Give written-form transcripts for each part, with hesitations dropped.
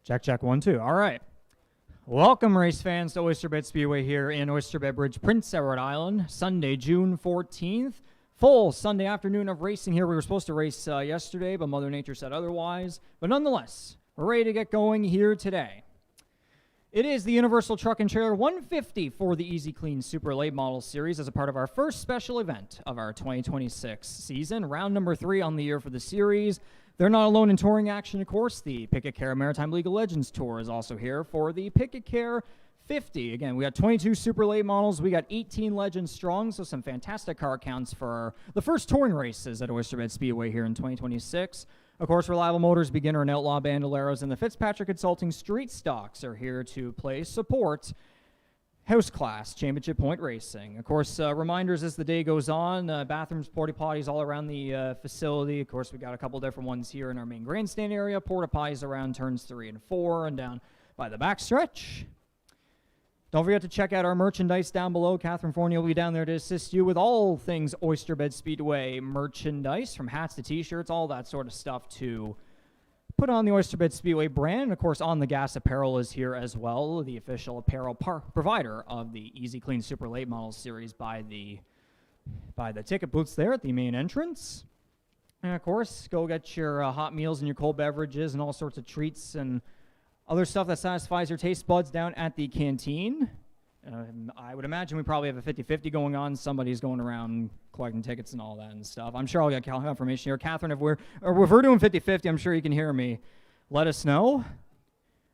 Check, check, 1, 2. All right. Welcome, race fans, to Oyster Speedway here in Oyster Bridge, Prince Edward Island, Sunday, June 14th. Full Sunday afternoon of racing here. We were supposed to race yesterday, but Mother Nature said otherwise. But nonetheless, we're ready to get going here today. It is the Universal Truck and Trailer 150 for the Easy Clean Super Late Model Series as a part of our first special event of our 2026 season. Round number 3 on the year for the series. They're not alone in touring action, of course. The Picket Care Maritime League of Legends Tour is also here for the Picket Care 50. Again, we got 22 super late models. We got 18 Legends strong, so some fantastic car counts for the first touring races at Oyster Speedway here in 2026. Of course, Reliable Motors, Beginner and Outlaw Bandoleros, and the Fitzpatrick Consulting Street Stocks are here to play support House Class Championship Point Racing. Of course, reminders as the day goes on, bathrooms, porta potties all around the facility. Of course, we got a couple different ones here in our main grandstand area, porta potties around turns 3 and 4 and down by the backstretch. Don't forget to check out our merchandise down below. Catherine Fournier will be down there to assist you with all things Oyster Speedway merchandise, from hats to t-shirts, all that sort of stuff to put on the Oyster Speedway brand. And of course, On the Gas Apparel is here as well, the official apparel provider of the Easy Clean Super Late Model Series by the ticket booths there at the main entrance. And of course, go get your hot meals and your cold beverages and all sorts of treats and other stuff that satisfies your taste buds down at the canteen. I would imagine we probably have a 50-50 going on. Somebody's going around collecting tickets and all that and stuff. I'm sure I'll get confirmation here. Catherine, if we're doing 50-50, I'm sure you can hear me. Let us know.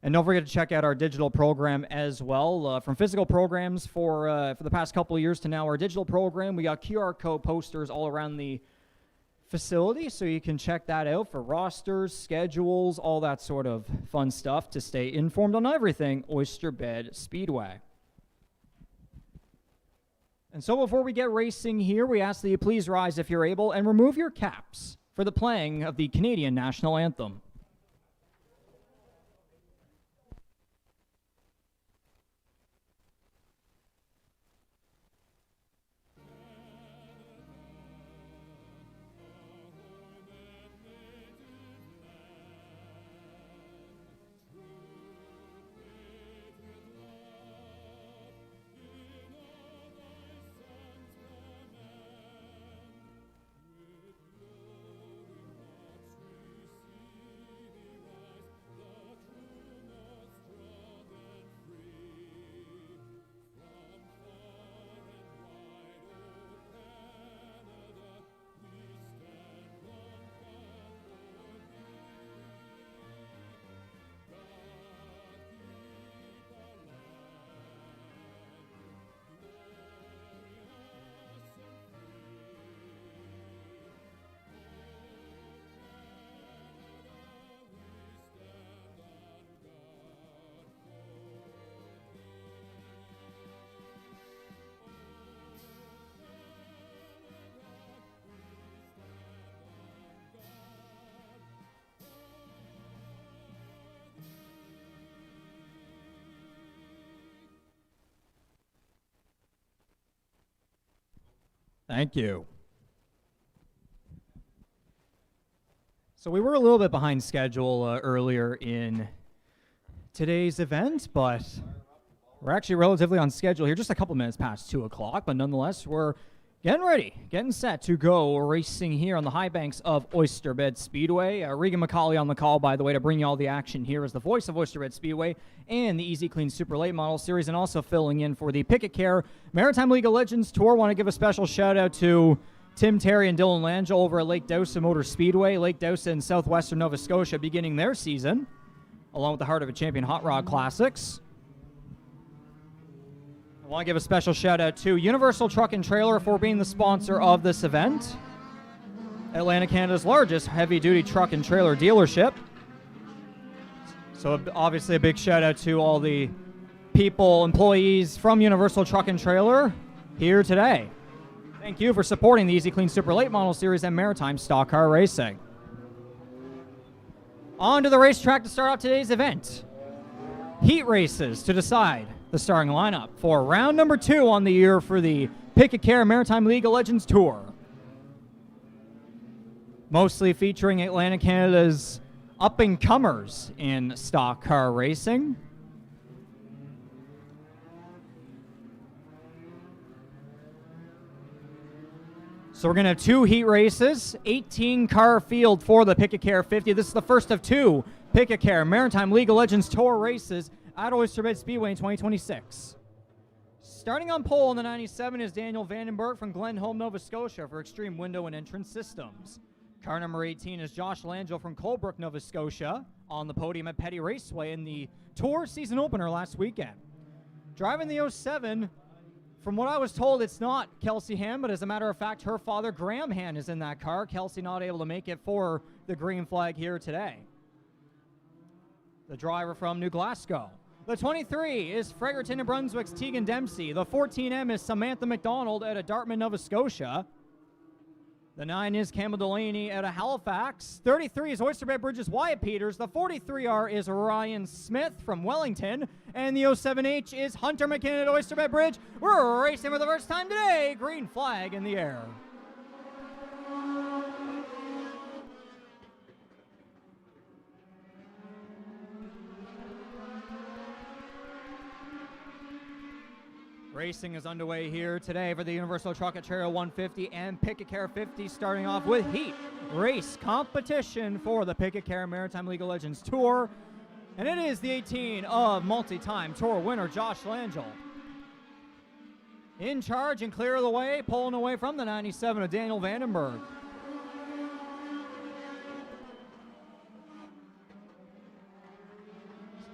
And don't forget to check out our digital program as well. From physical programs for the past couple of years to now, our digital program, we got QR code posters all around the facility, so you can check that out for rosters, schedules, all that sort of fun stuff to stay informed on everything Oyster Speedway. And so before we get racing here, we ask that you please rise if you're able and remove your caps for the playing of the Canadian National Anthem. Thank you. So we were a little bit behind schedule earlier in today's event, but we're actually relatively on schedule here, just a couple minutes past 2 o'clock, but nonetheless, we're getting ready, getting set to go racing here on the high banks of Oyster Speedway. Regan McCauley on the call, by the way, to bring you all the action here as the voice of Oyster Speedway and the Easy Clean Super Late Model Series, and also filling in for the Picket Care Maritime League of Legends Tour. Want to give a special shout-out to Tim Terry and Dylan Langell over at Lake Dowsa Motor Speedway. Lake Dowsa in southwestern Nova Scotia beginning their season, along with the Heart of a Champion Hot Rod Classics. I want to give a special shout out to Universal Truck and Trailer for being the sponsor of this event. Atlantic Canada's largest heavy-duty truck and trailer dealership. So obviously a big shout out to all the people, employees from Universal Truck and Trailer here today. Thank you for supporting the Easy Clean Super Late Model Series and Maritime Stock Car Racing. On to the racetrack to start off today's event. Heat races to decide the starting lineup for round number 2 on the year for the Picket Care Maritime League of Legends Tour. Mostly featuring Atlantic Canada's up-and-comers in stock car racing. So we're going to have 2 heat races, 18-car field for the Pick-A-Care 50. This is the first of 2 Pick-A-Care Maritime League of Legends Tour races at Oyster Bay Speedway in 2026. Starting on pole in the 97 is Daniel Vandenberg from Glenholm, Nova Scotia for Extreme Window and Entrance Systems. Car number 18 is Josh Langell from Colebrook, Nova Scotia, on the podium at Petty Raceway in the Tour season opener last weekend. Driving the 07, from what I was told, it's not Kelsey Han, but as a matter of fact, her father, Graham Han, is in that car. Kelsey not able to make it for the green flag here today. The driver from New Glasgow. The 23 is Fredericton, New Brunswick's Tegan Dempsey. The 14M is Samantha McDonald out of Dartmouth, Nova Scotia. The 9 is Campbell Delaney out of Halifax. 33 is Oyster Bay Bridges Wyatt Peters. The 43R is Ryan Smith from Wellington. And the 07H is Hunter McKinnon at Oyster Bay Bridge. We're racing for the first time today. Green flag in the air. Racing is underway here today for the Universal Truck at Trail 150 and Pick-A-Care 50, starting off with heat race competition for the Pick-A-Care Maritime League of Legends Tour. And it is the 18 of multi-time Tour winner Josh Langell. In charge and clear of the way, pulling away from the 97 of Daniel Vandenberg.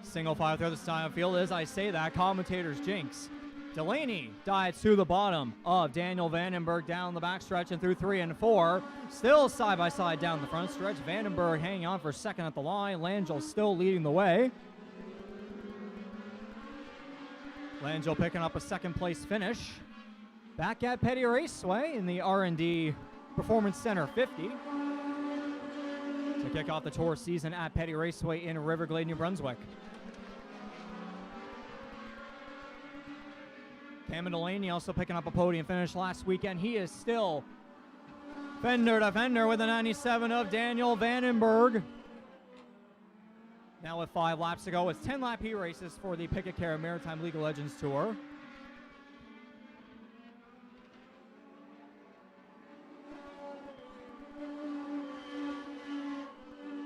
Single file through the style field. As I say that, commentators jinx. Delaney dives through the bottom of Daniel Vandenberg down the backstretch and through 3 and 4. Still side by side down the front stretch. Vandenberg hanging on for second at the line. Langell still leading the way. Langell picking up a second place finish. Back at Petty Raceway in the R&D Performance Center 50. To kick off the tour season at Petty Raceway in Riverglade, New Brunswick. Cameron Delaney also picking up a podium finish last weekend. He is still fender to fender with the 97 of Daniel Vandenberg. Now with 5 laps to go, it's 10-lap heat races for the Pick-A-Care Maritime League of Legends Tour.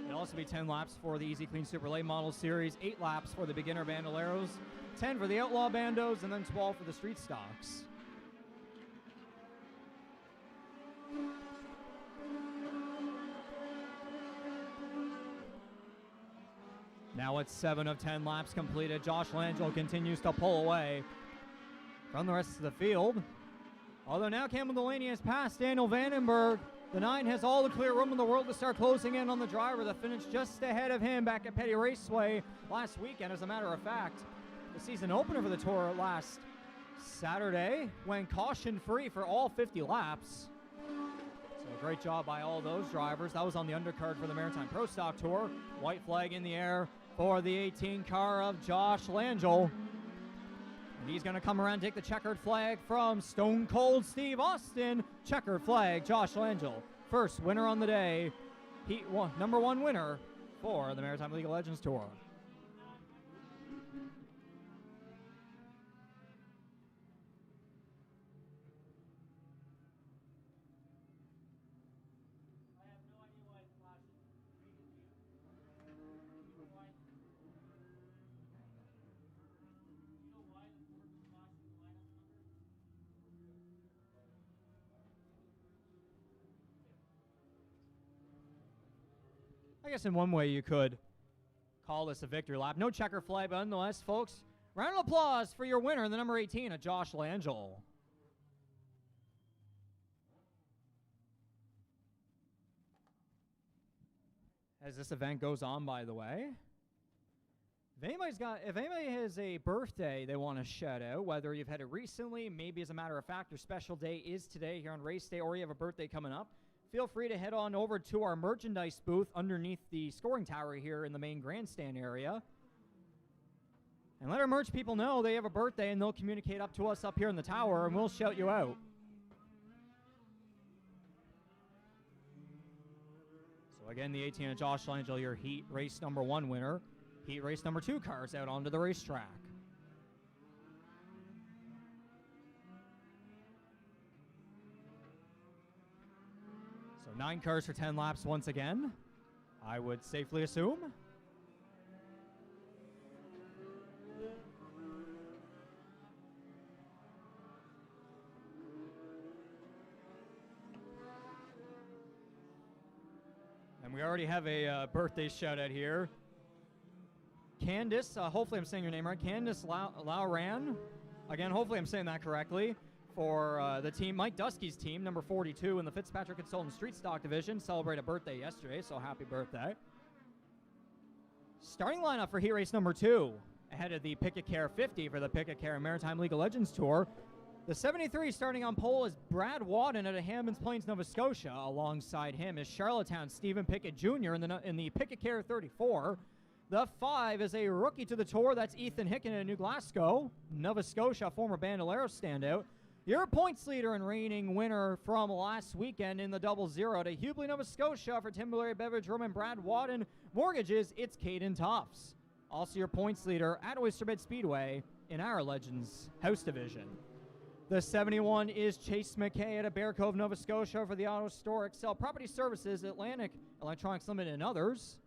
It'll also be 10 laps for the Easy Clean Super Late Model Series, 8 laps for the Beginner Bandoleros, 10 for the Outlaw Bandos, and then 12 for the Street Stocks. Now it's 7 of 10 laps completed. Josh Langell continues to pull away from the rest of the field. Although now Campbell Delaney has passed Daniel Vandenberg. The 9 has all the clear room in the world to start closing in on the driver that finished just ahead of him back at Petty Raceway last weekend. As a matter of fact, the season opener for the tour last Saturday went caution-free for all 50 laps. So a great job by all those drivers. That was on the undercard for the Maritime Pro Stock Tour. White flag in the air for the 18 car of Josh Langell. And he's going to come around and take the checkered flag from Stone Cold Steve Austin. Checkered flag, Josh Langell. First winner on the day. Heat one, number 1 winner for the Maritime League of Legends Tour. I guess in one way you could call this a victory lap. No checker flag, but nonetheless, folks, round of applause for your winner, the number 18, of Josh Langell. As this event goes on, by the way, if anybody has a birthday they want to shout out, whether you've had it recently, maybe as a matter of fact, your special day is today here on race day, or you have a birthday coming up, feel free to head on over to our merchandise booth underneath the scoring tower here in the main grandstand area. And let our merch people know they have a birthday, and they'll communicate up to us up here in the tower, and we'll shout you out. So So again, the 18 of Josh Langell, your heat race number 1 winner. Heat race number 2 cars out onto the racetrack. So 9 cars for 10 laps once again, I would safely assume. And we already have a birthday shout out here. Candice, hopefully I'm saying your name right. Candice Lauran. Again, hopefully I'm saying that correctly. For the team, Mike Dusky's team, number 42 in the Fitzpatrick Consultant Street Stock Division. Celebrated a birthday yesterday, so happy birthday. Starting lineup for heat race number 2. Ahead of the Picket Care 50 for the Picket Care Maritime League of Legends Tour. The 73 starting on pole is Brad Wadden out of Hammonds Plains, Nova Scotia. Alongside him is Charlottetown Stephen Pickett Jr. in the Picket Care 34. The 5 is a rookie to the tour. That's Ethan Hicken in New Glasgow, Nova Scotia, former Bandolero standout. Your points leader and reigning winner from last weekend in the 00 to Hubli, Nova Scotia for Timberlake Beverage Room and Brad Wadden Mortgages, it's Caden Tufts. Also your points leader at Oyster Speedway in our Legends House Division. The 71 is Chase McKay out of Bear Cove, Nova Scotia for the Auto Store Excel Property Services, Atlantic Electronics Limited, and others.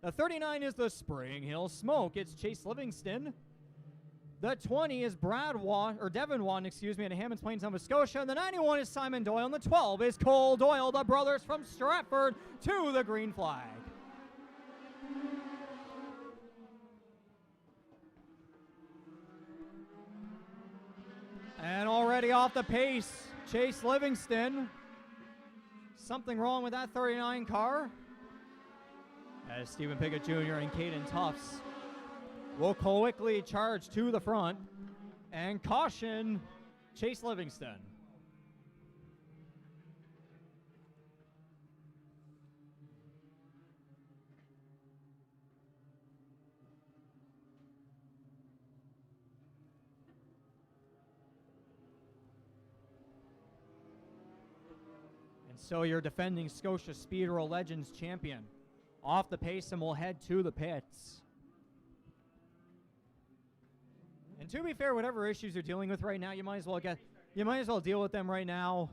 The 39 is the Spring Hill Smoke. It's Chase Livingston. The 20 is Devin Wan, out of Hammonds Plains, Nova Scotia. And the 91 is Simon Doyle. And the 12 is Cole Doyle, the brothers from Stratford to the green flag. And already off the pace, Chase Livingston. Something wrong with that 39 car. As Stephen Pickett Jr. and Caden Tufts will quickly charge to the front and caution Chase Livingston. And so your defending Scotia Speedway Legends champion off the pace and will head to the pits. And to be fair, whatever issues you're dealing with right now, you might as well deal with them right now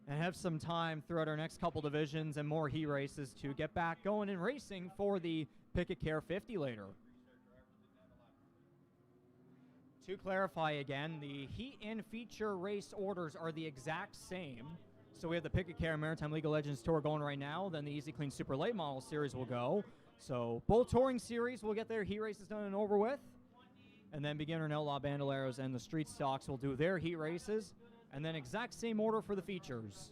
and have some time throughout our next couple divisions and more heat races to get back going and racing for the Picket Care 50 later. To clarify again, the heat and feature race orders are the exact same. So we have the Picket Care Maritime League of Legends Tour going right now. Then the Easy Clean Super Late Model Series will go. So both touring series will get their heat races done and over with. And then Beginner and Outlaw Bandoleros and the Street Stocks will do their heat races. And then exact same order for the features.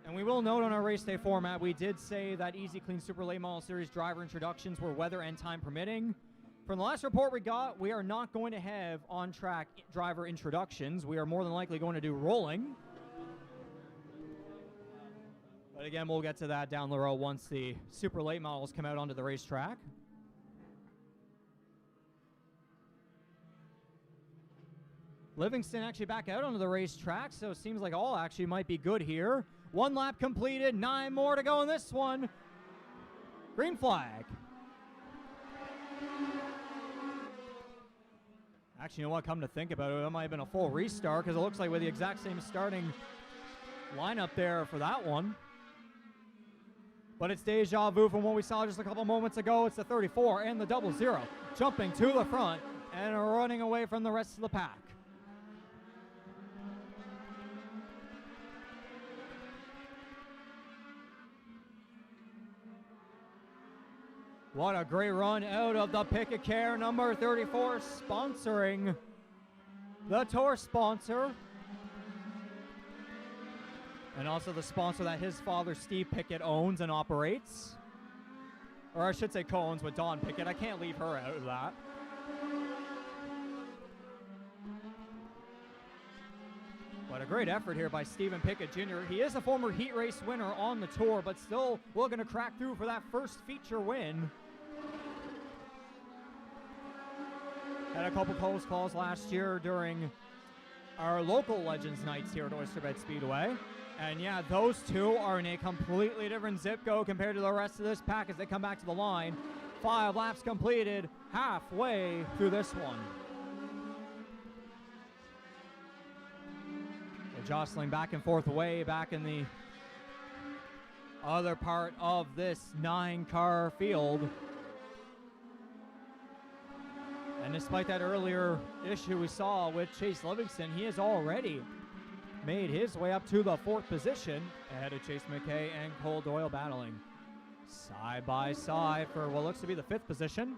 And we will note on our race day format, we did say that Easy Clean Super Late Model Series driver introductions were weather and time permitting. From the last report we got, we are not going to have on-track driver introductions. We are more than likely going to do rolling. But again, we'll get to that down the road once the super late models come out onto the racetrack. Livingston actually back out onto the racetrack, so it seems like all actually might be good here. 1 lap completed, 9 more to go in this one. Green flag. Actually, you know what? Come to think about it, that might have been a full restart because it looks like with the exact same starting lineup there for that one. But it's deja vu from what we saw just a couple moments ago. It's the 34 and the 00 jumping to the front and running away from the rest of the pack. What a great run out of the Picket Care number 34, sponsoring the tour sponsor. And also the sponsor that his father, Steve Pickett, owns and operates. Or I should say co-owns with Dawn Pickett. I can't leave her out of that. But a great effort here by Stephen Pickett Jr. He is a former heat race winner on the tour, but still looking to crack through for that first feature win. Had a couple close calls last year during our local Legends nights here at Oyster Speedway. And yeah, those two are in a completely different zip code compared to the rest of this pack as they come back to the line. 5 laps completed, halfway through this one. They're jostling back and forth way back in the other part of this 9-car field. And despite that earlier issue we saw with Chase Livingston, he has already made his way up to the 4th position ahead of Chase McKay and Cole Doyle battling side by side for what looks to be the 5th position.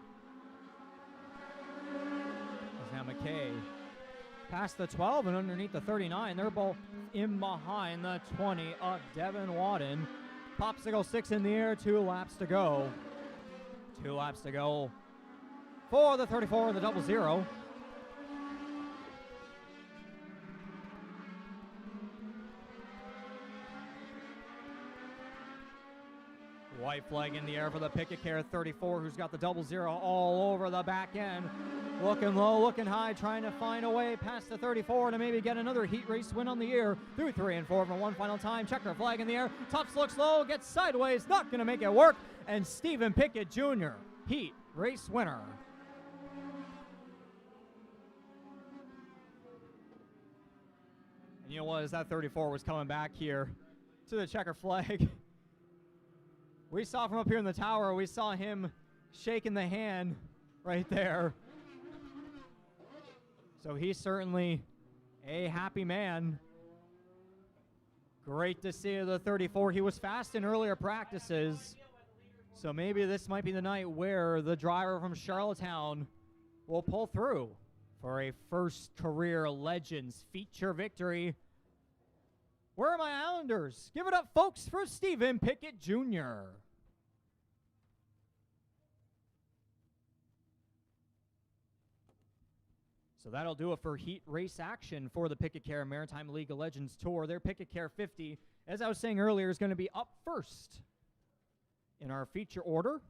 As now McKay past the 12 and underneath the 39. They're both in behind the 20 of Devin Wadden. Popsicle 6 in the air, 2 laps to go. 2 laps to go for the 34 and the 00. White flag in the air for the Picket Care 34, who's got the 00 all over the back end. Looking low, looking high, trying to find a way past the 34 to maybe get another heat race win on the year. Through 3 and 4 for one final time. Checker flag in the air. Tufts looks low, gets sideways, not going to make it work. And Stephen Pickett Jr., heat race winner. And you know what, as that 34 was coming back here to the checker flag, we saw from up here in the tower, we saw him shaking the hand right there. So he's certainly a happy man. Great to see the 34. He was fast in earlier practices. So maybe this might be the night where the driver from Charlottetown will pull through for a first career Legends feature victory. Where are my Islanders? Give it up, folks, for Stephen Pickett Jr. So that'll do it for heat race action for the Picket Care Maritime League of Legends Tour. Their Picket Care 50, as I was saying earlier, is going to be up first in our feature order.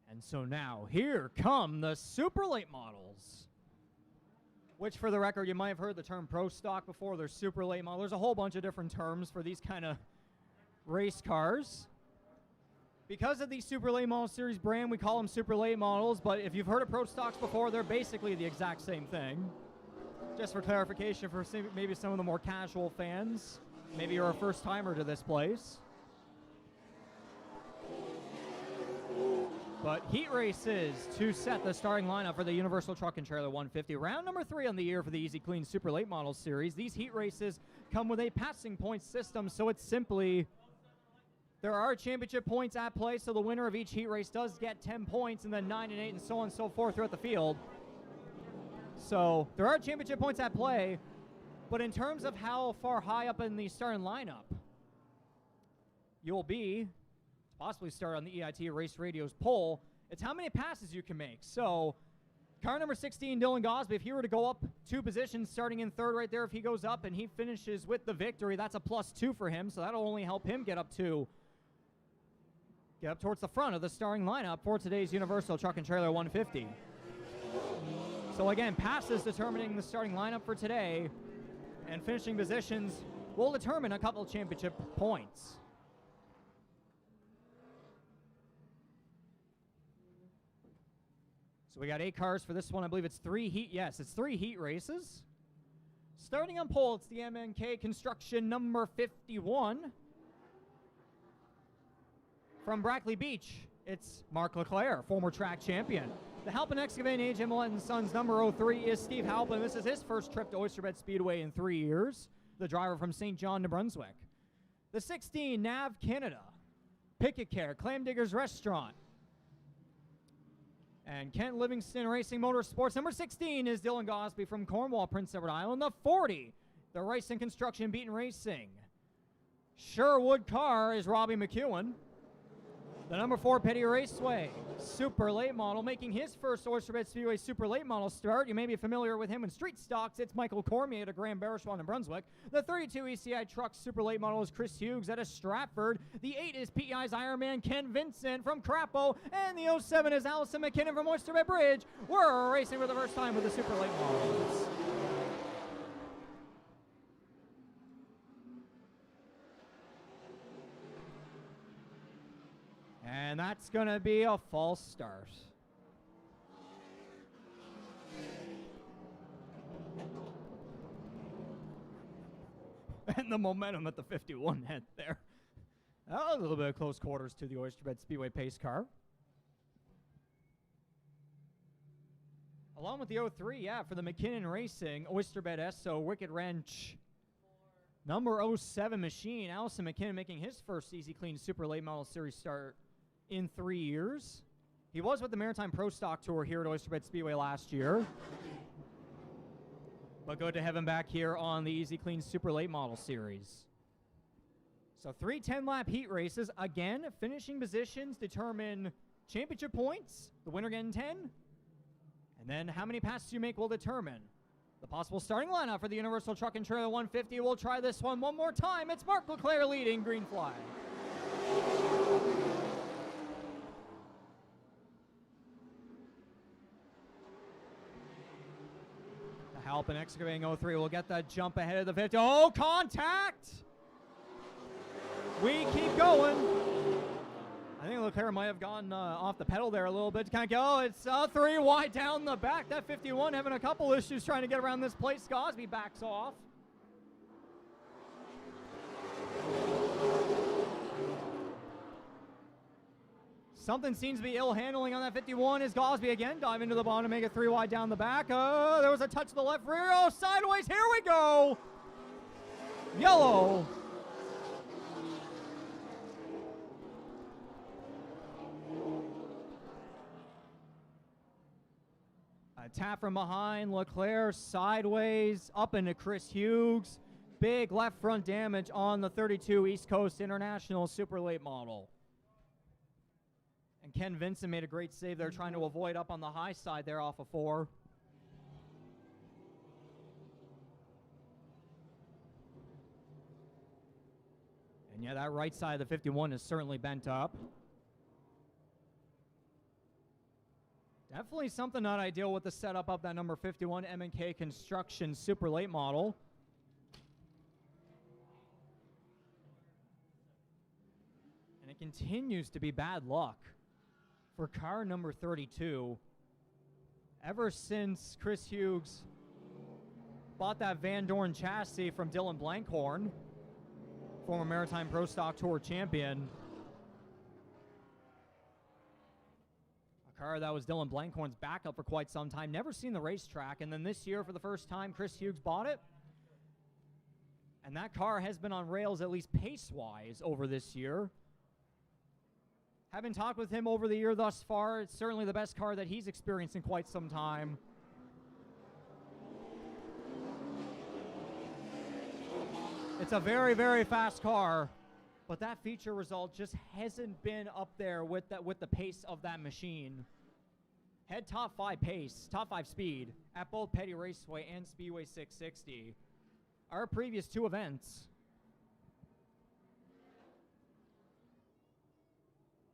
And so now, here come the super late models. Which, for the record, you might have heard the term pro stock before. There's super late model. There's a whole bunch of different terms for these kind of race cars. Because of the super late model series brand, we call them super late models. But if you've heard of pro stocks before, they're basically the exact same thing. Just for clarification for maybe some of the more casual fans. Maybe you're a first timer to this place. But heat races to set the starting lineup for the Universal Truck and Trailer 150. Round number 3 on the year for the Easy Clean Super Late Model Series. These heat races come with a passing point system, so it's simply, there are championship points at play, so the winner of each heat race does get 10 points, and then 9 and 8 and so on and so forth throughout the field. So there are championship points at play, but in terms of how far high up in the starting lineup you'll be, possibly start on the EIT Race Radio's poll, it's how many passes you can make. So car number 16, Dylan Gosby, if he were to go up 2 positions, starting in 3rd right there, if he goes up and he finishes with the victory, that's a +2 for him, so that'll only help him get up towards the front of the starting lineup for today's Universal Truck and Trailer 150. So again, passes determining the starting lineup for today, and finishing positions will determine a couple championship points. So we got 8 cars for this one. I believe it's 3 heat. Yes, it's 3 heat races. Starting on pole, it's the MNK Construction number 51. From Brackley Beach, it's Mark Leclerc, former track champion. The Halpin Excavating Age Millett & Sons number 03 is Steve Halpin. This is his first trip to Oyster Speedway in 3 years. The driver from St. John, New Brunswick. The 16, Nav Canada. Picket Care, Clam Diggers Restaurant. And Kent Livingston Racing Motorsports. Number 16 is Dylan Gosby from Cornwall, Prince Edward Island. The 40, the Rice and Construction Beaton Racing. Sherwood Car is Robbie McEwen. The number 4 Petty Raceway Super Late Model making his first Oyster Bet Speedway Super Late Model start. You may be familiar with him in street stocks. It's Michael Cormier at a Grand Barishwan in Brunswick. The 32 ECI Truck Super Late Model is Chris Hughes at a Stratford. The 8 is PEI's Ironman Ken Vincent from Crapo. And the 07 is Allison McKinnon from Oyster Bet Bridge. We're racing for the first time with the Super Late Models. And that's going to be a false start. And the momentum at the 51 head there. A little bit of close quarters to the Oyster Bet Speedway pace car. Along with the 03, yeah, for the McKinnon Racing, Oyster Bet Esso, Wicked Wrench. Number 07 machine, Allison McKinnon making his first Easy Clean Super Late Model Series start in 3 years. He was with the Maritime Pro Stock Tour here at Oyster Bet Speedway last year. But good to have him back here on the Easy Clean Super Late Model Series. So 3 10-lap heat races. Again, finishing positions determine championship points. The winner getting 10. And then how many passes you make will determine the possible starting lineup for the Universal Truck and Trailer 150. We'll try this one more time. It's Mark LeClaire leading, green flag. Halpin Excavating 03 will get that jump ahead of the 50. Oh, contact! We keep going. I think Leclerc might have gone off the pedal there a little bit. Can't go. It's 3 wide down the back. That 51 having a couple issues trying to get around this place. Scosby backs off. Something seems to be ill handling on that 51 as Gosby again dive into the bottom to make it 3 wide down the back. Oh, there was a touch to the left rear. Oh, sideways. Here we go. Yellow. A tap from behind. Leclerc sideways up into Chris Hughes. Big left front damage on the 32 East Coast International Super Late Model. And Ken Vincent made a great save there, trying to avoid up on the high side there off of 4. And yeah, that right side of the 51 is certainly bent up. Definitely something not ideal with the setup of that number 51 M&K Construction Super Late Model. And it continues to be bad luck for car number 32. Ever since Chris Hughes bought that Van Dorn chassis from Dylan Blankhorn, former Maritime Pro Stock Tour champion. A car that was Dylan Blankhorn's backup for quite some time. Never seen the racetrack. And then this year, for the first time, Chris Hughes bought it. And that car has been on rails, at least pace-wise, over this year. Having talked with him over the year thus far, it's certainly the best car that he's experienced in quite some time. It's a very, very fast car, but that feature result just hasn't been up there with the pace of that machine. Had top 5 pace, top 5 speed at both Petty Raceway and Speedway 660. Our previous 2 events.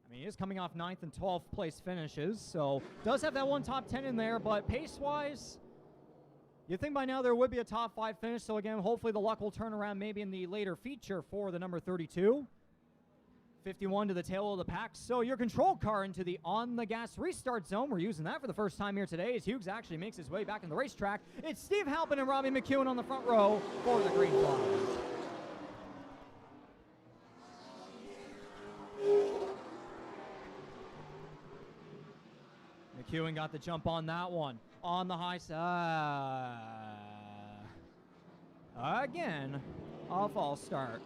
I mean, he is coming off 9th and 12th place finishes, so does have that one top 10 in there, but pace-wise, you'd think by now there would be a top 5 finish, so again, hopefully the luck will turn around maybe in the later feature for the number 32. 51 to the tail of the pack, so your control car into the on-the-gas restart zone. We're using that for the first time here today as Hughes actually makes his way back in the racetrack. It's Steve Halpin and Robbie McEwen on the front row for the green flag. McEwen got the jump on that one. On the high side. Again, a false start.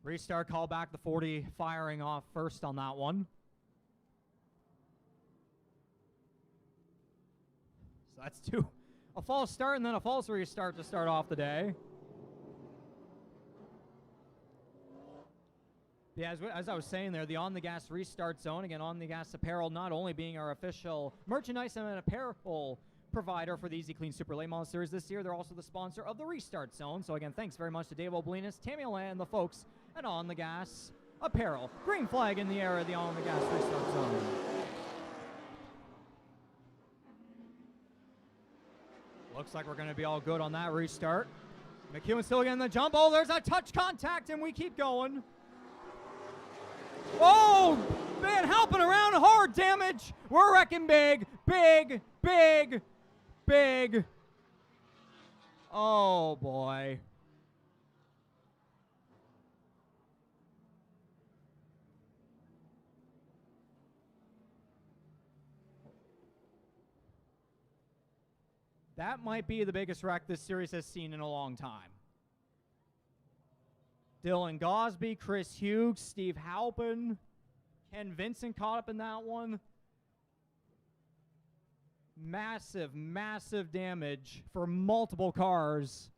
Restart, call back the 40 firing off first on that one. that's two. A false start and then a false restart to start off the day. Yeah, as I was saying there, the On the Gas restart zone, again, On the Gas Apparel not only being our official merchandise and apparel provider for the Easy Clean Super Late Model Series this year, they're also the sponsor of the Restart Zone. So again, thanks very much to Dave Oblinus, Tammy Land, and the folks at On the Gas Apparel. Green flag in the air of the On the Gas Restart Zone. Looks like we're going to be all good on that restart. McEwen still getting the jump. Oh, there's a touch contact, and we keep going. Oh, Van Halpen around, hard damage. We're wrecking big, big, big, big. Oh, boy. That might be the biggest wreck this series has seen in a long time. Dylan Gosby, Chris Hughes, Steve Halpin, Ken Vincent caught up in that one. Massive, massive damage for multiple cars.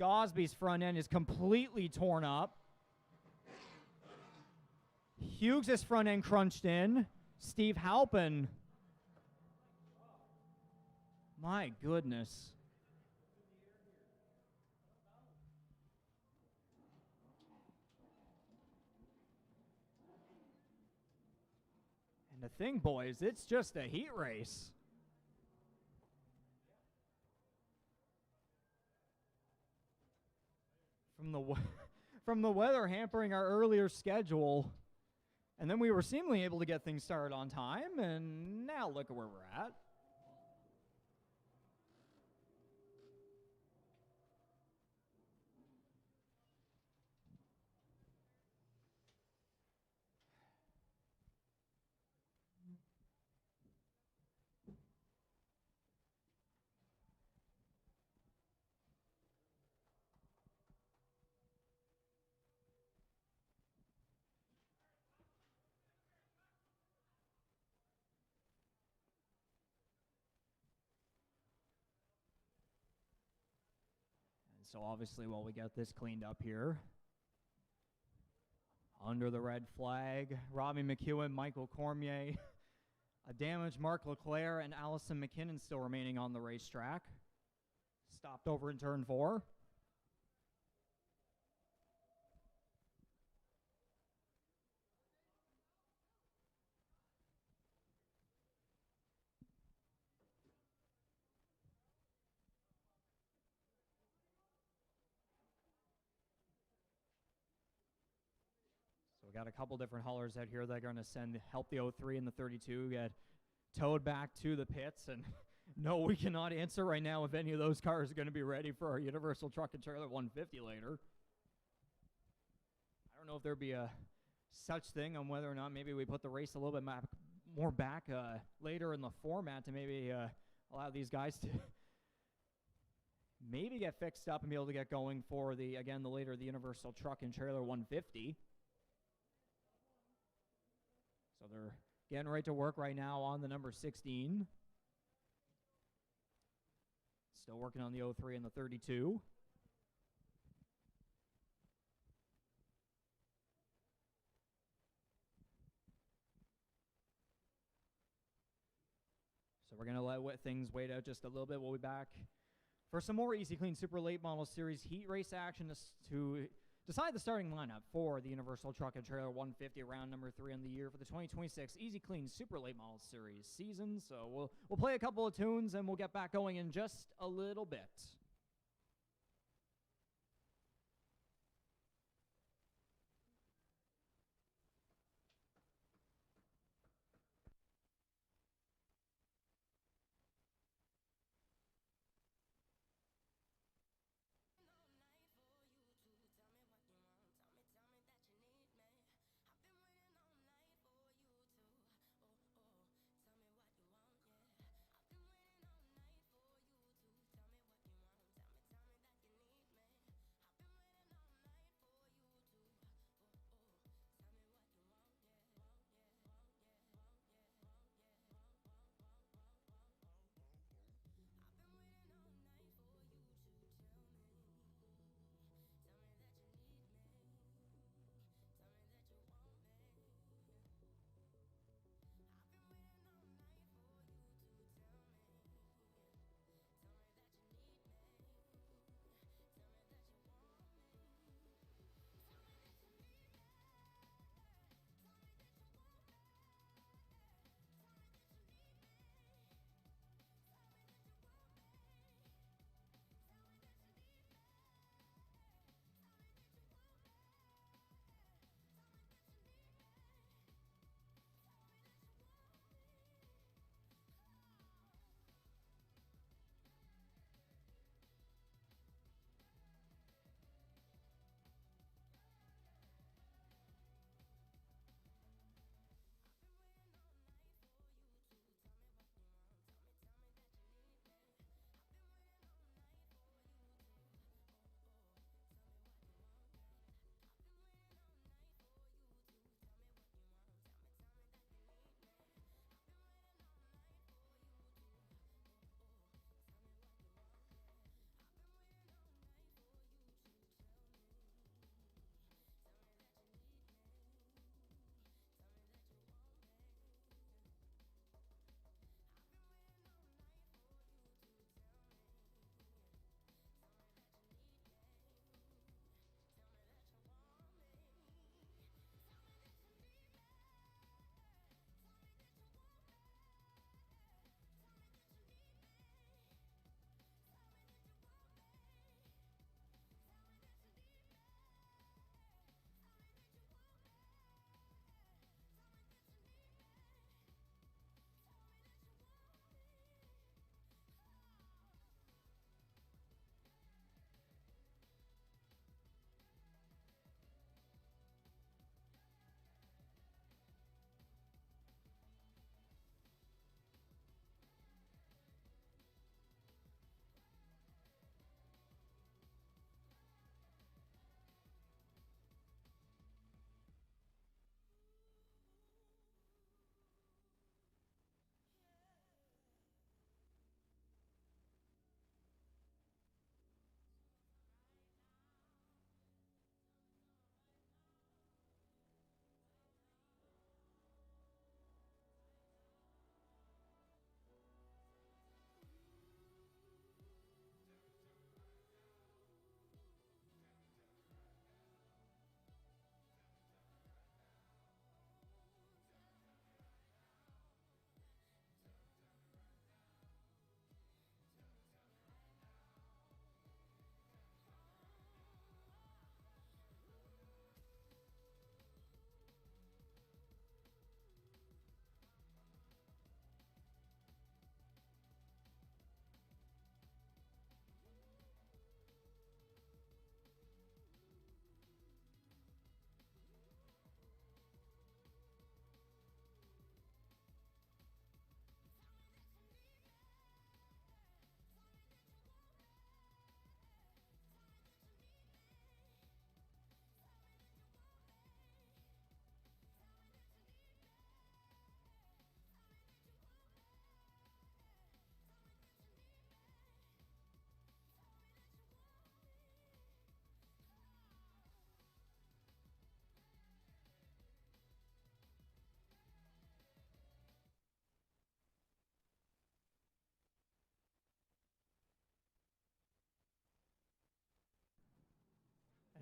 Gosby's front end is completely torn up. Hughes' front end crunched in. Steve Halpin. My goodness. And the thing, boys, it's just a heat race. From the weather hampering our earlier schedule, and then we were seemingly able to get things started on time, and now look at where we're at. So obviously while we get this cleaned up here, under the red flag, Robbie McEwen, Michael Cormier, a damaged Mark Leclerc, and Allison McKinnon still remaining on the racetrack. Stopped over in turn 4. So we got a couple different haulers out here that are going to help the 03 and the 32 get towed back to the pits. And no, we cannot answer right now if any of those cars are going to be ready for our Universal Truck and Trailer 150 later. I don't know if there'd be a such thing on whether or not maybe we put the race a little bit more back later in the format to maybe allow these guys to maybe get fixed up and be able to get going for the Universal Truck and Trailer 150. So they're getting right to work right now on the number 16. Still working on the 03 and the 32. So we're going to let things wait out just a little bit. We'll be back for some more Easy Clean Super Late Model Series heat race action to decide the starting lineup for the Universal Truck and Trailer 150 round number 3 on the year for the 2026 Easy Clean Super Late Model Series season. So we'll play a couple of tunes and we'll get back going in just a little bit.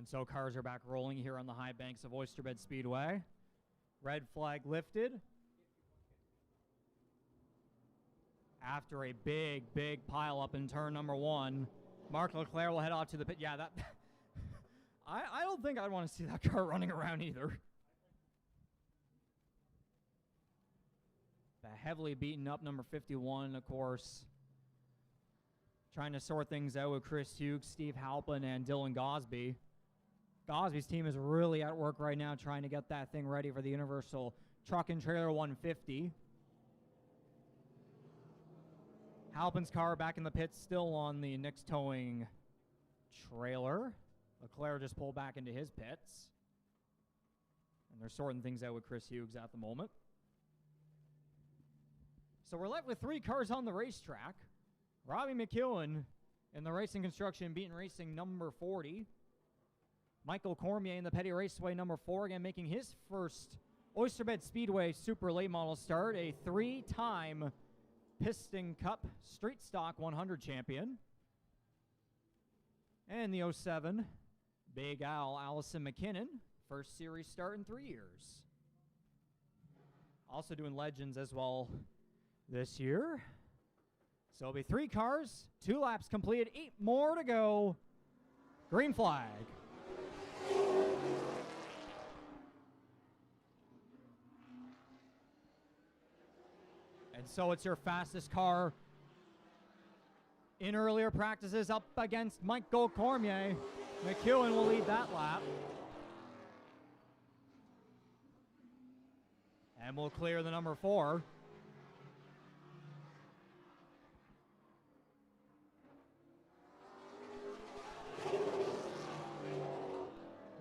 And so cars are back rolling here on the high banks of Oyster Bed Speedway. Red flag lifted. After a big pile up in turn number 1, Marc Leclerc will head off to the pit. Yeah, that I don't think I'd want to see that car running around either. The heavily beaten up number 51, of course, trying to sort things out with Chris Hughes, Steve Halpin, and Dylan Gosby. Gosby's team is really at work right now trying to get that thing ready for the Universal Truck and Trailer 150. Halpin's car back in the pits, still on the Nick's towing trailer. Leclerc just pulled back into his pits. And they're sorting things out with Chris Hughes at the moment. So we're left with 3 cars on the racetrack. Robbie McEwen in the Racing Construction beating Racing number 40. Michael Cormier in the Petty Raceway number 4, again making his first Oyster Bed Speedway Super Late Model start, a 3-time Piston Cup Street Stock 100 champion. And the 07, Big Al Allison McKinnon, first series start in 3 years. Also doing Legends as well this year. So it'll be 3 cars, 2 laps completed, 8 more to go. Green flag. And so it's your fastest car in earlier practices up against Michael Cormier. McEwen will lead that lap. And will clear the number 4.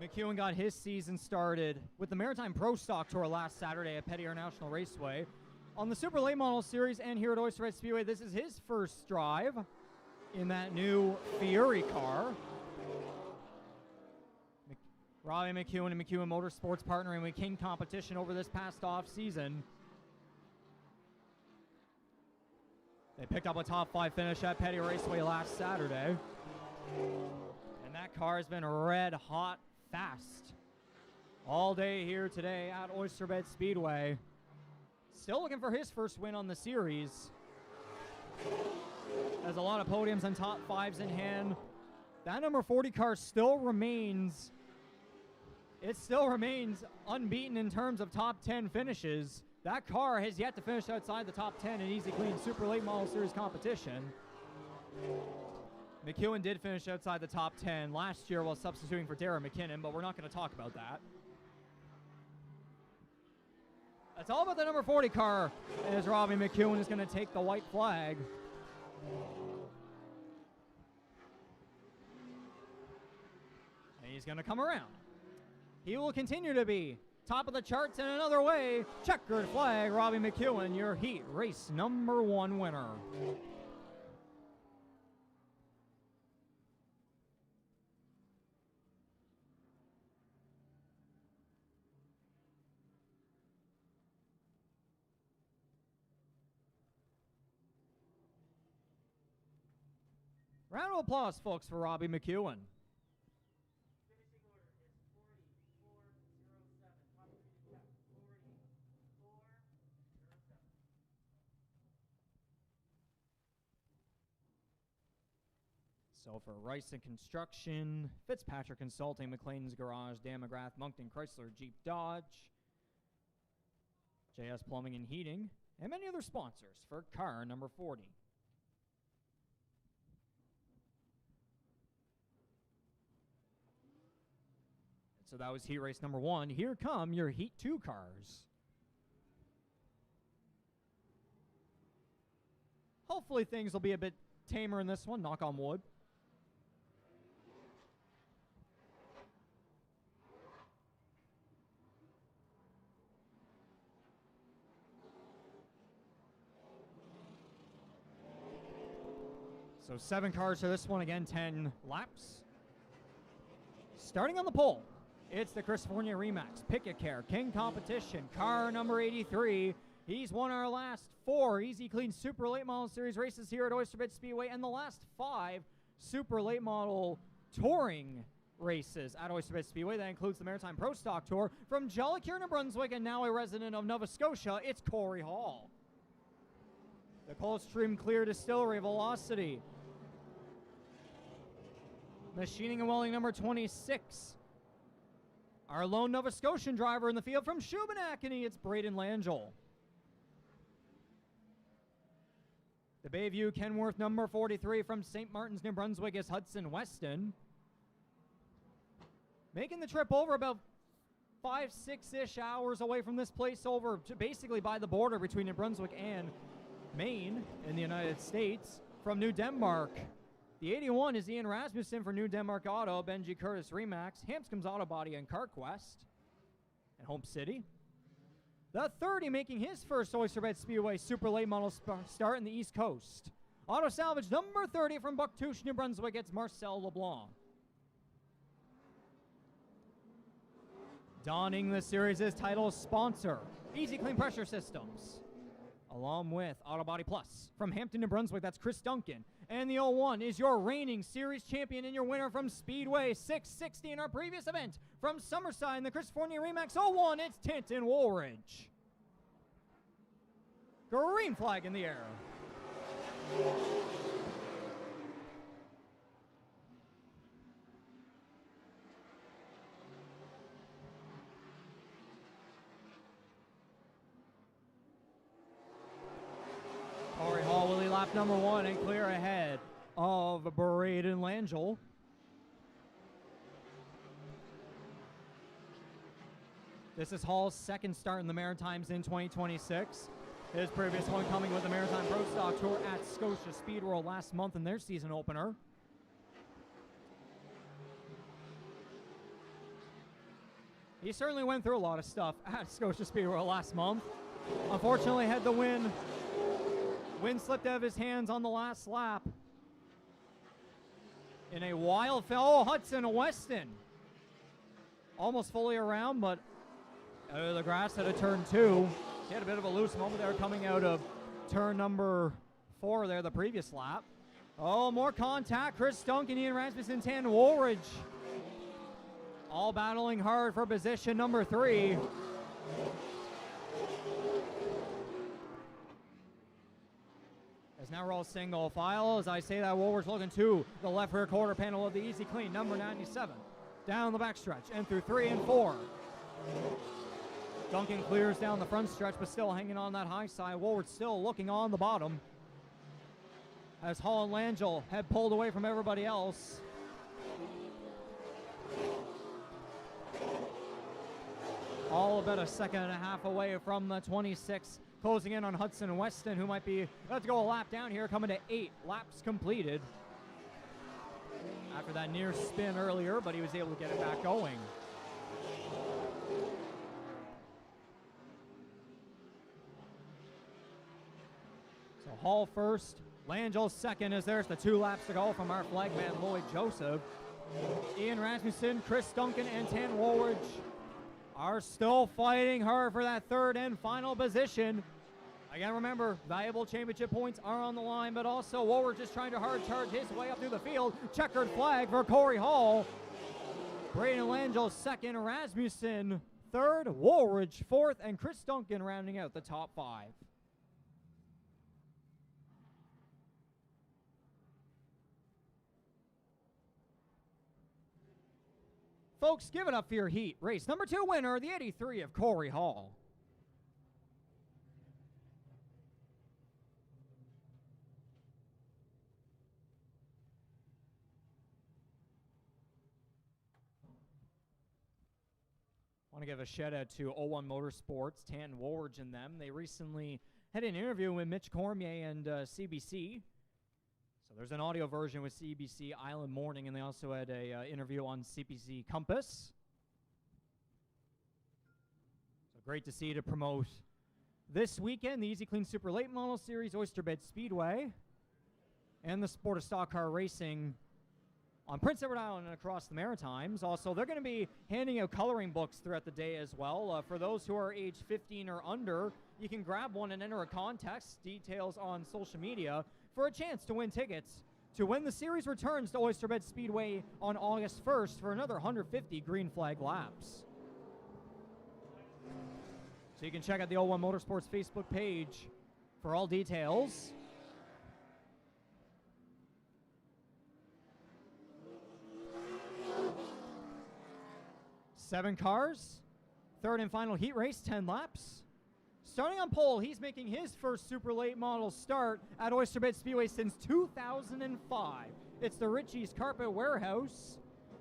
McEwen got his season started with the Maritime Pro Stock Tour last Saturday at Petty International Raceway. On the Super Late Model Series and here at Oyster Bed Speedway, this is his first drive in that new Fury car. Robbie McEwen and McEwen Motorsports partnering with King Competition over this past off season. They picked up a top 5 finish at Petty Raceway last Saturday. And that car has been red hot fast all day here today at Oyster Bed Speedway. Still looking for his first win on the series. Has a lot of podiums and top 5s in hand. That number 40 car still remains unbeaten in terms of top 10 finishes. That car has yet to finish outside the top 10 in Easy Clean Super Late Model Series competition. McEwen did finish outside the top 10 last year while substituting for Darren McKinnon, but we're not going to talk about that. That's all about the number 40 car as Robbie McEwen is going to take the white flag. And he's going to come around. He will continue to be top of the charts in another way. Checkered flag, Robbie McEwen, your heat race number 1 winner. Round of applause, folks, for Robbie McEwen. Finishing order is 4407. Top 3 to check. 4407. So for Rice and Construction, Fitzpatrick Consulting, McLean's Garage, Dan McGrath, Moncton Chrysler, Jeep Dodge, JS Plumbing and Heating, and many other sponsors for car number 40. So that was heat race number 1. Here come your heat 2 cars. Hopefully things will be a bit tamer in this one, knock on wood. So 7 cars for this one, again 10 laps. Starting on the pole, it's the Chris Fournier Remax, Picket Care, King Competition, car number 83. He's won our last 4 Easy Clean Super Late Model Series races here at Oyster Bed Speedway and the last 5 Super Late Model Touring races at Oyster Bay Speedway. That includes the Maritime Pro Stock Tour. From Jolicoeur, New Brunswick, and now a resident of Nova Scotia, it's Corey Hall. The Coldstream Clear Distillery Velocity. Machining and welding number 26. Our lone Nova Scotian driver in the field from Shubenacadie, it's Braden Langell. The Bayview Kenworth number 43 from St. Martin's, New Brunswick is Hudson Weston. Making the trip over about 5-6-ish hours away from this place, over to basically by the border between New Brunswick and Maine in the United States. From New Denmark, the 81 is Ian Rasmussen for New Denmark Auto, Benji Curtis Remax, Hampscomb's Auto Body, and CarQuest. And Home City. The 30 making his first Oyster Bay Speedway super late model start in the East Coast. Auto Salvage number 30 from Bucktouche, New Brunswick, it's Marcel LeBlanc. Donning the series' title sponsor, Easy Clean Pressure Systems. Along with Auto Body Plus from Hampton, New Brunswick, that's Chris Duncan. And the 01 is your reigning series champion and your winner from Speedway 660 in our previous event. From Summerside in the Chris Fournier Remax 01, it's Tintin Woolridge. Green flag in the air. Corey Hall will lead lap number 1 and clear ahead of Braden Langell. This is Hall's second start in the Maritimes in 2026. His previous one coming with the Maritime Pro Stock Tour at Scotia Speed World last month in their season opener. He certainly went through a lot of stuff at Scotia Speed World last month. Unfortunately, had the win. Wind slipped out of his hands on the last lap. In a wild fell, Hudson Weston. Almost fully around, but out of the grass at a turn 2. He had a bit of a loose moment there coming out of turn number 4 there, the previous lap. Oh, more contact. Chris Duncan, Ian Rasmussen, Tan Woolridge. All battling hard for position number 3. As now rolls single file. As I say that, Woolridge looking to the left rear quarter panel of the Easy Clean, number 97. Down the backstretch and through 3 and 4. Duncan clears down the front stretch, but still hanging on that high side. Woolridge still looking on the bottom. As Hall and Langell had pulled away from everybody else. All about a second and a half away from the 26. Closing in on Hudson Weston, who might be, let's go a lap down here, coming to 8 laps completed. After that near spin earlier, but he was able to get it back going. So Hall first, Langell second, as there's the 2 laps to go from our flagman Lloyd Joseph. Ian Rasmussen, Chris Duncan, and Tan Woolridge are still fighting hard for that third and final position. Again, remember, valuable championship points are on the line, but also Woolridge just trying to hard charge his way up through the field. Checkered flag for Corey Hall. Braden Langell second, Rasmussen third, Woolridge fourth, and Chris Duncan rounding out the top 5. Folks, give it up for your heat. Race number 2 winner, the 83 of Corey Hall. I want to give a shout out to 01 Motorsports, Tan Woolridge and them. They recently had an interview with Mitch Cormier and CBC. So there's an audio version with CBC Island Morning, and they also had a interview on CBC Compass. So great to see to promote this weekend the Easy Clean Super Late Model Series, Oyster Bay Speedway, and the Sport of Stock Car Racing on Prince Edward Island and across the Maritimes. Also, they're going to be handing out coloring books throughout the day as well. For those who are age 15 or under, you can grab one and enter a contest. Details on social media for a chance to win tickets to when the series returns to Oyster Bed Speedway on August 1st for another 150 green flag laps. So you can check out the O1 Motorsports Facebook page for all details. Seven cars, third and final heat race, 10 laps. Starting on pole, he's making his first super late model start at Oyster Bed Speedway since 2005. It's the Ritchie's Carpet Warehouse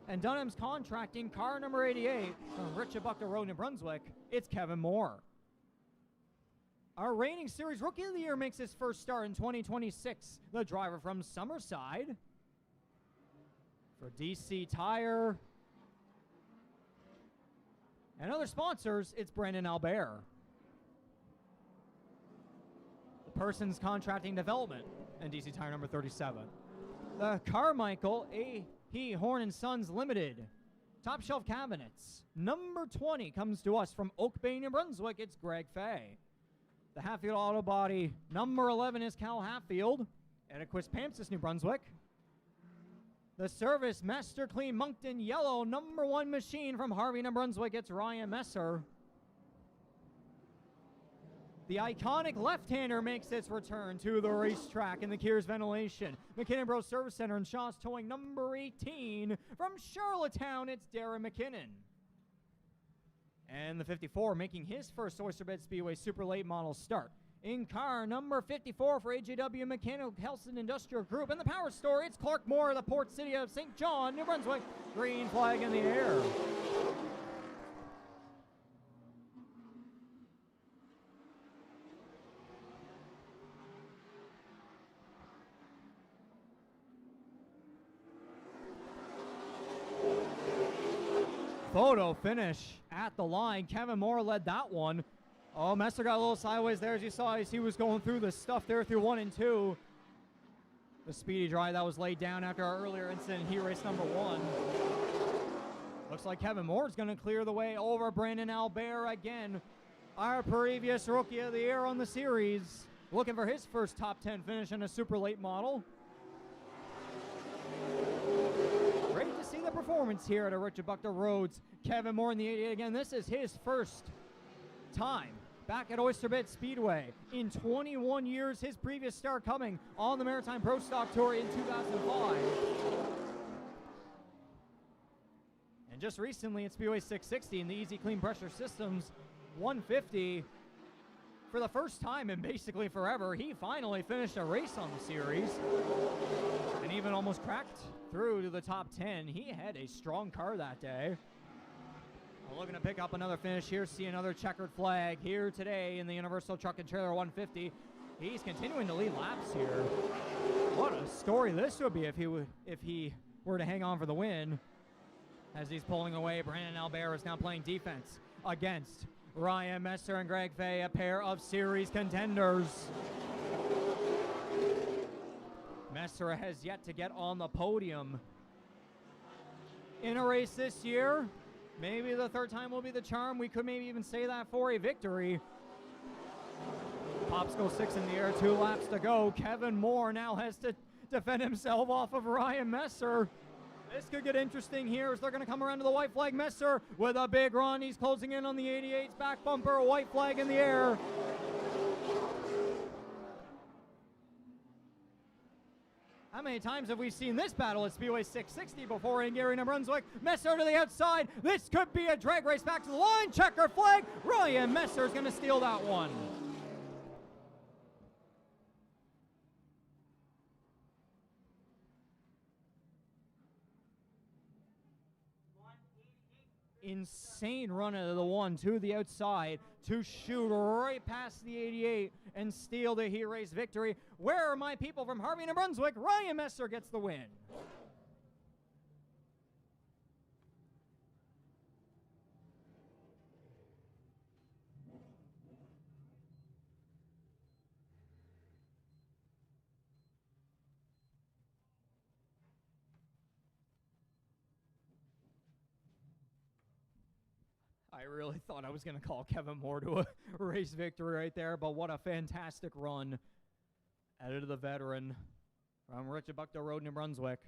and Dunham's Contracting, car number 88 from Richibucto Road, New Brunswick. It's Kevin Moore. Our reigning series Rookie of the Year makes his first start in 2026. The driver from Summerside. For DC Tire and other sponsors, it's Brandon Albert. The Persons Contracting Development and DC Tire number 37. The Carmichael A. Horn & Sons Limited. Top Shelf Cabinets. Number 20 comes to us from Oak Bay, New Brunswick. It's Greg Fay. The Hatfield Auto Body. Number 11 is Cal Hatfield. Edequist Pampsis, New Brunswick. The Service Master Clean Moncton Yellow number 1 machine from Harvey, New Brunswick. It's Ryan Messer. The iconic left-hander makes its return to the racetrack in the Kears Ventilation. McKinnon Bros Service Center and Shaw's Towing number 18 from Charlottetown. It's Darren McKinnon. And the 54 making his first Oyster Bed Speedway super late model start. In car number 54 for AJW Mechanical Helston Industrial Group. And the power store, it's Clark Moore, the port city of St. John, New Brunswick. Green flag in the air. Photo finish at the line. Kevin Moore led that one. Oh, Messer got a little sideways there as you saw as he was going through the stuff there through 1 and 2. The speedy drive that was laid down after our earlier incident in heat race number 1. Looks like Kevin Moore is going to clear the way over Brandon Albert again. Our previous Rookie of the Year on the series. Looking for his first top 10 finish in a super late model. Great to see the performance here at Richibucto Roads. Kevin Moore in the 88 again. This is his first time back at Oyster Bed Speedway in 21 years. His previous start coming on the Maritime Pro Stock Tour in 2005. And just recently at Speedway 660 in the Easy Clean Pressure Systems 150. For the first time in basically forever, he finally finished a race on the series and even almost cracked through to the top 10. He had a strong car that day. We're looking to pick up another finish here. See another checkered flag here today in the Universal Truck and Trailer 150. He's continuing to lead laps here. What a story this would be if he were to hang on for the win. As he's pulling away, Brandon Albert is now playing defense against Ryan Messer and Greg Fay, a pair of series contenders. Messer has yet to get on the podium in a race this year. Maybe the third time will be the charm. We could maybe even say that for a victory. Pops go 6 in the air, 2 laps to go. Kevin Moore now has to defend himself off of Ryan Messer. This could get interesting here as they're going to come around to the white flag. Messer with a big run. He's closing in on the 88's back bumper. A white flag in the air. How many times have we seen this battle at Speedway 660 before in Gary, New Brunswick? Messer to the outside. This could be a drag race back to the line. Checker flag. Ryan Messer is going to steal that one. Insane run of the 1 to the outside to shoot right past the 88 and steal the heat race victory. Where are my people from Harvey, New Brunswick? Ryan Messer gets the win. I really thought I was going to call Kevin Moore to a race victory right there, but what a fantastic run out of the veteran from Richard Buckdale Road, New Brunswick.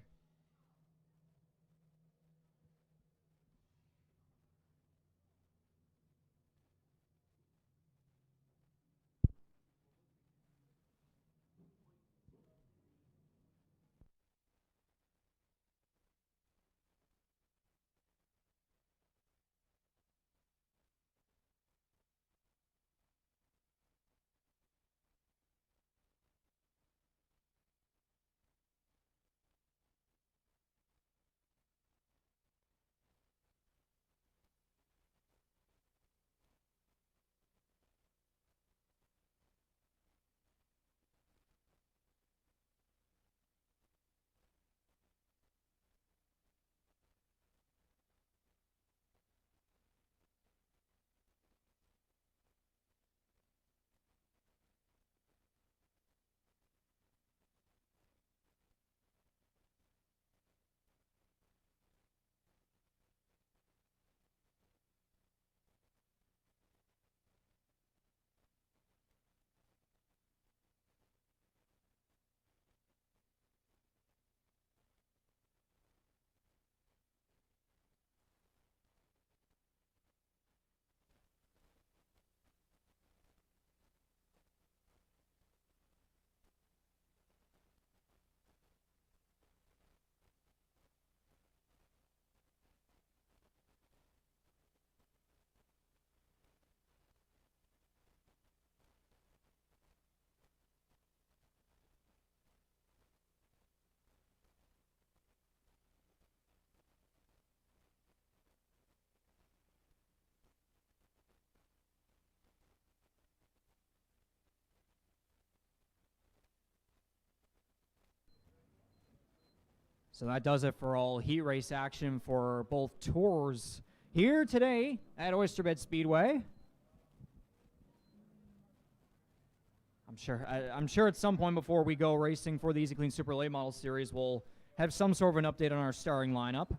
So that does it for all heat race action for both tours here today at Oyster Speedway. I'm sure at some point before we go racing for the Easy Clean Super Late Model Series, we'll have some sort of an update on our starring lineup.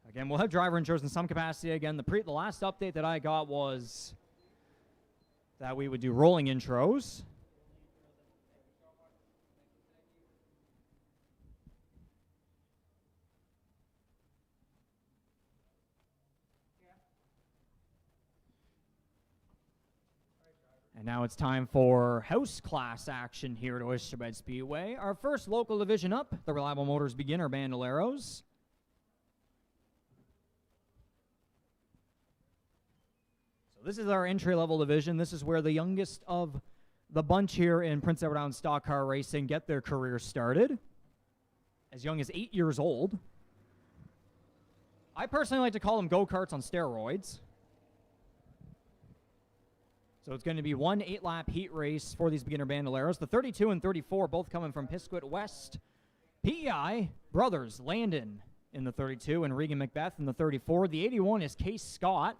Again, we'll have driver intros in some capacity. Again, the last update that I got was that we would do rolling intros. And now it's time for house class action here at Oyster Speedway. Our first local division up, the Reliable Motors Beginner Bandoleros. So this is our entry-level division. This is where the youngest of the bunch here in Prince Edward Island stock car racing get their career started. As young as 8 years old. I personally like to call them go-karts on steroids. So it's going to be one 8-lap heat race for these beginner bandoleros. The 32 and 34 both coming from Pisquet West. PEI brothers Landon in the 32 and Regan Macbeth in the 34. The 81 is Case Scott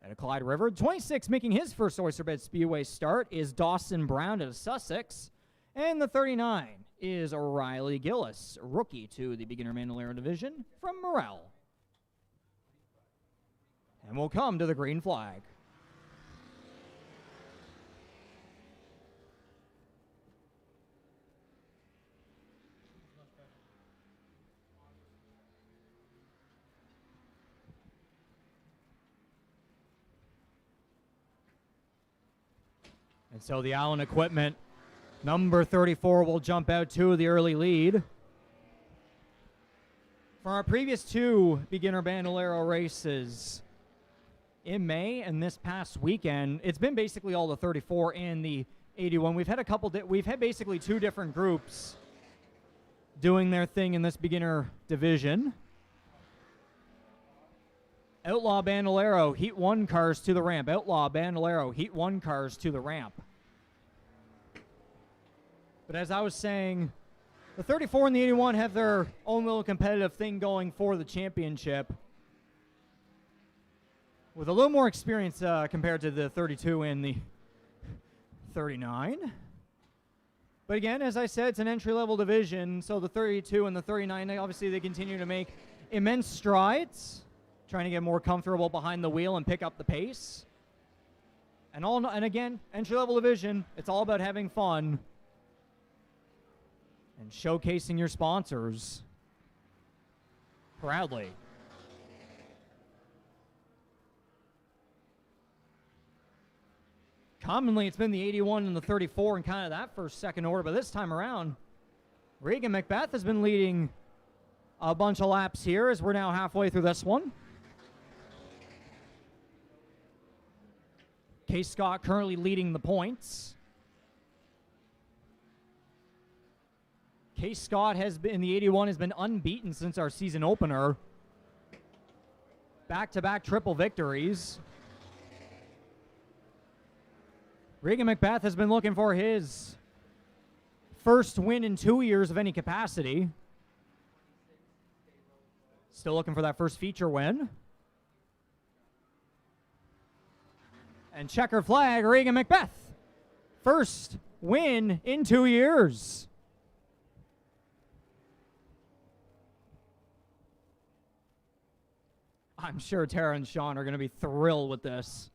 at a Clyde River. 26 making his first Oyster Speedway start is Dawson Brown at a Sussex. And the 39 is Riley Gillis, rookie to the beginner bandolero division from Morel. And we'll come to the green flag. And so the Allen equipment, number 34 will jump out to the early lead. For our previous two beginner bandolero races in May and this past weekend, it's been basically all the 34 and the 81. We've had basically two different groups doing their thing in this beginner division. Outlaw Bandolero, Heat 1 cars to the ramp. Outlaw Bandolero, Heat 1 cars to the ramp. But as I was saying, the 34 and the 81 have their own little competitive thing going for the championship. With a little more experience compared to the 32 and the 39. But again, as I said, it's an entry-level division, so the 32 and the 39, obviously they continue to make immense strides, trying to get more comfortable behind the wheel and pick up the pace. And again, entry-level division, it's all about having fun. And showcasing your sponsors proudly. Commonly, it's been the 81 and the 34 in kind of that first, second order, but this time around, Regan Macbeth has been leading a bunch of laps here as we're now halfway through this one. Case Scott currently leading the points. Case Scott has been, in the 81, has been unbeaten since our season opener. Back-to-back triple victories. Regan Macbeth has been looking for his first win in 2 years of any capacity. Still looking for that first feature win. And checkered flag, Regan Macbeth. First win in 2 years. I'm sure Tara and Sean are going to be thrilled with this.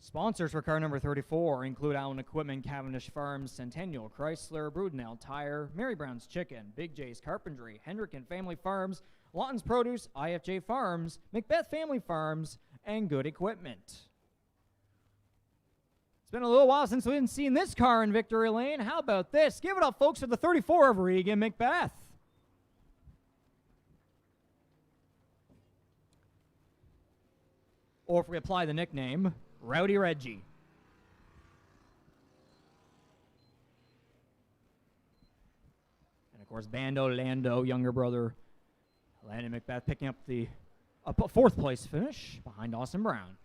Sponsors for car number 34 include Allen Equipment, Cavendish Farms, Centennial, Chrysler, Brudenell Tire, Mary Brown's Chicken, Big J's Carpentry, Hendrick and Family Farms, Lawton's Produce, IFJ Farms, Macbeth Family Farms, and Good Equipment. It's been a little while since we've seen this car in victory lane. How about this? Give it up, folks, for the 34 of Regan Macbeth. Or if we apply the nickname, Rowdy Reggie. And of course, Bando Lando, younger brother, Landon Macbeth picking up the fourth place finish behind Austin Brown.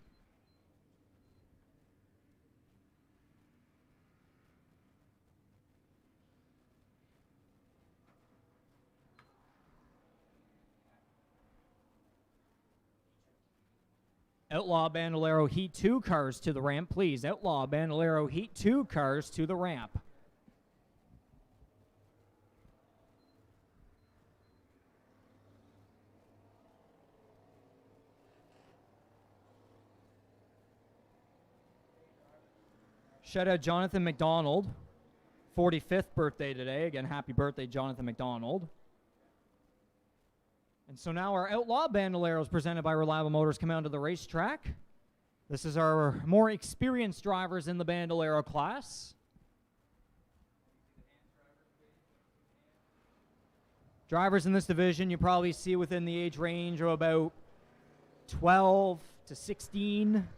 Outlaw Bandolero Heat 2 cars to the ramp, please. Outlaw Bandolero Heat 2 cars to the ramp. Shout out Jonathan McDonald, 45th birthday today. Again, happy birthday, Jonathan McDonald. And so now our Outlaw Bandoleros presented by Reliable Motors come out to the racetrack. This is our more experienced drivers in the Bandolero class. Drivers in this division you probably see within the age range of about 12 to 16.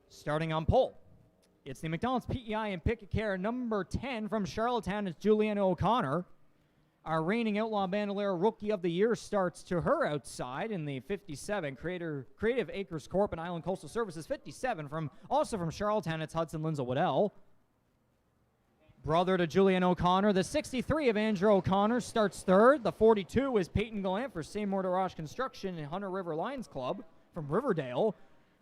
Starting on pole, it's the McDonald's PEI and Pick a Care number 10 from Charlottetown. It's Juliana O'Connor. Our reigning Outlaw Bandolero Rookie of the Year starts to her outside in the 57. Creative Acres Corp and Island Coastal Services 57 also from Charlottetown. It's Hudson Lindsay Waddell. Brother to Julian O'Connor. The 63 of Andrew O'Connor starts third. The 42 is Peyton Gallant for Seymour DeRoche Construction and Hunter River Lions Club from Riverdale.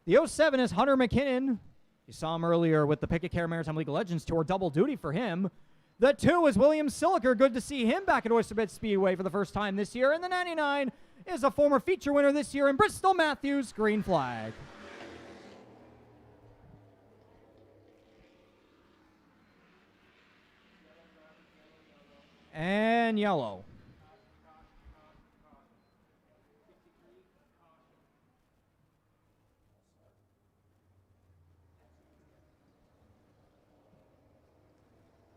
The 07 is Hunter McKinnon. You saw him earlier with the Pick a Care Maritime League of Legends Tour. Double duty for him. The 2 is William Siliker. Good to see him back at Oyster Bay Speedway for the first time this year. And the 99 is a former feature winner this year in Bristol Matthews, green flag. And yellow.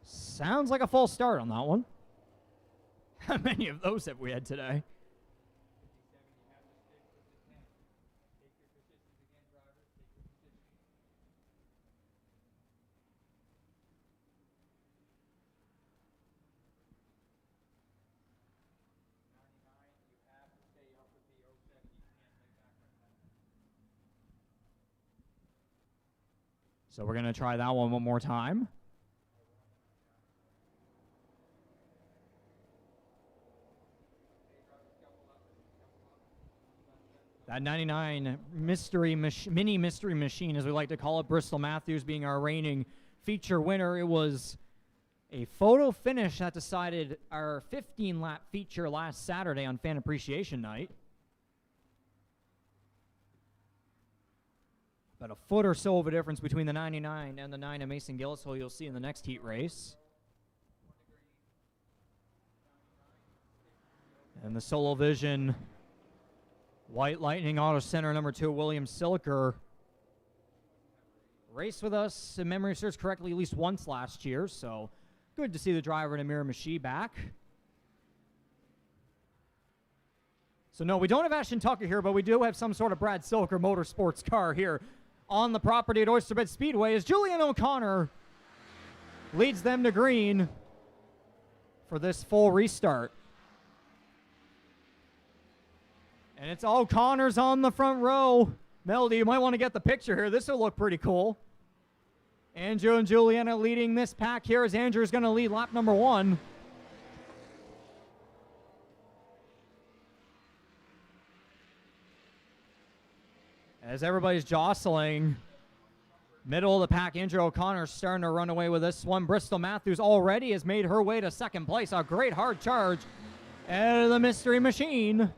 Sounds like a false start on that one. How many of those have we had today? So we're going to try that one more time. That 99 mini mystery machine, as we like to call it, Bristol Matthews being our reigning feature winner. It was a photo finish that decided our 15-lap feature last Saturday on Fan Appreciation Night. About a foot or so of a difference between the 99 and the 9 of Mason Gilliswell you'll see in the next heat race. And the Solo Vision White Lightning Auto Center number 2, William Silker, raced with us, if memory serves correctly, at least once last year, so good to see the driver in Amir Mashi back. So no, we don't have Ashton Tucker here, but we do have some sort of Brad Silker Motorsports car here on the property at Oyster Speedway as Julian O'Connor leads them to green for this full restart. And it's O'Connor's on the front row. Melody, you might want to get the picture here. This will look pretty cool. Andrew and Juliana leading this pack here as Andrew's going to lead lap number 1. As everybody's jostling, middle of the pack, Andrew O'Connor starting to run away with this one. Bristol Matthews already has made her way to second place. A great hard charge out of the mystery machine.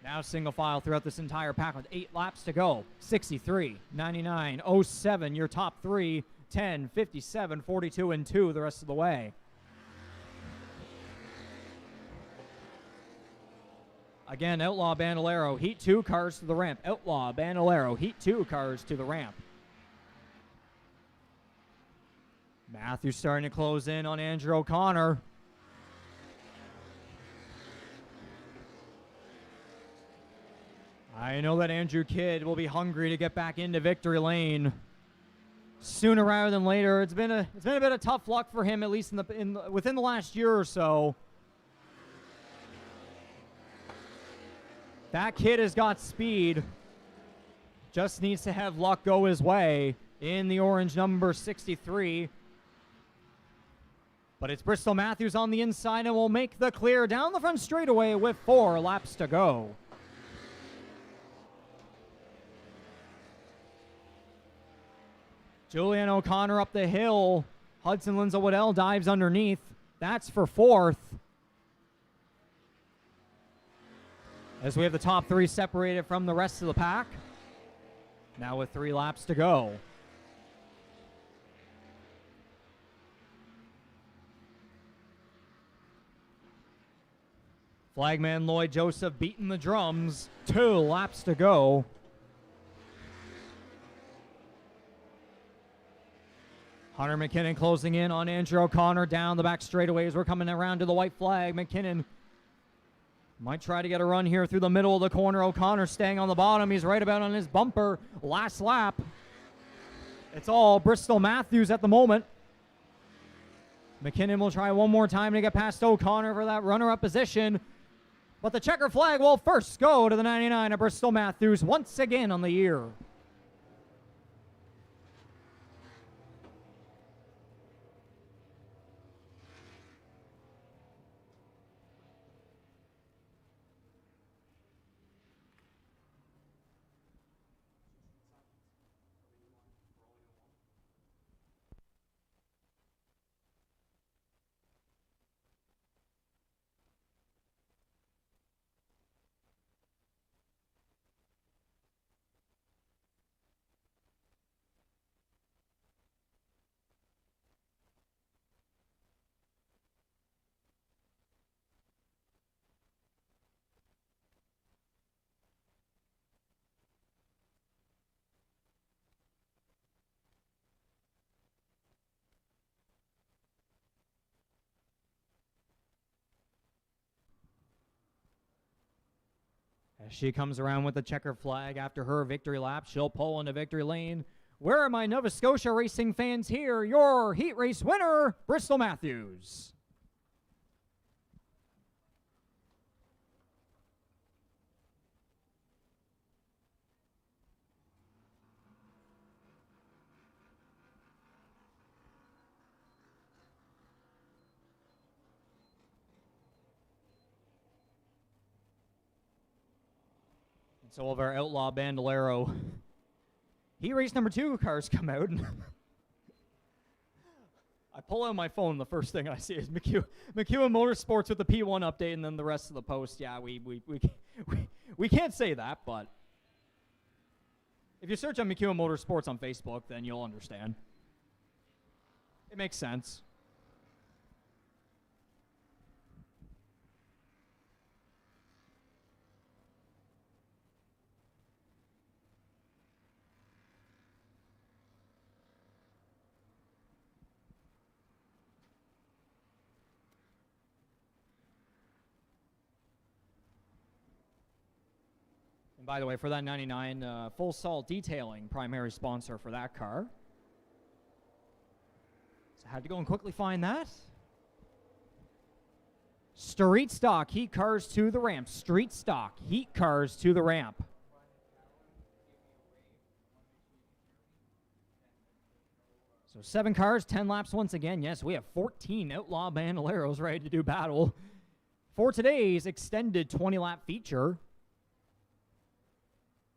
Now single file throughout this entire pack with 8 laps to go. 63, 99, 07, your top 3, 10, 57, 42, and 2 the rest of the way. Again, Outlaw, Bandolero, Heat 2 cars to the ramp. Outlaw, Bandolero, Heat 2 cars to the ramp. Matthews starting to close in on Andrew O'Connor. I know that Andrew Kidd will be hungry to get back into victory lane sooner rather than later. It's been a bit of tough luck for him, at least within the last year or so. That kid has got speed. Just needs to have luck go his way in the orange number 63. But it's Bristol Matthews on the inside and will make the clear down the front straightaway with 4 laps to go. Julian O'Connor up the hill. Hudson Lindsay Waddell dives underneath. That's for 4th. As we have the top 3 separated from the rest of the pack. Now with 3 laps to go. Flagman Lloyd Joseph beating the drums. 2 laps to go. Hunter McKinnon closing in on Andrew O'Connor down the back straightaways. We're coming around to the white flag. McKinnon might try to get a run here through the middle of the corner. O'Connor staying on the bottom. He's right about on his bumper. Last lap. It's all Bristol Matthews at the moment. McKinnon will try one more time to get past O'Connor for that runner-up position. But the checker flag will first go to the 99 of Bristol Matthews once again on the year. As she comes around with the checker flag after her victory lap, she'll pull into victory lane. Where are my Nova Scotia racing fans here? Your heat race winner, Bristol Matthews. So all of our Outlaw Bandolero heat race number 2 cars come out. And I pull out my phone. The first thing I see is McEwen Motorsports with the P1 update, and then the rest of the post. Yeah, we can't say that, but if you search on McEwen Motorsports on Facebook, then you'll understand. It makes sense. And by the way, for that 99, Full Salt Detailing, primary sponsor for that car. So I had to go and quickly find that. Street stock heat cars to the ramp. Street stock heat cars to the ramp. So 7 cars, 10 laps once again. Yes, we have 14 Outlaw Bandoleros ready to do battle for today's extended 20-lap feature.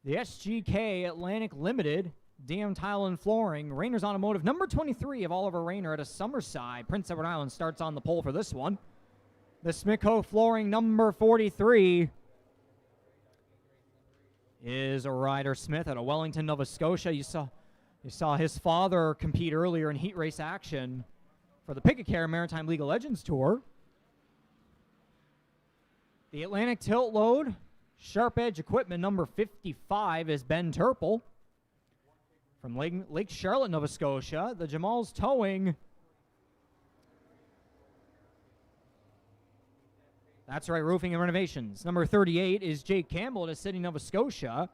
The SGK Atlantic Limited, DM Tile and Flooring, Rainer's Automotive, number 23 of Oliver Rayner at a Summerside. Prince Edward Island starts on the pole for this one. The Smithco Flooring, number 43, is Ryder Smith out of Wellington, Nova Scotia. You saw his father compete earlier in heat race action for the Pickacare Maritime League of Legends Tour. The Atlantic Tilt Load, Sharp Edge Equipment, number 55, is Ben Turple from Lake Charlotte, Nova Scotia. The Jamal's Towing, that's right, Roofing and Renovations. Number 38 is Jake Campbell at Sydney, Nova Scotia.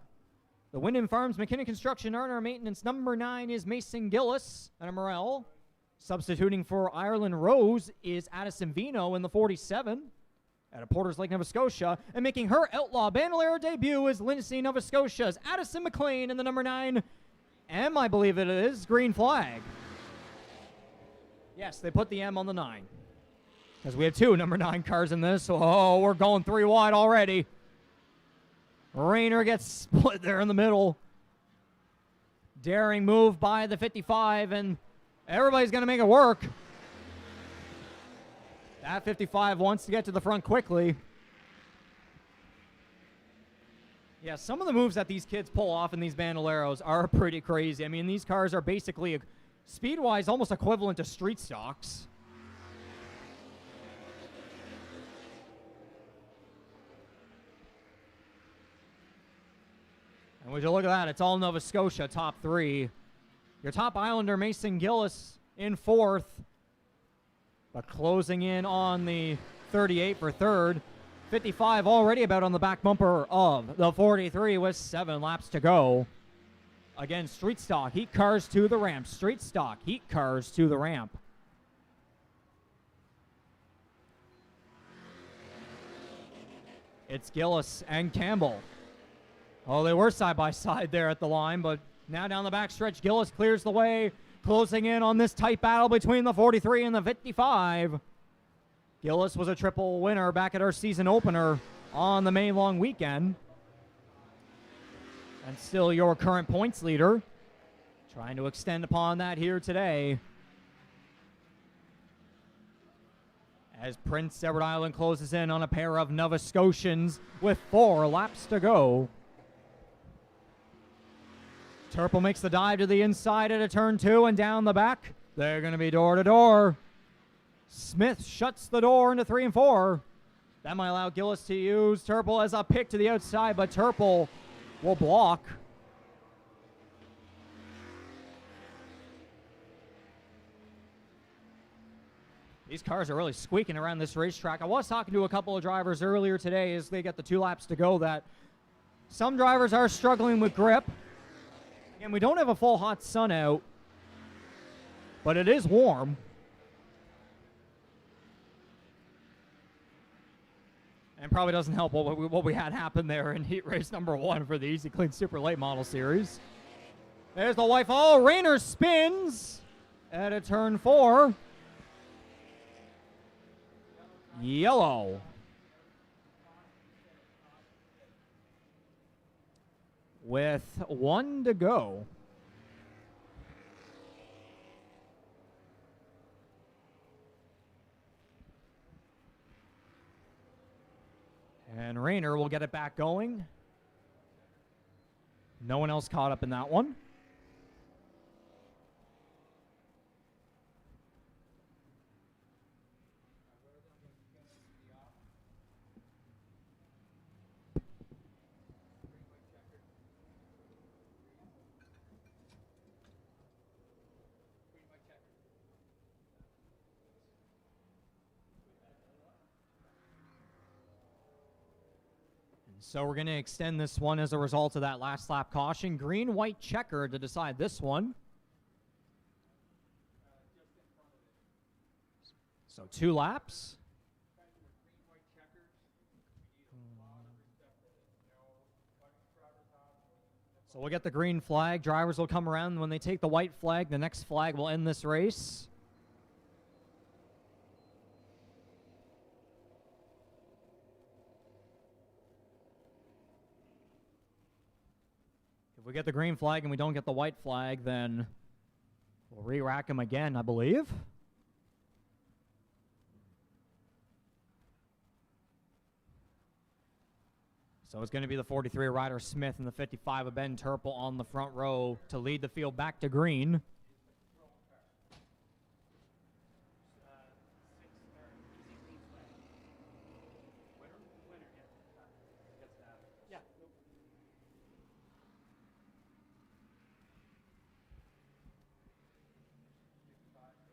The Wyndham Farms McKinnon Construction R&R Maintenance, number 9 is Mason Gillis at a Morel. Substituting for Ireland Rose is Addison Vino in the 47 at a Porter's Lake, Nova Scotia. And making her Outlaw Bandolero debut is Lindesay, Nova Scotia's Addison McLean in the number 9 M, I believe it is, green flag. Yes, they put the M on the 9. Because we have 2 number 9 cars in this. Oh, we're going 3 wide already. Rayner gets split there in the middle. Daring move by the 55, and everybody's going to make it work. That 55 wants to get to the front quickly. Yeah, some of the moves that these kids pull off in these Bandoleros are pretty crazy. I mean, these cars are basically, speed-wise, almost equivalent to street stocks. And would you look at that, it's all Nova Scotia, top 3. Your top Islander, Mason Gillis, in 4th. But closing in on the 38 for 3rd. 55 already about on the back bumper of the 43 with 7 laps to go. Again, street stock, heat cars to the ramp. Street stock, heat cars to the ramp. It's Gillis and Campbell. Oh, they were side by side there at the line, but now down the backstretch, Gillis clears the way, closing in on this tight battle between the 43 and the 55. Gillis was a triple winner back at our season opener on the May long weekend. And still your current points leader. Trying to extend upon that here today. As Prince Edward Island closes in on a pair of Nova Scotians with 4 laps to go. Turple makes the dive to the inside at a turn 2 and down the back. They're going to be door to door. Smith shuts the door into 3 and 4. That might allow Gillis to use Turple as a pick to the outside, but Turple will block. These cars are really squeaking around this racetrack. I was talking to a couple of drivers earlier today as they get the 2 laps to go that some drivers are struggling with grip. Again, we don't have a full hot sun out, but it is warm. And probably doesn't help what we had happen there in heat race number 1 for the Easy Clean Super Late Model Series. There's the wife. Oh, Rayner spins at a turn 4. Yellow. with 1 to go. And Rayner will get it back going. No one else caught up in that one. So we're going to extend this one as a result of that last lap caution. Green, white checker to decide this one. So 2 laps. So we'll get the green flag. Drivers will come around. When they take the white flag, the next flag will end this race. If we get the green flag and we don't get the white flag, then we'll re-rack him again, I believe. So it's going to be the 43 Ryder Smith and the 55 of Ben Turple on the front row to lead the field back to green.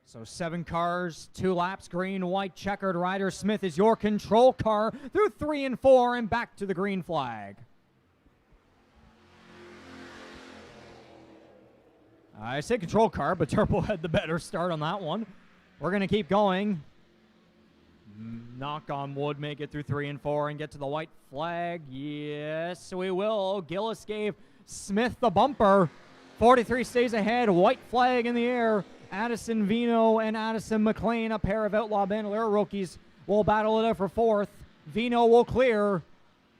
So 7 cars, 2 laps, green, white, checkered. Ryder Smith is your control car through 3 and 4 and back to the green flag. I say control car, but Turple had the better start on that one. We're going to keep going. Knock on wood, make it through 3 and 4 and get to the white flag. Yes, we will. Gillis gave Smith the bumper. 43 stays ahead, white flag in the air. Addison Vino and Addison McLean, a pair of Outlaw Bandolero rookies, will battle it out for 4th. Vino will clear.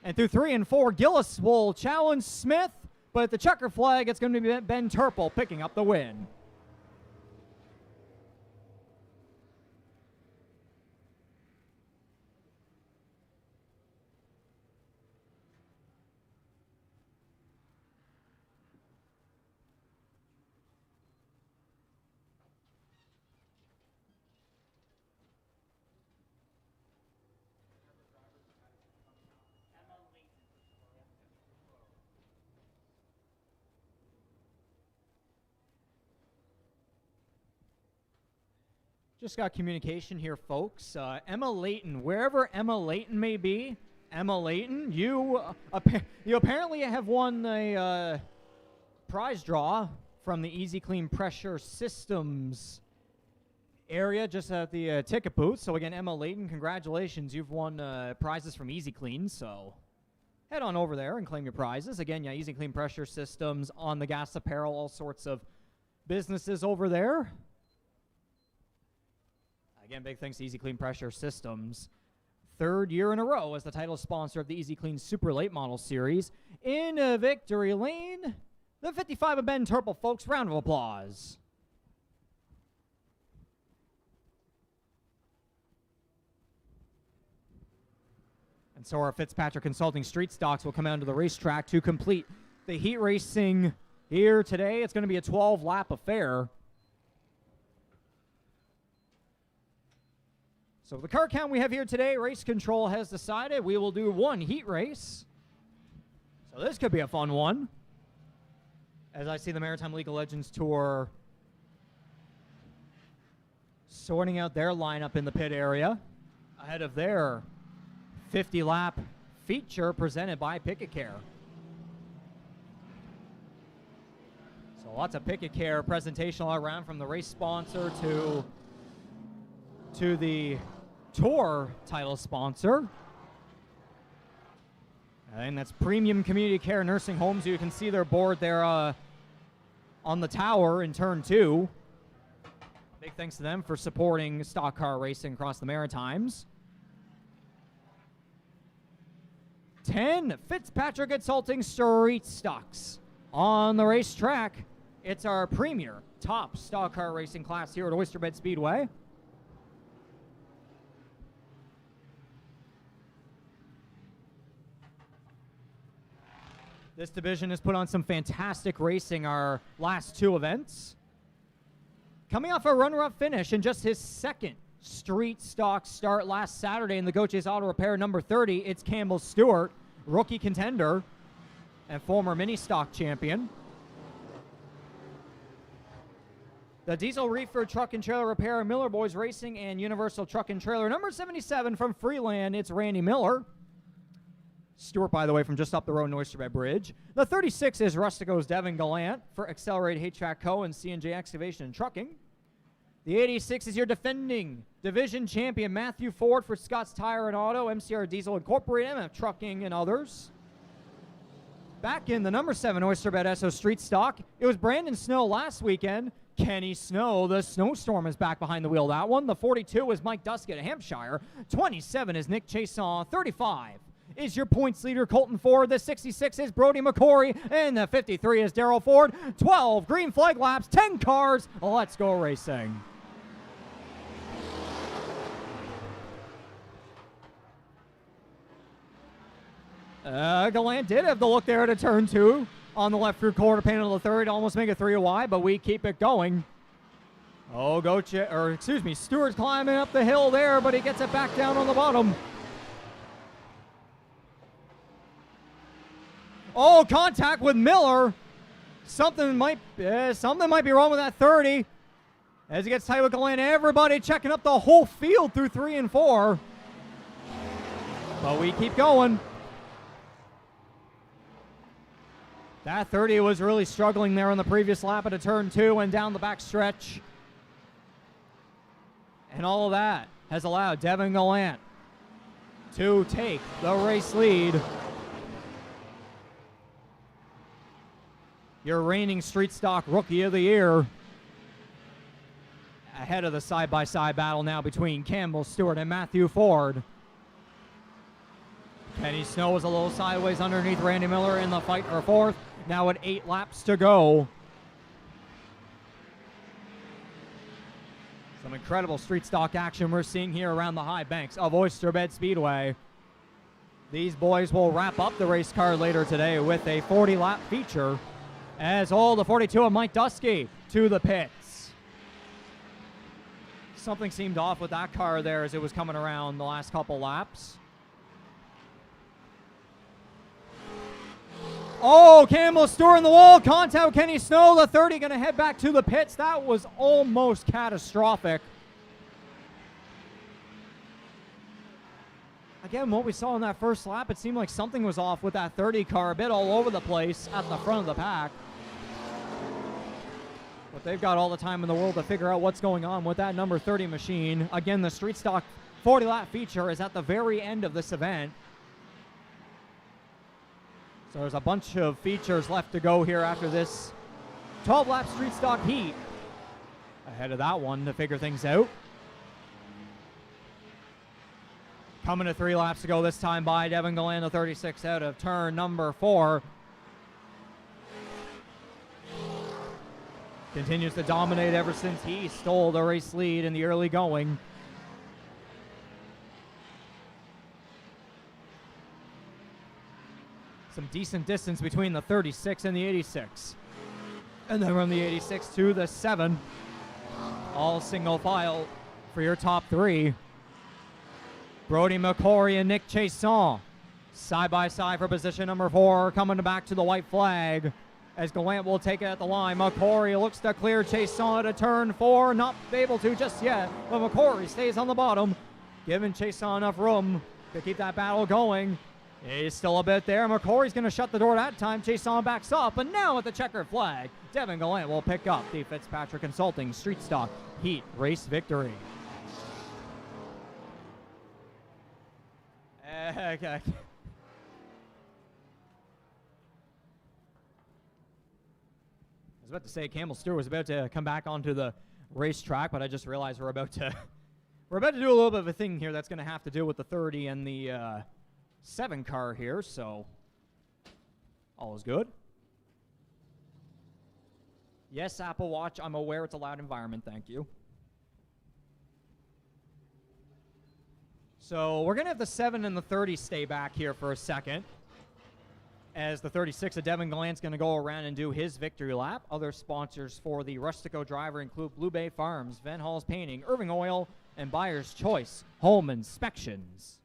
And through 3 and 4, Gillis will challenge Smith. But at the checker flag, it's going to be Ben Turple picking up the win. Just got communication here, folks. Emma Layton, wherever Emma Layton may be, Emma Layton, you apparently have won a prize draw from the Easy Clean Pressure Systems area just at the ticket booth. So again, Emma Layton, congratulations. You've won prizes from Easy Clean, so head on over there and claim your prizes. Again, yeah, Easy Clean Pressure Systems, On the Gas Apparel, all sorts of businesses over there. Again, big thanks to Easy Clean Pressure Systems. 3rd year in a row as the title sponsor of the Easy Clean Super Late Model Series. In victory lane, the 55 of Ben Turple, folks. Round of applause. And so our Fitzpatrick Consulting Street Stocks will come out to the racetrack to complete the heat racing here today. It's going to be a 12-lap affair. So the car count we have here today, Race Control has decided we will do 1 heat race. So this could be a fun one. As I see the Maritime League of Legends Tour sorting out their lineup in the pit area ahead of their 50-lap feature presented by Picket Care. So lots of Picket Care presentation all around, from the race sponsor to the tour title sponsor. And that's Premium Community Care Nursing Homes. You can see their board there on the tower in turn 2. Big thanks to them for supporting stock car racing across the Maritimes. 10 Fitzpatrick Consulting Street Stocks on the racetrack. It's our premier top stock car racing class here at Oyster Speedway. This division has put on some fantastic racing our last two events. Coming off a runner-up finish in just his second street stock start last Saturday in the Goetjes Auto Repair number 30, it's Campbell Stewart, rookie contender and former mini stock champion. The Diesel Reefer Truck and Trailer Repair, Miller Boys Racing, and Universal Truck and Trailer number 77 from Freeland, it's Randy Miller. Stewart, by the way, from just up the road in Oyster Bridge. The 36 is Rustico's Devin Gallant for Accelerate Hay-Track Co. and C&J Excavation and Trucking. The 86 is your defending division champion Matthew Ford for Scott's Tire and Auto, MCR Diesel Incorporated, MF Trucking, and others. Back in the number 7 Oyster Bed Esso Street Stock, it was Brandon Snow last weekend. Kenny Snow, the snowstorm, is back behind the wheel that one. The 42 is Mike Duskett of Hampshire. 27 is Nick Chason. 35 is your points leader Colton Ford. The 66 is Brody McCory. And the 53 is Daryl Ford. 12 green flag laps, 10 cars. Let's go racing. Gallant did have the look there to turn 2 on the left rear quarter panel of the third, almost make it 3 wide, but we keep it going. Oh, Stewart's climbing up the hill there, but he gets it back down on the bottom. Oh, contact with Miller. Something might be wrong with that 30. As he gets tight with Gallant, everybody checking up the whole field through 3 and 4. But we keep going. That 30 was really struggling there on the previous lap at a turn 2 and down the back stretch. And all of that has allowed Devin Gallant to take the race lead. Your reigning street stock rookie of the year. Ahead of the side-by-side battle now between Campbell Stewart and Matthew Ford. Kenny Snow was a little sideways underneath Randy Miller in the fight for 4th. Now at 8 laps to go. Some incredible street stock action we're seeing here around the high banks of Oyster Bed Speedway. These boys will wrap up the race car later today with a 40-lap feature as all the 42 of Mike Dusky to the pits. Something seemed off with that car there as it was coming around the last couple laps. Oh, Campbell Stewart in the wall. Contact with Kenny Snow. The 30 going to head back to the pits. That was almost catastrophic. Again, what we saw in that first lap, it seemed like something was off with that 30 car. A bit all over the place at the front of the pack. But they've got all the time in the world to figure out what's going on with that number 30 machine. Again, the street stock 40-lap feature is at the very end of this event. So there's a bunch of features left to go here after this 12-lap street stock heat. Ahead of that one to figure things out. Coming to 3 laps to go this time by Devin Gallant, the 36 out of turn number 4. Continues to dominate ever since he stole the race lead in the early going. Some decent distance between the 36 and the 86. And then from the 86 to the 7. All single file for your top 3. Brody McCory and Nick Chason side by side for position number 4, coming back to the white flag as Gallant will take it at the line. McCory looks to clear Chason at a turn 4, not able to just yet, but McCory stays on the bottom, giving Chason enough room to keep that battle going. He's still a bit there. McCory's going to shut the door that time. Chason backs up, but now at the checkered flag, Devin Gallant will pick up the Fitzpatrick Consulting Street Stock Heat Race victory. Okay. I was about to say Campbell Stewart was about to come back onto the racetrack, but I just realized we're about to do a little bit of a thing here that's going to have to do with the 30 and the 7 car here, so all is good. Yes, Apple Watch, I'm aware it's a loud environment, thank you. So we're going to have the 7 and the 30 stay back here for a second, as the 36 of Devin Gallant's going to go around and do his victory lap. Other sponsors for the Rustico driver include Blue Bay Farms, Van Hall's Painting, Irving Oil, and Buyer's Choice Home Inspections.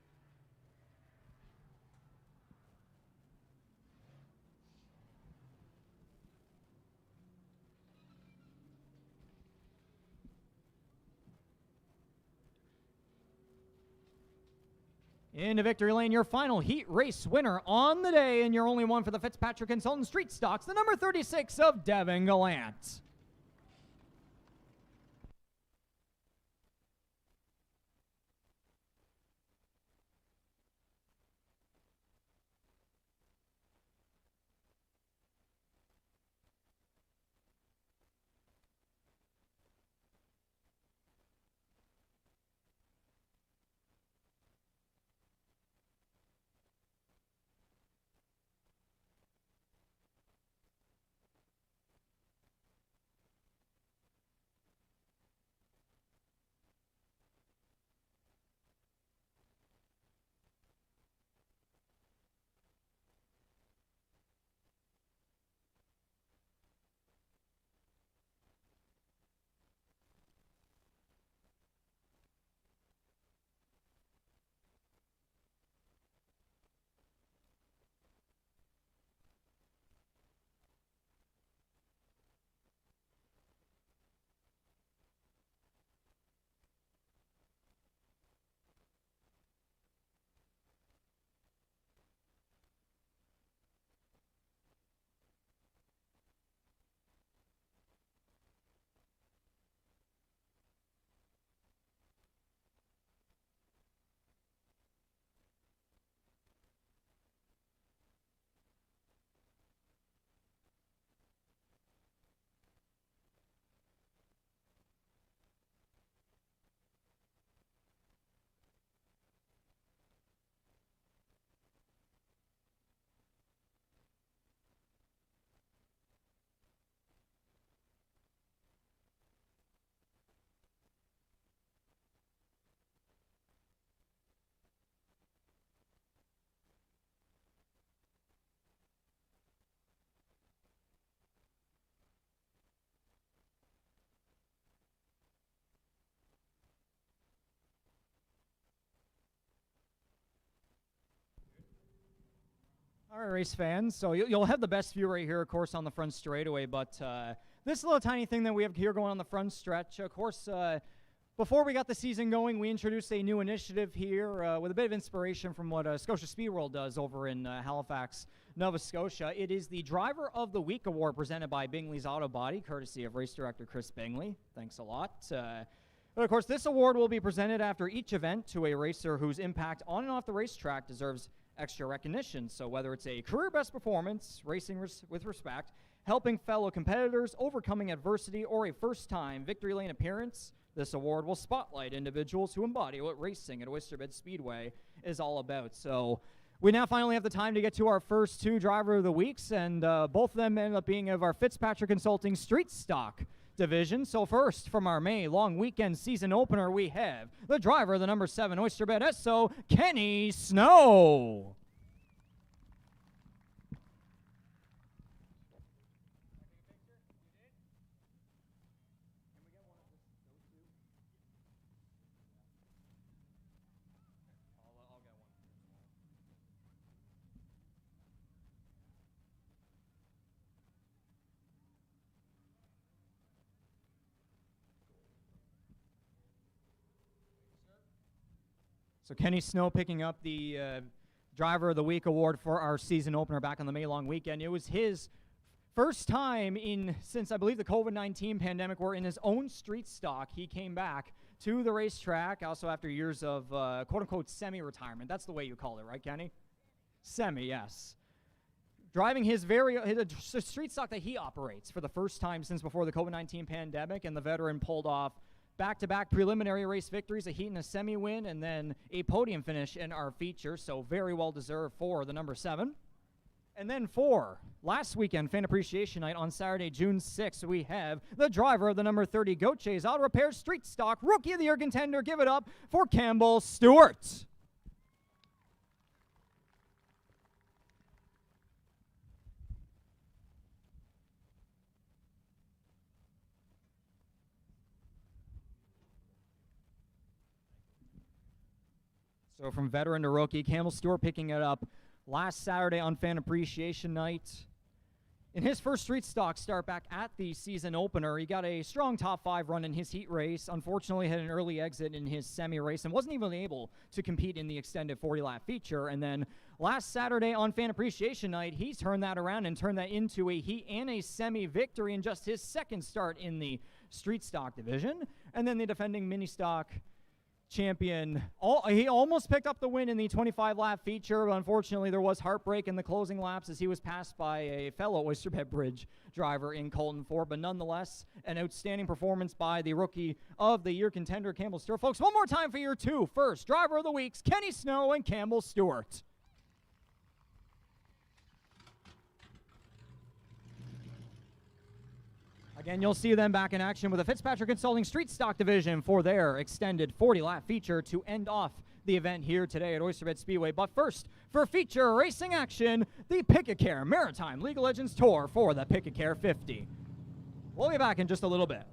Into victory lane, your final heat race winner on the day, and your only one for the Fitzpatrick Consultant Street Stocks, the number 36 of Devin Gallant. All right, race fans. So you'll have the best view right here, of course, on the front straightaway. But this little tiny thing that we have here going on the front stretch, of course, before we got the season going, we introduced a new initiative here with a bit of inspiration from what Scotia Speed World does over in Halifax, Nova Scotia. It is the Driver of the Week Award presented by Bingley's Auto Body, courtesy of race director Chris Bingley. Thanks a lot. But of course, this award will be presented after each event to a racer whose impact on and off the racetrack deserves extra recognition. So whether it's a career best performance, racing with respect, helping fellow competitors, overcoming adversity, or a first-time victory lane appearance, this award will spotlight individuals who embody what racing at Oyster Speedway is all about. So we now finally have the time to get to our first 2 Driver of the Weeks, and both of them end up being of our Fitzpatrick Consulting Street Stock division. So first, from our May long weekend season opener, we have the driver of the number 7 Oyster SO, Kenny Snow. So Kenny Snow picking up the Driver of the Week award for our season opener back on the May long weekend. It was his first time since I believe the COVID-19 pandemic, where in his own street stock he came back to the racetrack, also after years of quote-unquote semi-retirement. That's the way you call it, right, Kenny? Semi, yes. Driving his street stock that he operates for the first time since before the COVID-19 pandemic, and the veteran pulled off back-to-back preliminary race victories, a heat and a semi-win, and then a podium finish in our feature, so very well-deserved for the number 7. And then for last weekend, Fan Appreciation Night on Saturday, June 6th, we have the driver of the number 30 Goat Chase Auto Repair Street Stock Rookie of the Year contender. Give it up for Campbell Stewart. So from veteran to rookie, Campbell Stewart picking it up last Saturday on Fan Appreciation Night. In his first street stock start back at the season opener, he got a strong top 5 run in his heat race. Unfortunately, had an early exit in his semi-race and wasn't even able to compete in the extended 40-lap feature. And then last Saturday on Fan Appreciation Night, he's turned that around and turned that into a heat and a semi-victory in just his second start in the street stock division. And then the defending mini stock champion, he almost picked up the win in the 25-lap feature, but unfortunately there was heartbreak in the closing laps as he was passed by a fellow Oyster Bridge driver in Colton Ford. But nonetheless, an outstanding performance by the Rookie of the Year contender, Campbell Stewart. Folks, one more time for your 2 first driver of the weeks, Kenny Snow and Campbell Stewart. Again, you'll see them back in action with the Fitzpatrick Consulting Street Stock Division for their extended 40-lap feature to end off the event here today at Oyster Speedway. But first, for feature racing action, the Pick-A-Care Maritime League of Legends Tour for the Pick-A-Care 50. We'll be back in just a little bit.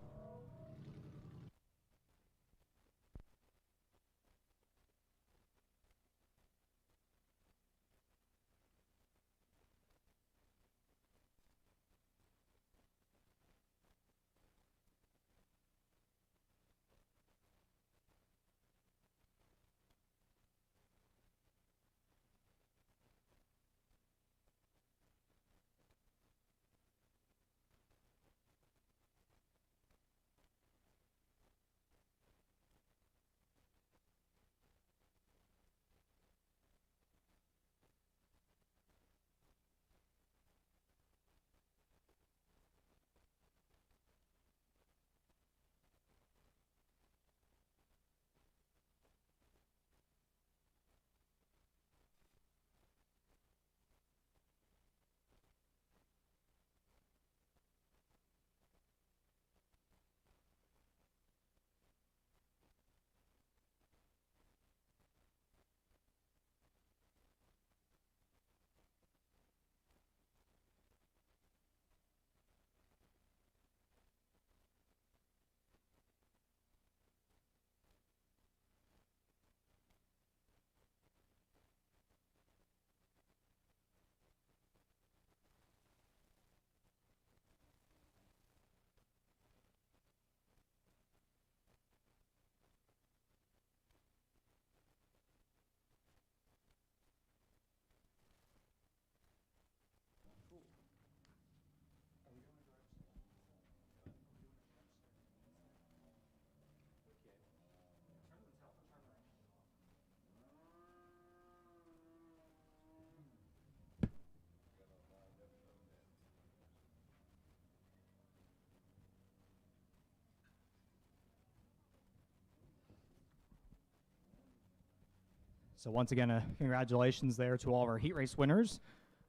So once again, congratulations there to all of our heat race winners,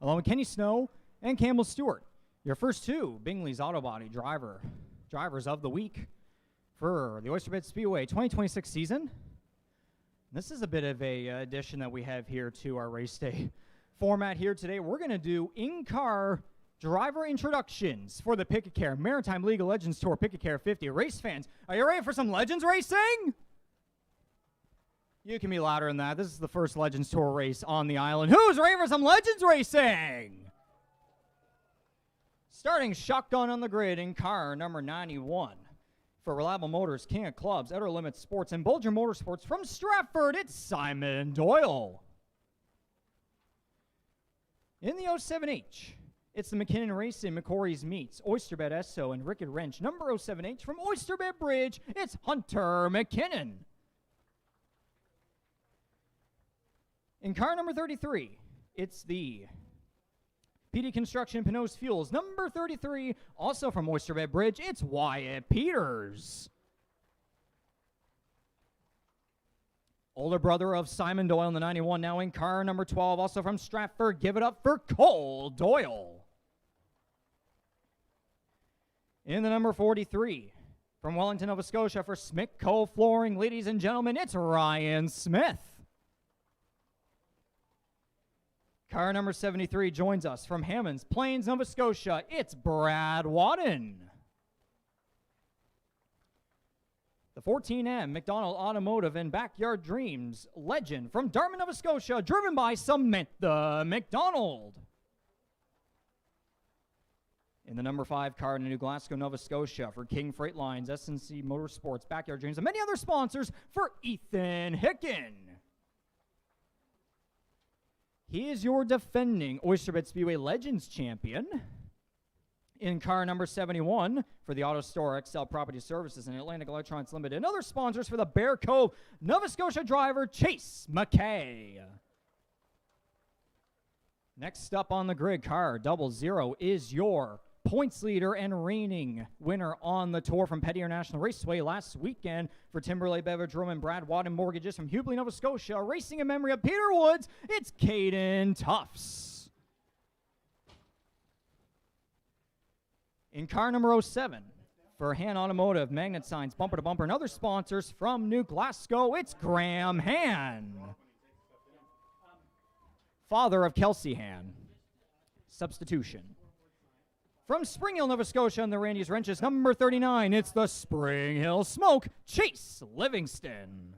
along with Kenny Snow and Campbell Stewart, your first 2 Bingley's Auto Body drivers of the week for the Oyster Speedway 2026 season. This is a bit of a addition that we have here to our race day format here today. We're going to do in-car driver introductions for the Pick-A-Care Maritime League of Legends Tour Pick-A-Care 50. Race fans, are you ready for some Legends racing? You can be louder than that. This is the first Legends Tour race on the island. Who's ready for some Legends racing? Starting shotgun on the grid in car number 91. For Reliable Motors, King of Clubs, Outer Limits Sports, and Bulger Motorsports from Stratford, it's Simon Doyle. In the 07H, it's the McKinnon Racing, McCory's Meats, Oysterbed Esso, and Rickett Wrench. Number 07H from Oysterbed Bridge, it's Hunter McKinnon. In car number 33, it's the PD Construction Pinot's Fuels. Number 33, also from Oysterbed Bridge, it's Wyatt Peters. Older brother of Simon Doyle in the 91, now in car number 12, also from Stratford. Give it up for Cole Doyle. In the number 43, from Wellington, Nova Scotia, for Smithco Flooring, ladies and gentlemen, it's Ryan Smith. Car number 73 joins us from Hammonds Plains, Nova Scotia. It's Brad Wadden. The 14M McDonald Automotive and Backyard Dreams legend from Dartmouth, Nova Scotia, driven by Samantha McDonald. In the number 5 car in New Glasgow, Nova Scotia, for King Freight Lines, S&C Motorsports, Backyard Dreams, and many other sponsors, for Ethan Hicken. He is your defending Oyster Bet Speedway Legends champion. In car number 71 for the Auto Store XL Property Services and Atlantic Electronics Limited. And other sponsors for the Bear Cove, Nova Scotia driver Chase McKay. Next up on the grid, car 00 is your points leader and reigning winner on the tour from Petty International Raceway last weekend for Timberlake Beverage Room and Brad Wadden Mortgages from Hubli, Nova Scotia. Racing in memory of Peter Woods, it's Caden Tufts. In car number 07 for Han Automotive, Magnet Signs, Bumper to Bumper, and other sponsors from New Glasgow, it's Graham Han, father of Kelsey Han. Substitution. From Spring Hill, Nova Scotia, and the Randy's Wrenches, number 39, it's the Spring Hill Smoke, Chase Livingston.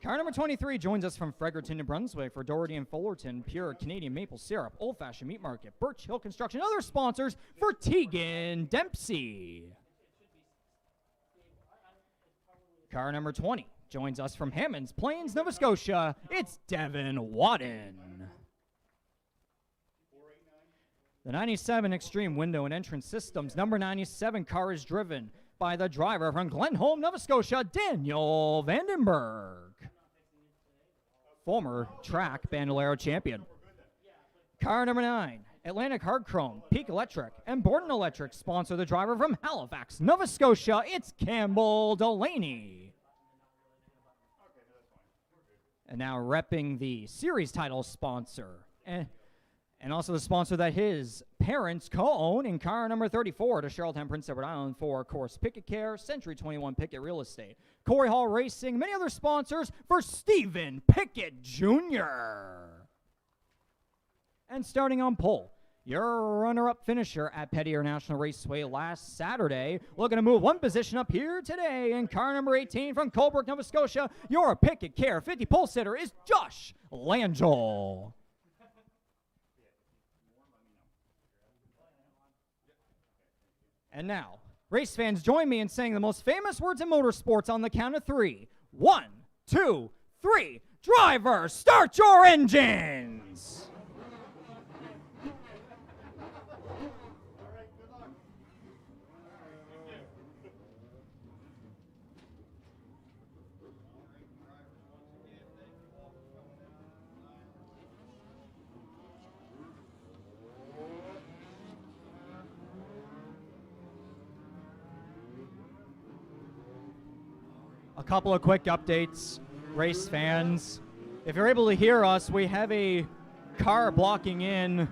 Car number 23 joins us from Fredericton, New Brunswick, for Doherty and Fullerton, pure Canadian maple syrup, old-fashioned meat market, Birch Hill Construction, and other sponsors for Tegan Dempsey. Car number 20 joins us from Hammonds Plains, Nova Scotia, it's Devin Wadden. The 97 Extreme Window and Entrance Systems, number 97 car is driven by the driver from Glenholm, Nova Scotia, Daniel Vandenberg, former track Bandolero champion. Car number 9, Atlantic Hard Chrome, Peak Electric, and Borden Electric sponsor the driver from Halifax, Nova Scotia, it's Campbell Delaney. And now repping the series title sponsor, and also the sponsor that his parents co-own in car number 34 to Charlottetown, Prince Edward Island for, of course, Pickett Care, Century 21 Pickett Real Estate, Corey Hall Racing, many other sponsors for Stephen Pickett Jr. And starting on pole, your runner-up finisher at Petty International Raceway last Saturday, looking to move one position up here today in car number 18 from Colebrook, Nova Scotia, your Pickett Care 50 pole sitter is Josh Langell. And now, race fans, join me in saying the most famous words in motorsports on the count of 3. 1, 2, 3. Driver, start your engines! A couple of quick updates, race fans. If you're able to hear us, we have a car blocking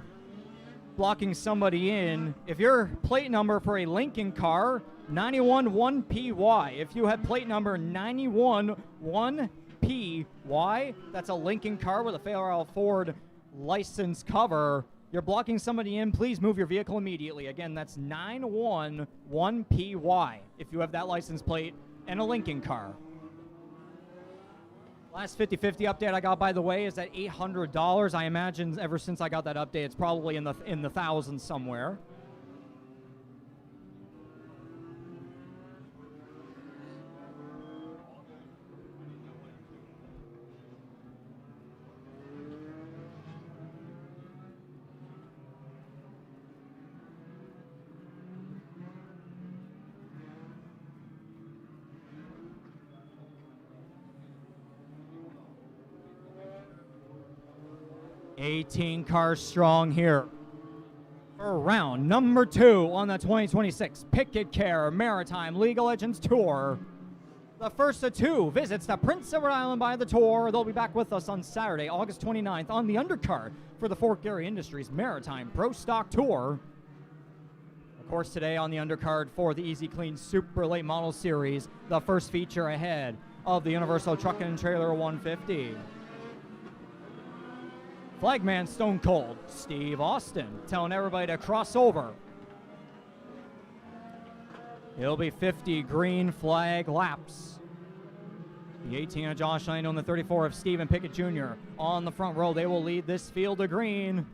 somebody in. If your plate number for a Lincoln car, 911PY. If you have plate number 911PY, that's a Lincoln car with a Fairwell Ford license cover. You're blocking somebody in, please move your vehicle immediately. Again, that's 911PY if you have that license plate and a Lincoln car. Last 50-50 update I got, by the way, is at $800. I imagine ever since I got that update, it's probably in the thousands somewhere. $18 cars strong here for round number 2 on the 2026 Pickett Care Maritime League of Legends Tour. The first of two visits to Prince Edward Island by the Tour. They'll be back with us on Saturday, August 29th on the undercard for the Fort Garry Industries Maritime Pro Stock Tour. Of course, today on the undercard for the Easy Clean Super Late Model Series, the first feature ahead of the Universal Truck and Trailer 150. Flagman Stone Cold, Steve Austin, telling everybody to cross over. It'll be 50 green flag laps. The 18 of Josh Landell and the 34 of Stephen Pickett Jr. on the front row. They will lead this field to green.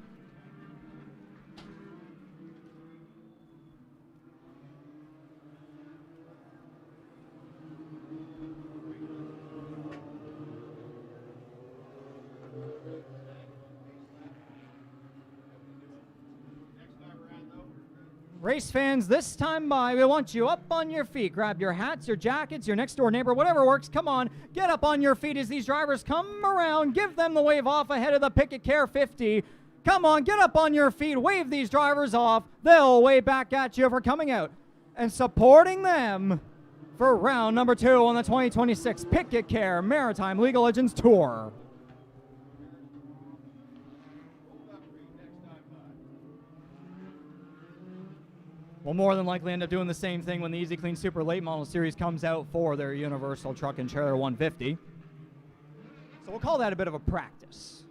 Race fans, this time by, we want you up on your feet. Grab your hats, your jackets, your next door neighbor, whatever works. Come on, get up on your feet as these drivers come around. Give them the wave off ahead of the Pickett Care 50. Come on, get up on your feet. Wave these drivers off. They'll wave back at you for coming out and supporting them for round number 2 on the 2026 Pickett Care Maritime League of Legends Tour. We'll more than likely end up doing the same thing when the Easy Clean Super Late Model Series comes out for their Universal Truck and Trailer 150. So we'll call that a bit of a practice.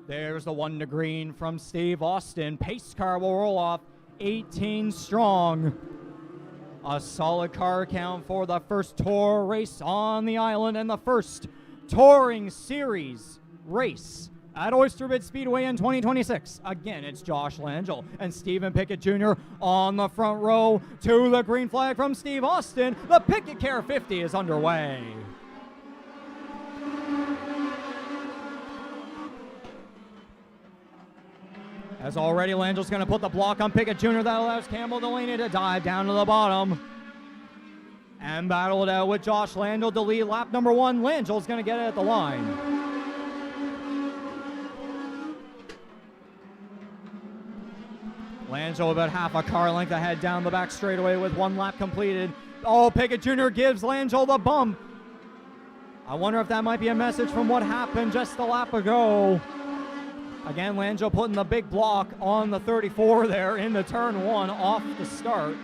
There's the 1 to green from Steve Austin. Pace car will roll off 18 strong. A solid car count for the first tour race on the island and the first touring series race at Oyster Speedway in 2026. Again, it's Josh Langell and Stephen Pickett Jr. on the front row to the green flag from Steve Austin. The Pickett Care 50 is underway. As already, Langell's going to put the block on Pickett Jr. That allows Campbell Delaney to dive down to the bottom and battle it out with Josh Langell to lead lap number 1. Langell's going to get it at the line. Langell about half a car length ahead down the back straightaway with 1 lap completed. Oh, Pickett Jr. gives Langell the bump. I wonder if that might be a message from what happened just a lap ago. Again, Langell putting the big block on the 34 there into turn 1 off the start.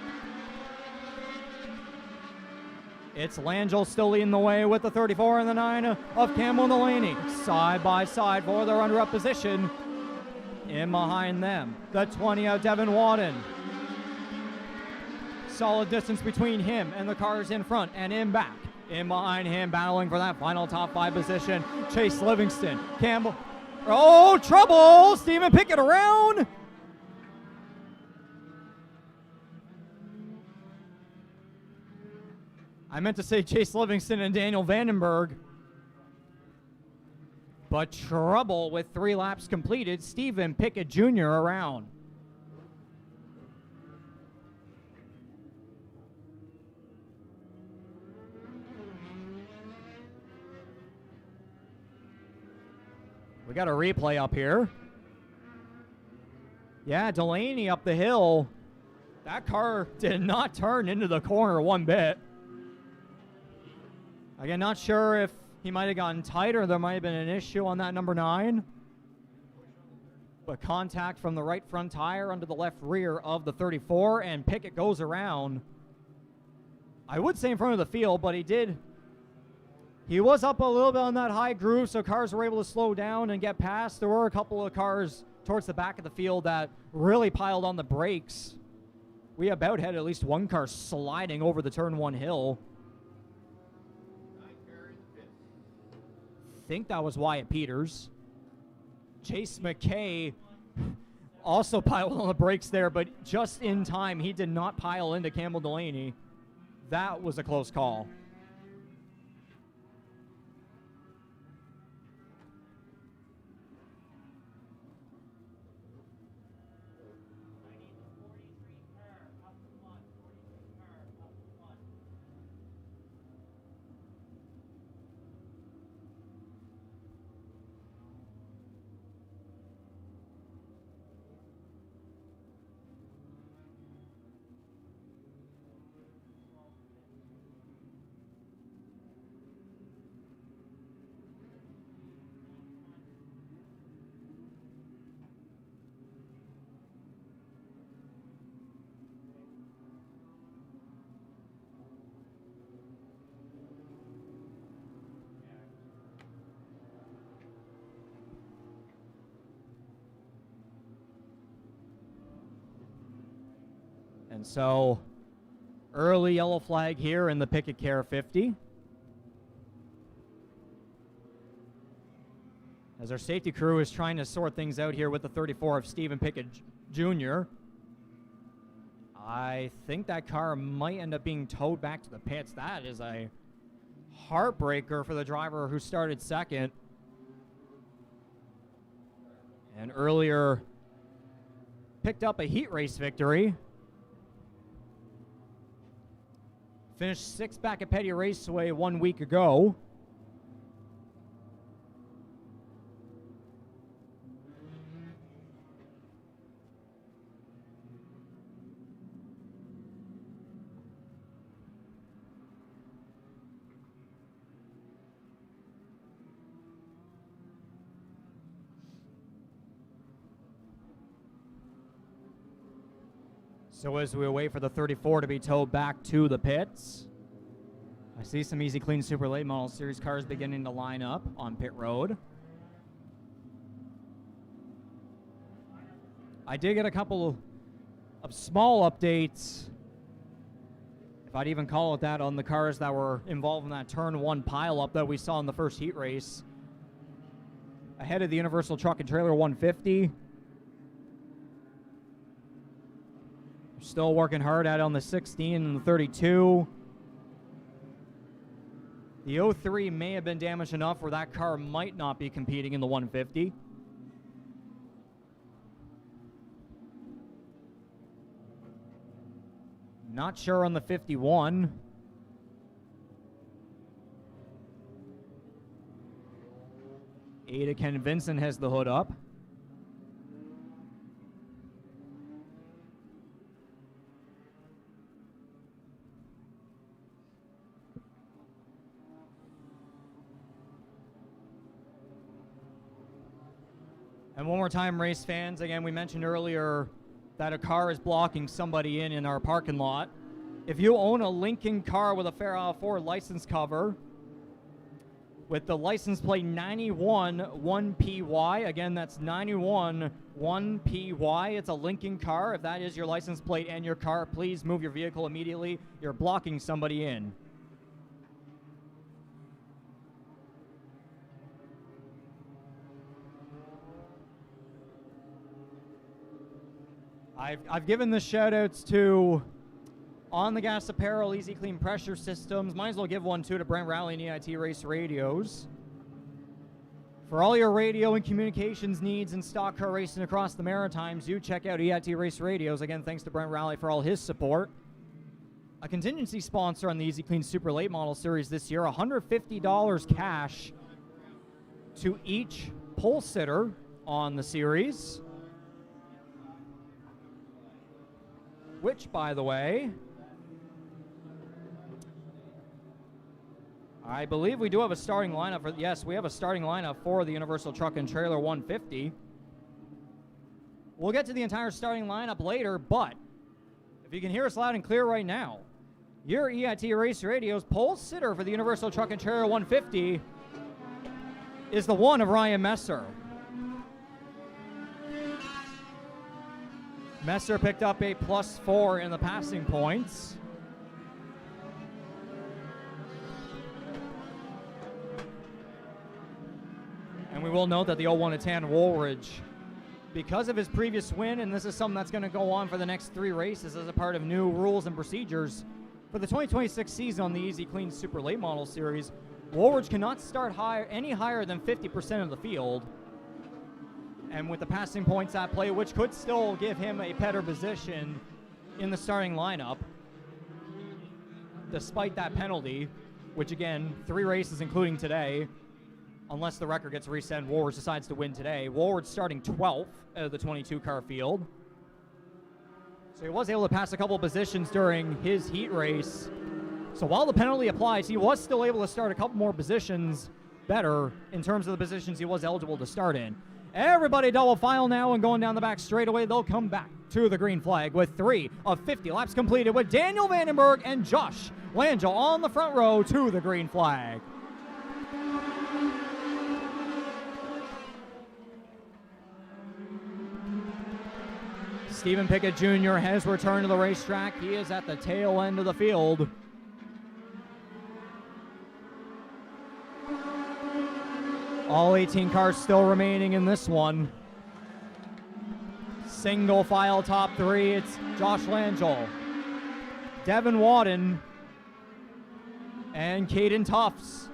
It's Langell still leading the way with the 34 and the 9 of Campbell Delaney. Side by side for their runner-up position. In behind them, the 20 of Devin Wadden. Solid distance between him and the cars in front and in back. In behind him, battling for that final top 5 position, Chase Livingston. Campbell. Oh, trouble! Stephen Pickett around. I meant to say Chase Livingston and Daniel Vandenberg. But trouble with 3 laps completed. Stephen Pickett Jr. around. We got a replay up here. Yeah, Delaney up the hill. That car did not turn into the corner one bit. Again, not sure if he might have gotten tighter. There might have been an issue on that number 9. But contact from the right front tire under the left rear of the 34, and Pickett goes around. I would say in front of the field, but he was up a little bit on that high groove, so cars were able to slow down and get past. There were a couple of cars towards the back of the field that really piled on the brakes. We about had at least one car sliding over the turn 1 hill. I think that was Wyatt Peters. Chase McKay also piled on the brakes there, but just in time. He did not pile into Campbell Delaney. That was a close call. And so, early yellow flag here in the Pickett Care 50. As our safety crew is trying to sort things out here with the 34 of Stephen Pickett Jr. I think that car might end up being towed back to the pits. That is a heartbreaker for the driver who started second. And earlier picked up a heat race victory. Finished sixth back at Petty Raceway 1 week ago. So as we wait for the 34 to be towed back to the pits, I see some Easy Clean Super Late Model Series cars beginning to line up on pit road. I did get a couple of small updates, if I'd even call it that, on the cars that were involved in that turn one pileup that we saw in the first heat race. Ahead of the Universal Truck and Trailer 150. Still working hard at it on the 16 and the 32. The 03 may have been damaged enough where that car might not be competing in the 150. Not sure on the 51. Ada Ken Vincent has the hood up. And one more time, race fans, again, we mentioned earlier that a car is blocking somebody in our parking lot. If you own a Lincoln car with a Fair Isle Ford license cover with the license plate 911PY, again, that's 911PY, it's a Lincoln car. If that is your license plate and your car, please move your vehicle immediately. You're blocking somebody in. I've given the shout-outs to On the Gas Apparel, Easy Clean Pressure Systems. Might as well give one, too, to Brent Rowley and EIT Race Radios. For all your radio and communications needs in stock car racing across the Maritimes, you check out EIT Race Radios. Again, thanks to Brent Rowley for all his support. A contingency sponsor on the Easy Clean Super Late Model Series this year, $150 cash to each pole sitter on the series. Which, by the way, I believe we do have a starting lineup for, yes, we have a starting lineup for the Universal Truck and Trailer 150. We'll get to the entire starting lineup later, but if you can hear us loud and clear right now, your EIT Race Radio's pole sitter for the Universal Truck and Trailer 150 is the one of Ryan Messer. Messer picked up a +4 in the passing points. And we will note that the 01 Tan Woolridge, because of his previous win, and this is something that's going to go on for the next 3 races as a part of new rules and procedures for the 2026 season on the Easy Clean Super Late Model Series, Woolridge cannot start any higher than 50% of the field. And with the passing points at play, which could still give him a better position in the starting lineup, despite that penalty, which again, 3 races including today, unless the record gets reset and Woolridge decides to win today. Woolridge starting 12th out of the 22-car field. So he was able to pass a couple positions during his heat race. So while the penalty applies, he was still able to start a couple more positions better in terms of the positions he was eligible to start in. Everybody double file now and going down the back straightaway. They'll come back to the green flag with 3 of 50 laps completed with Daniel Vandenberg and Josh Langell on the front row to the green flag. Stephen Pickett Jr. has returned to the racetrack. He is at the tail end of the field. All 18 cars still remaining in this one. Single file top three. It's Josh Langell, Devin Wadden, and Caden Tufts.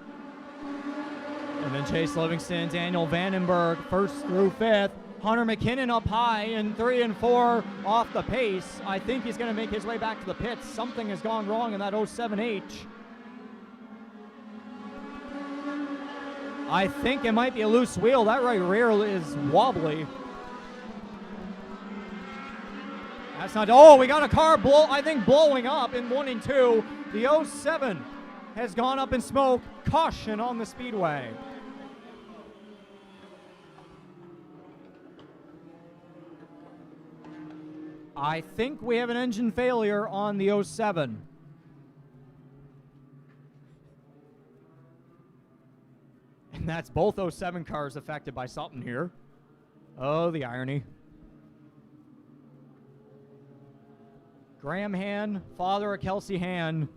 And then Chase Livingston, Daniel Vandenberg, first through fifth. Hunter McKinnon up high in 3 and 4 off the pace. I think he's going to make his way back to the pits. Something has gone wrong in that 07H. I think it might be a loose wheel. That right rear is wobbly. That's not. Oh, we got a car blowing up in 1 and 2. The 07 has gone up in smoke. Caution on the Speedway. I think we have an engine failure on the 07. And that's both 07 cars affected by something here. Oh, the irony. Graham Han, father of Kelsey Han,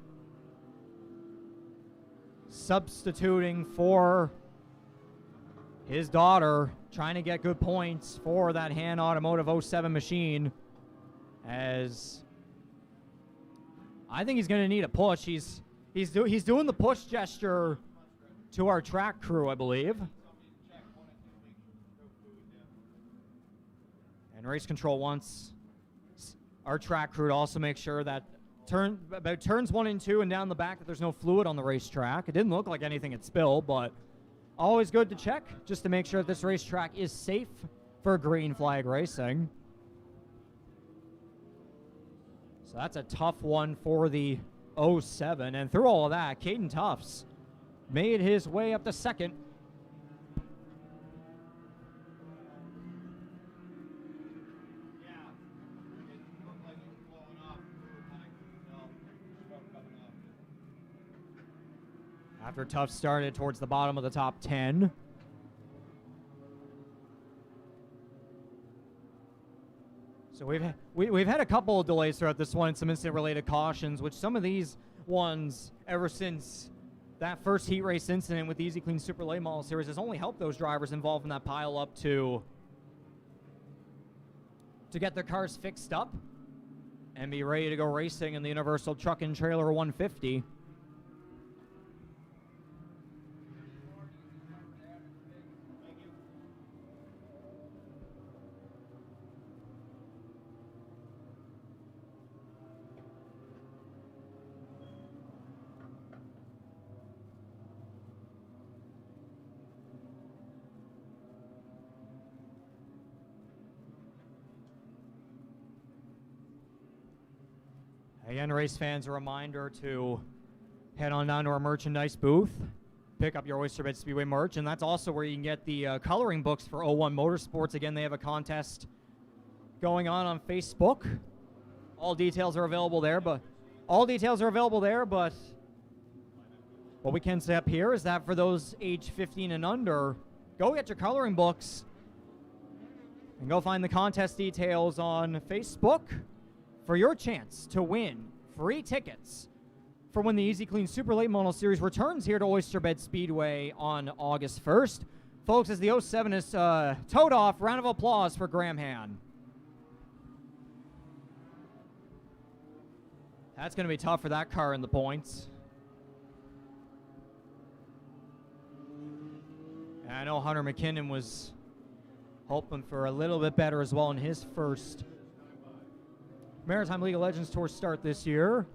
substituting for his daughter, trying to get good points for that Han Automotive 07 machine. As I think he's going to need a push. He's doing the push gesture to our track crew, I believe. And race control wants our track crew to also make sure that about turns 1 and 2 and down the back that there's no fluid on the racetrack. It didn't look like anything had spilled, but always good to check just to make sure that this racetrack is safe for green flag racing. So that's a tough one for the 07. And through all of that, Caden Tufts made his way up to second. After Tufts started towards the bottom of the top 10. So we've had a couple of delays throughout this one, some incident-related cautions, which some of these ones, ever since that first heat race incident with the Easy Clean Super Late Model Series, has only helped those drivers involved in that pile up to get their cars fixed up and be ready to go racing in the Universal Truck and Trailer 150. Again, race fans, a reminder to head on down to our merchandise booth, pick up your Oyster Bed Speedway merch, and that's also where you can get the coloring books for 01 Motorsports. Again, they have a contest going on Facebook. All details are available there, but what we can say up here is that for those age 15 and under, go get your coloring books and go find the contest details on Facebook for your chance to win free tickets for when the Easy Clean Super Late Model Series returns here to Oyster Bed Speedway on August 1st. Folks, as the 07 is towed off, round of applause for Graham Han. That's going to be tough for that car in the points. And I know Hunter McKinnon was hoping for a little bit better as well in his first Maritime League of Legends Tour start this year.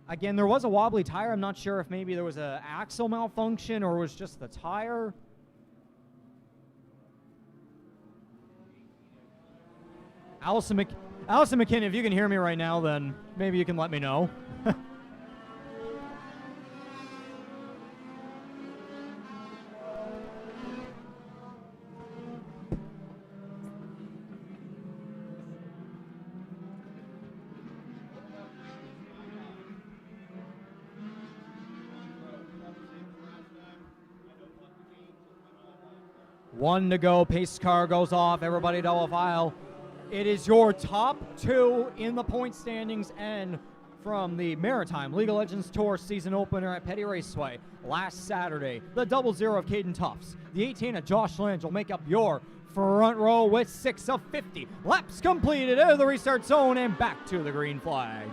Again, there was a wobbly tire. I'm not sure if maybe there was an axle malfunction or it was just the tire. Allison McKinnon, if you can hear me right now, then maybe you can let me know. One to go. Pace car goes off. Everybody double file. It is your top two in the point standings and from the Maritime League of Legends Tour season opener at Petty Raceway last Saturday. The 00 of Caden Tufts, the 18 of Josh Lange will make up your front row with 6 of 50. Laps completed out of the restart zone and back to the green flag.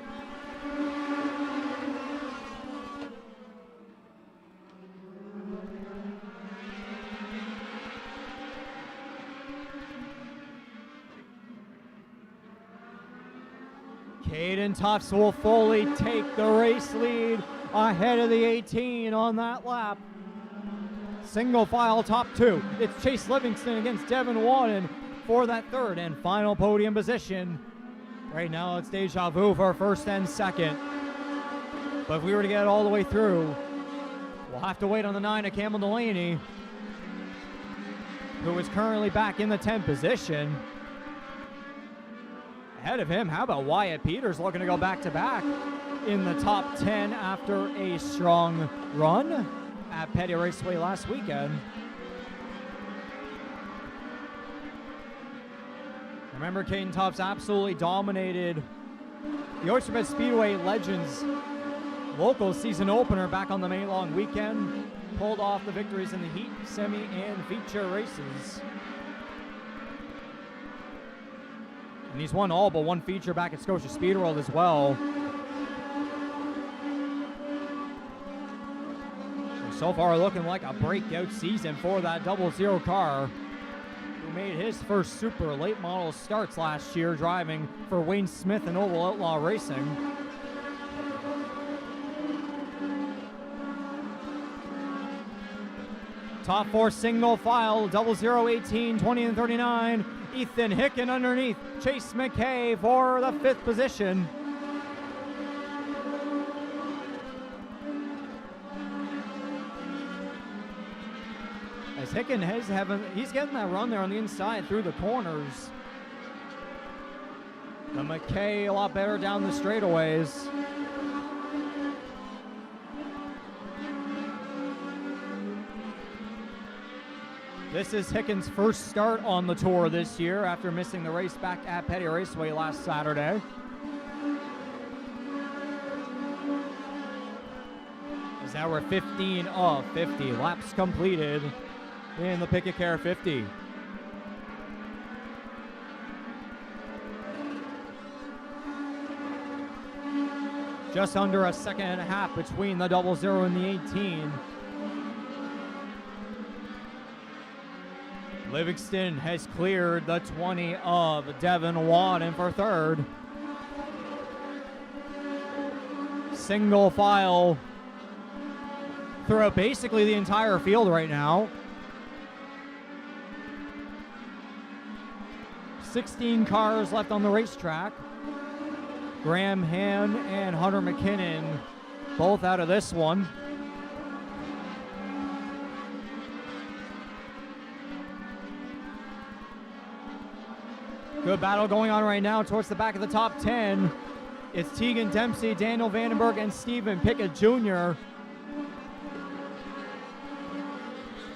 Caden Tufts will fully take the race lead ahead of the 18 on that lap. Single file top two. It's Chase Livingston against Devin Wadden for that third and final podium position. Right now it's deja vu for first and second. But if we were to get it all the way through, we'll have to wait on the 9 of Campbell Delaney, who is currently back in the 10th position. Ahead of him, how about Wyatt Peters looking to go back-to-back in the top 10 after a strong run at Petty Raceway last weekend. Remember, Caden Tufts absolutely dominated the Oyster Speedway Legends local season opener back on the May long weekend. Pulled off the victories in the heat, semi, and feature races. And he's won all but one feature back at Scotia Speed World as well. So far looking like a breakout season for that 00 car, who made his first super late model starts last year driving for Wayne Smith and Oval Outlaw Racing. Top four single file, 00, 18, 20, and 39. Ethan Hicken underneath Chase McKay for the 5th position. As Hicken he's getting that run there on the inside through the corners. The McKay a lot better down the straightaways. This is Hicken's first start on the tour this year after missing the race back at Petty Raceway last Saturday. As now we're 15 of 50 laps completed in the Picket Care 50. Just under a second and a half between the 00 and the 18. Livingston has cleared the 20 of Devin Wadden for third. Single file throughout basically the entire field right now. 16 cars left on the racetrack. Graham Hand and Hunter McKinnon both out of this one. Good battle going on right now towards the back of the top 10. It's Tegan Dempsey, Daniel Vandenberg, and Stephen Pickett Jr.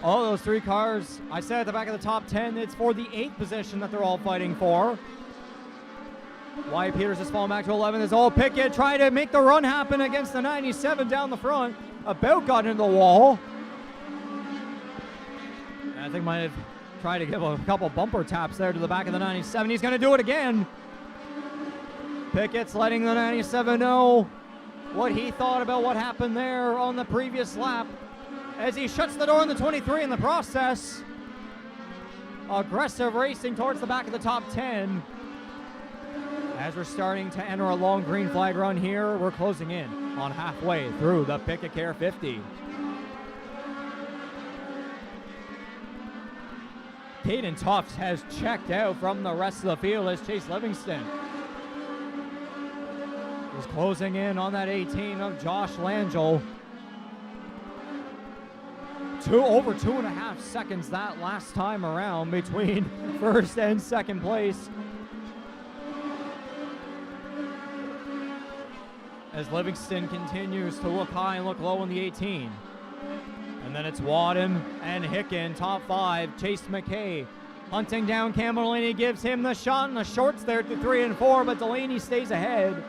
All those three cars, I said at the back of the top 10, it's for the 8th position that they're all fighting for. Wyatt Peters has fallen back to 11. As all Pickett trying to make the run happen against the 97 down the front. About got into the wall. I think might have tried to give a couple bumper taps there to the back of the 97. He's going to do it again. Pickett's letting the 97 know what he thought about what happened there on the previous lap as he shuts the door on the 23 in the process. Aggressive racing towards the back of the top 10. As we're starting to enter a long green flag run here, we're closing in on halfway through the Picket Care 50. Caden Tufts has checked out from the rest of the field as Chase Livingston is closing in on that 18 of Josh Langell. Over 2.5 seconds that last time around between first and second place. As Livingston continues to look high and look low in the 18. And then it's Wadden and Hicken, top 5. Chase McKay Hunting down Campbell Delaney, gives him the shot and the shorts there to 3 and 4, but Delaney stays ahead.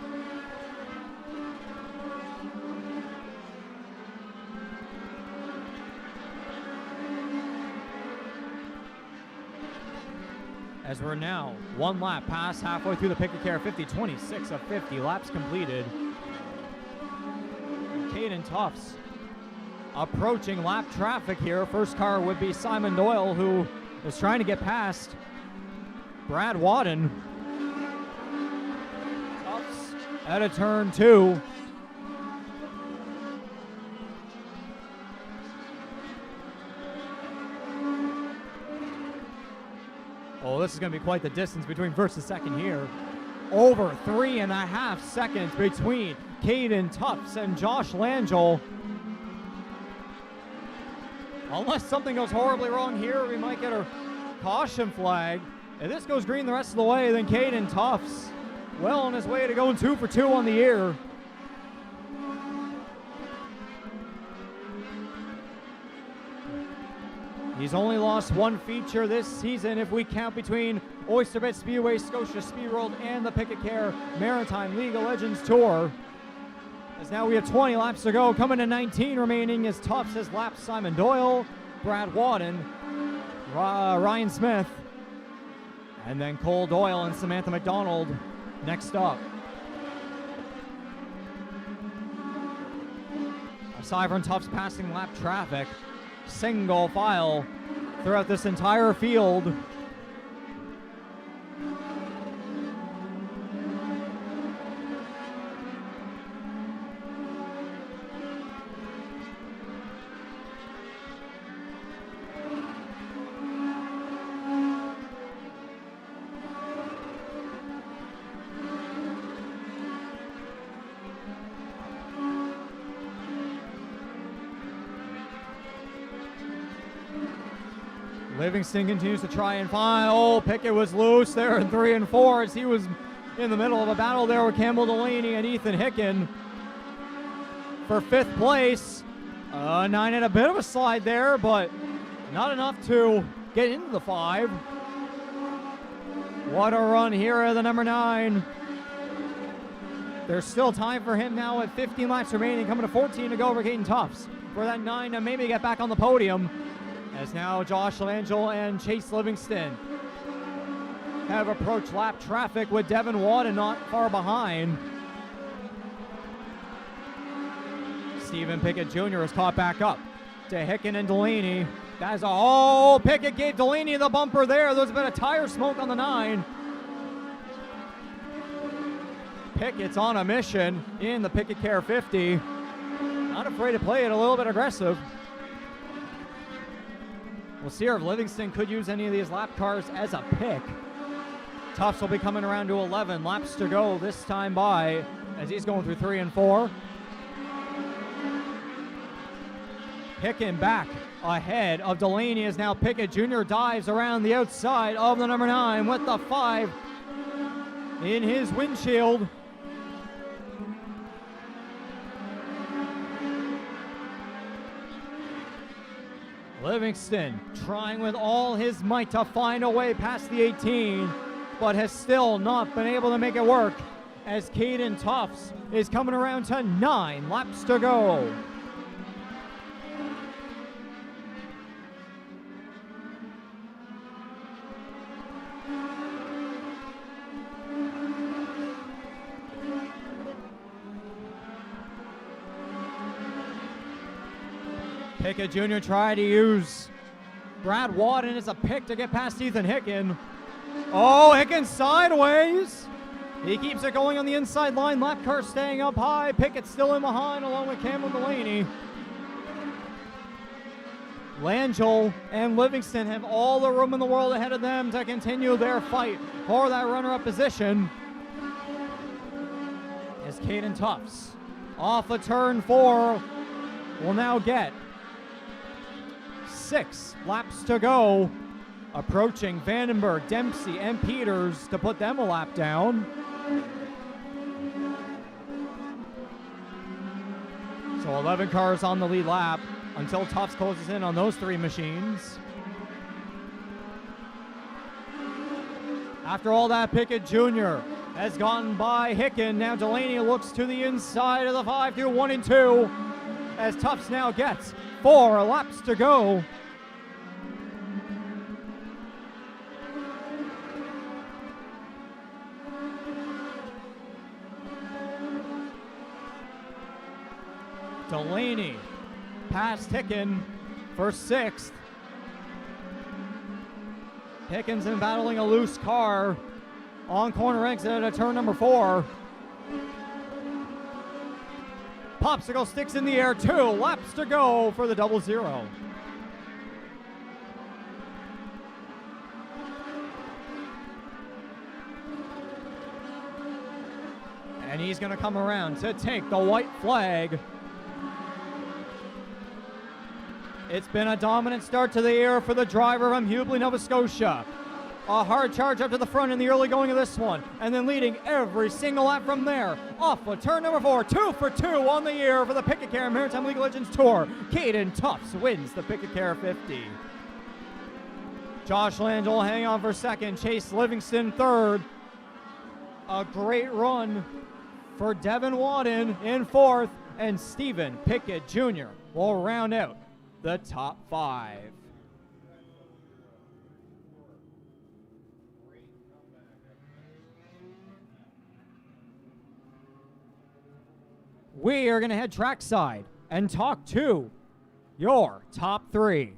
As we're now 1 lap past halfway through the Picket Care 50, 26 of 50 laps completed. Caden Tufts approaching lap traffic here. First car would be Simon Doyle, who is trying to get past Brad Wadden. Tufts at a turn 2. Oh, this is going to be quite the distance between first and second here. Over 3.5 seconds between Caden Tufts and Josh Langell. Unless something goes horribly wrong here, we might get a caution flag. If this goes green the rest of the way, then Caden Tufts well on his way to going 2 for 2 on the year. He's only lost 1 feature this season if we count between Oyster Bet Speedway, Scotia Speed World, and the Picket Care Maritime League of Legends Tour. As now we have 20 laps to go. Coming to 19 remaining as Tufts has lapped Simon Doyle, Brad Wadden, Ryan Smith, and then Cole Doyle and Samantha McDonald next up. Aside from Tufts passing lap traffic, single file throughout this entire field. Livingston continues to try and find. Oh, Pickett was loose there in 3 and 4 as he was in the middle of a battle there with Campbell Delaney and Ethan Hicken for 5th place. 9 and a bit of a slide there, but not enough to get into the 5. What a run here at the number 9. There's still time for him now at 15 laps remaining, coming to 14 to go over Caden Tufts for that 9 to maybe get back on the podium. As now Josh Langell and Chase Livingston have approached lap traffic with Devin Wadden not far behind. Stephen Pickett Jr. is caught back up to Hicken and Delaney. That's Pickett gave Delaney the bumper there. There's a bit of tire smoke on the 9. Pickett's on a mission in the Picket Care 50. Not afraid to play it a little bit aggressive. We'll see if Livingston could use any of these lap cars as a pick. Tufts will be coming around to 11 laps to go this time by as he's going through 3 and 4. Hicken back ahead of Delaney as now Pickett Jr. dives around the outside of the number 9 with the 5 in his windshield. Livingston trying with all his might to find a way past the 18, but has still not been able to make it work as Caden Tufts is coming around to 9 laps to go. Pickett Jr. tried to use Brad Wadden as a pick to get past Ethan Hicken. Oh, Hicken sideways. He keeps it going on the inside line. Lap car staying up high. Pickett still in behind along with Cameron Delaney. Langell and Livingston have all the room in the world ahead of them to continue their fight for that runner-up position. As Caden Tufts off of turn 4 will now get 6 laps to go, approaching Vandenberg, Dempsey, and Peters to put them a lap down. So 11 cars on the lead lap until Tufts closes in on those 3 machines. After all that, Pickett Jr. has gone by Hicken. Now Delaney looks to the inside of the 5 through 1 and 2 as Tufts now gets 4 laps to go. Delaney past Hicken for 6th. Hicken's been battling a loose car on corner exit at turn number 4. Popsicle sticks in the air, 2 laps to go for the 00. And he's going to come around to take the white flag. It's been a dominant start to the year for the driver from Hubli, Nova Scotia. A hard charge up to the front in the early going of this one, and then leading every single lap from there. Off of turn number 4, 2 for 2 on the year for the Pickett Maritime League of Legends Tour. Caden Tufts wins the Pickett 50. Josh Langell hang on for 2nd, Chase Livingston 3rd. A great run for Devin Wadden in 4th, and Stephen Pickett Jr. will round out the top 5. We are going to head trackside and talk to your top 3.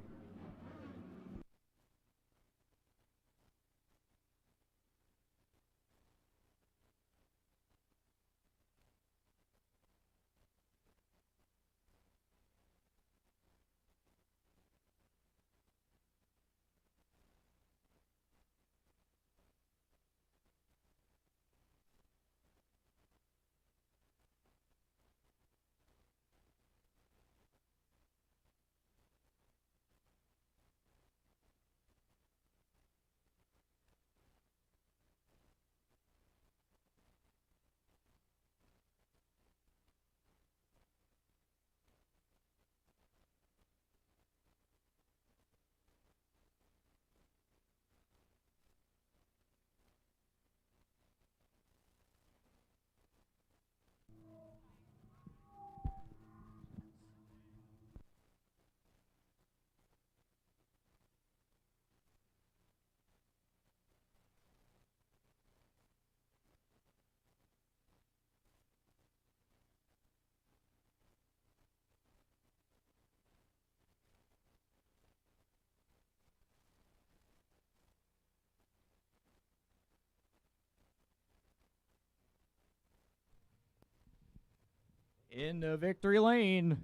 Into victory lane.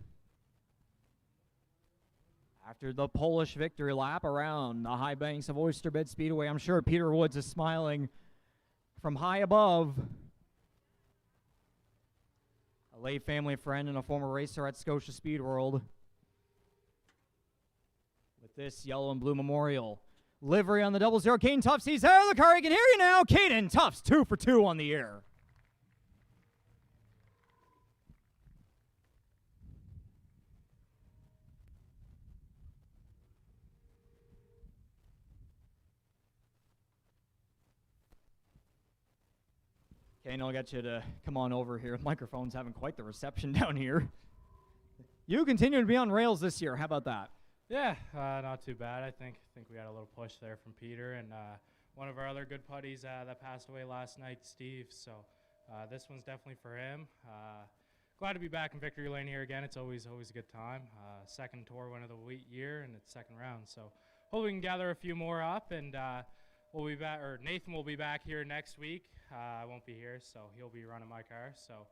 After the Polish victory lap around the high banks of Oyster Speedway, I'm sure Peter Woods is smiling from high above. A late family friend and a former racer at Scotia Speed World. With this yellow and blue memorial livery on the 00, Caden Tufts, he's out of the car, he can hear you now. Caden Tufts, 2 for 2 on the year. Kane, I'll get you to come on over here. The microphone's having quite the reception down here. You continue to be on rails this year. How about that? Yeah, not too bad. I think we got a little push there from Peter and one of our other good buddies that passed away last night, Steve. So this one's definitely for him. Glad to be back in victory lane here again. It's always a good time. Second tour win of the year, and it's second round. So hope we can gather a few more up, and we'll be back. Or Nathan will be back here next week. I won't be here, so he'll be running my car. So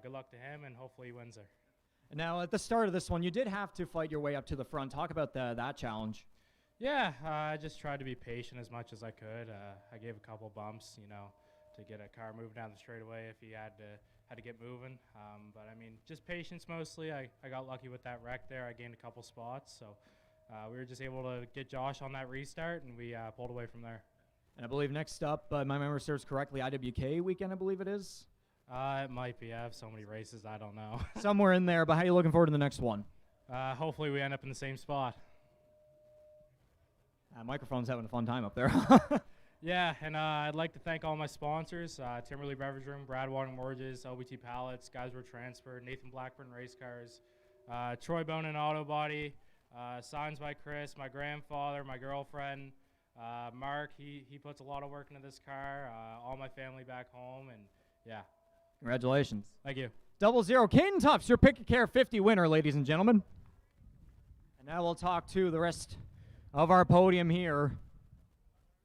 good luck to him, and hopefully he wins there. Now, at the start of this one, you did have to fight your way up to the front. Talk about that challenge. Yeah, I just tried to be patient as much as I could. I gave a couple bumps, to get a car moving down the straightaway if he had to get moving. But I mean, just patience mostly. I got lucky with that wreck there. I gained a couple spots, so we were just able to get Josh on that restart, and we pulled away from there. And I believe next up, my memory serves correctly, IWK weekend, I believe it is. It might be. I have so many races, I don't know. Somewhere in there, but how are you looking forward to the next one? Hopefully we end up in the same spot. Microphone's having a fun time up there. Yeah, and I'd like to thank all my sponsors, Timberley Beverage Room, Brad Water Mortgages, LBT Pallets, Guys Were Transferred, Nathan Blackburn Race Cars, Troy Bonin Auto Body, Signs by Chris, my grandfather, my girlfriend, Mark, he puts a lot of work into this car, all my family back home, and yeah, Congratulations. thank you. 00 Caden Tufts, your Pick a Care 50 winner, ladies and gentlemen. And now we'll talk to the rest of our podium here.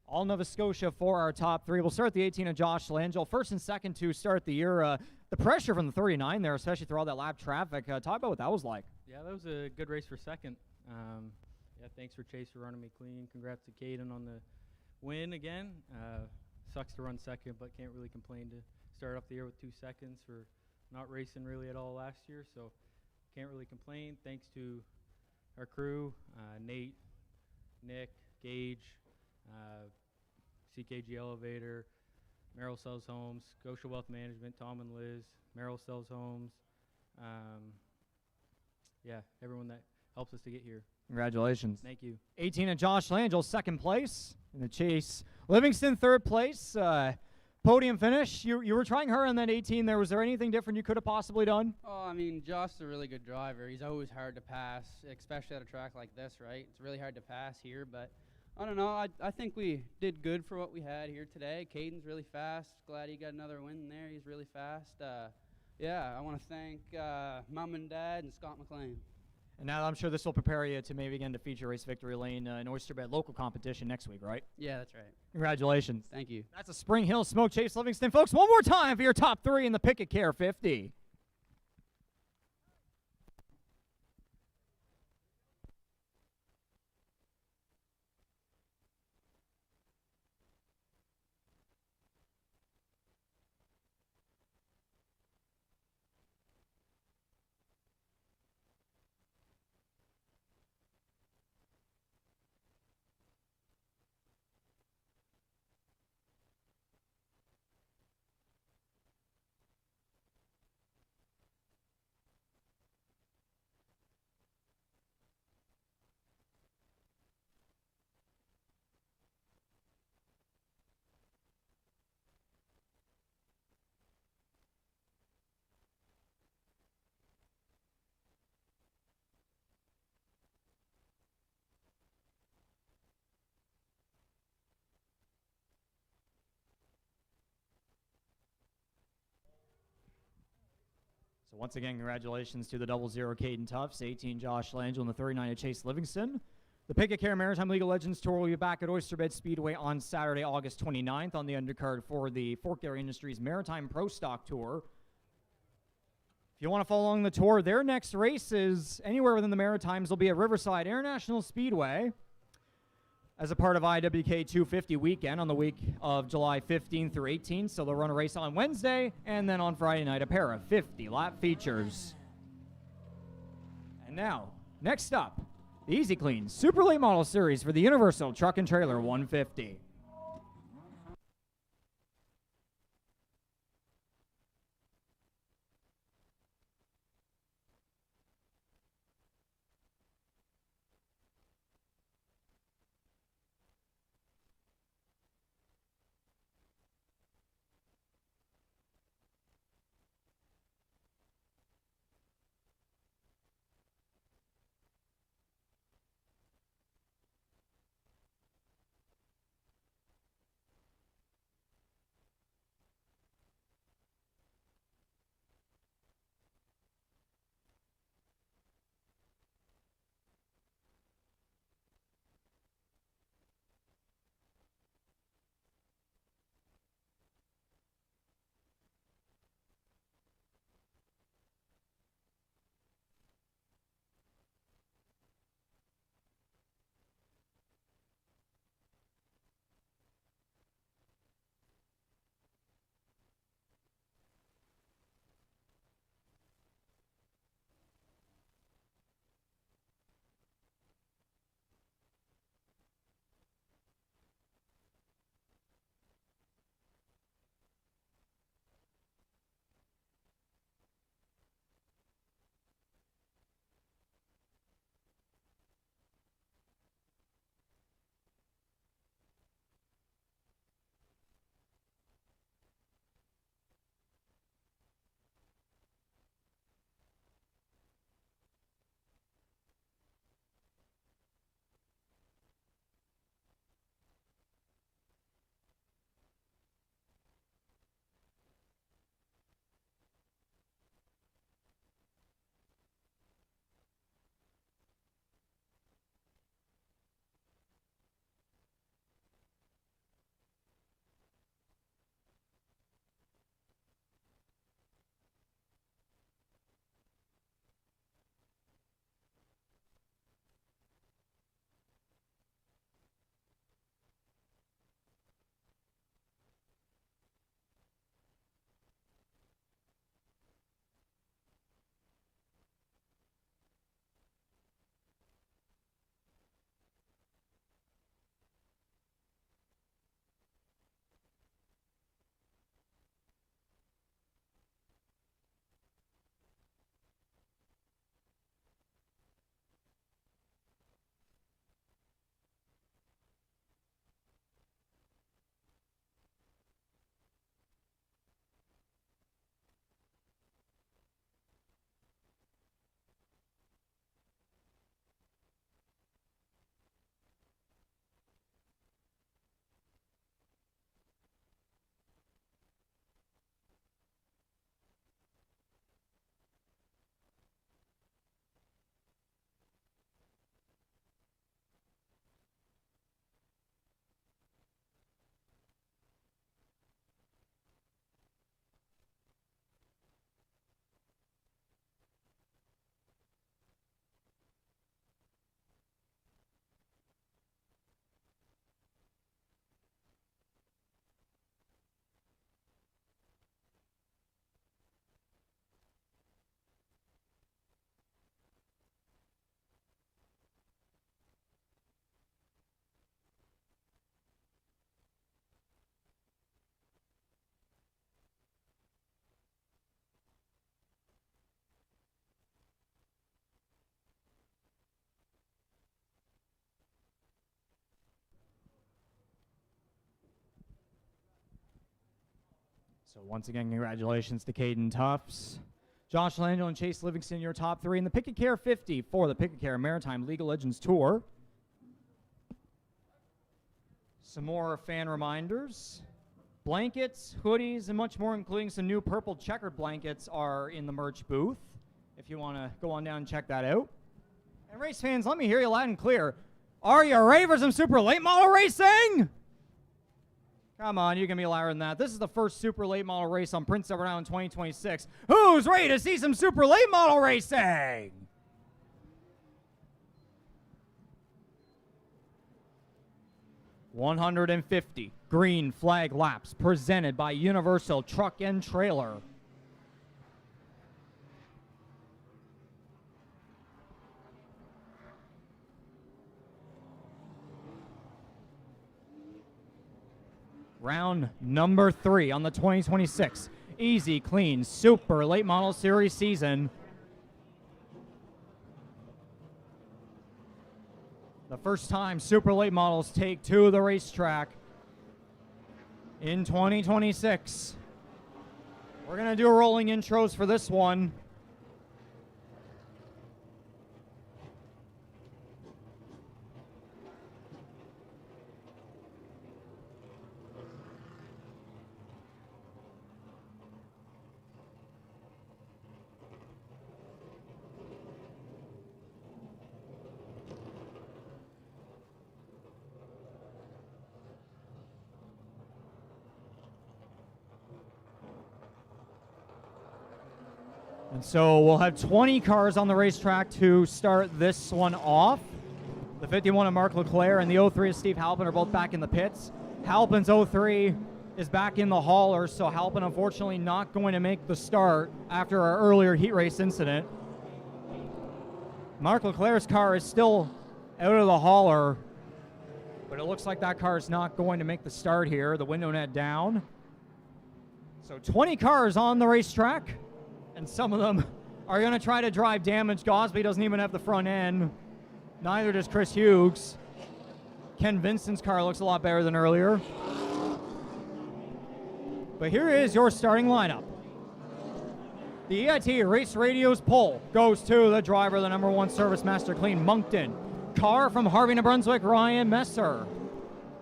All Nova Scotia for our top three. We'll start the 18 of Josh Langell. First and second to start the year. The pressure from the 39 there, especially through all that lap traffic. Talk about what that was like. Yeah, that was a good race for second. Yeah, thanks for Chase for running me clean. Congrats to Caden on the win again. Sucks to run second, but can't really complain to start off the year with 2 seconds for not racing really at all last year. So can't really complain. Thanks to our crew, Nate, Nick, Gage, CKG Elevator, Merrill Sells Homes, Scotia Wealth Management, Tom and Liz, Merrill Sells Homes. Yeah, everyone that helps us to get here. Congratulations. Thank you. 18 of Josh Langell, second place in the chase. Livingston, third place. Podium finish. You were trying her, and then 18 there. Was there anything different you could have possibly done? Oh, I mean, Josh is a really good driver. He's always hard to pass, especially at a track like this, right? It's really hard to pass here, but I don't know. I think we did good for what we had here today. Caden's really fast. Glad he got another win there. He's really fast. Yeah, I want to thank Mom and Dad and Scott McLean. And now I'm sure this will prepare you to maybe again to feature Race Victory Lane in Oyster Bed local competition next week, right? Yeah, that's right. Congratulations. Thank you. That's a Spring Hill Smoke Chase Livingston. Folks, one more time for your top three in the Pick a Care 50. So once again, congratulations to the 00 Caden Tufts, 18 Josh Langell, and the 39 of Chase Livingston. The Pick a Care Maritime Legal Legends Tour will be back at Oyster Bed Speedway on Saturday, August 29th on the undercard for the Fork Dairy Industries Maritime Pro Stock Tour. If you want to follow along the tour, their next races anywhere within the Maritimes will be at Riverside International Speedway as a part of IWK 250 weekend on the week of July 15th through 18th. So they'll run a race on Wednesday, and then on Friday night, a pair of 50-lap features. And now, next up, the Easy Clean Super Late Model Series for the Universal Truck and Trailer 150. So once again, congratulations to Caden Tufts. Josh Landell and Chase Livingston, your top three in the Pick a Care 50 for the Pick a Care Maritime League of Legends Tour. Some more fan reminders. Blankets, hoodies, and much more, including some new purple checkered blankets, are in the merch booth. If you want to go on down and check that out. And race fans, let me hear you loud and clear. Are you ready for some super late model racing? Come on, you can be louder than that. This is the first super late model race on Prince Edward Island 2026. Who's ready to see some super late model racing? $150 green flag laps presented by Universal Truck and Trailer. Round number 3 on the 2026 Easy Clean Super Late Model Series season. The first time Super Late Models take to the racetrack in 2026. We're going to do rolling intros for this one. And so we'll have 20 cars on the racetrack to start this one off. The 51 of Mark Leclerc and the 03 of Steve Halpin are both back in the pits. Halpin's 03 is back in the hauler, so Halpin unfortunately not going to make the start after our earlier heat race incident. Mark Leclerc's car is still out of the hauler, but it looks like that car is not going to make the start here. The window net down. So 20 cars on the racetrack. And some of them are going to try to drive damage. Gosby doesn't even have the front end. Neither does Chris Hughes. Ken Vincent's car looks a lot better than earlier. But here is your starting lineup. The EIT Race Radio's pole goes to the driver, the number 1 Service Master Clean, Moncton. Car from Harvey, New Brunswick, Ryan Messer.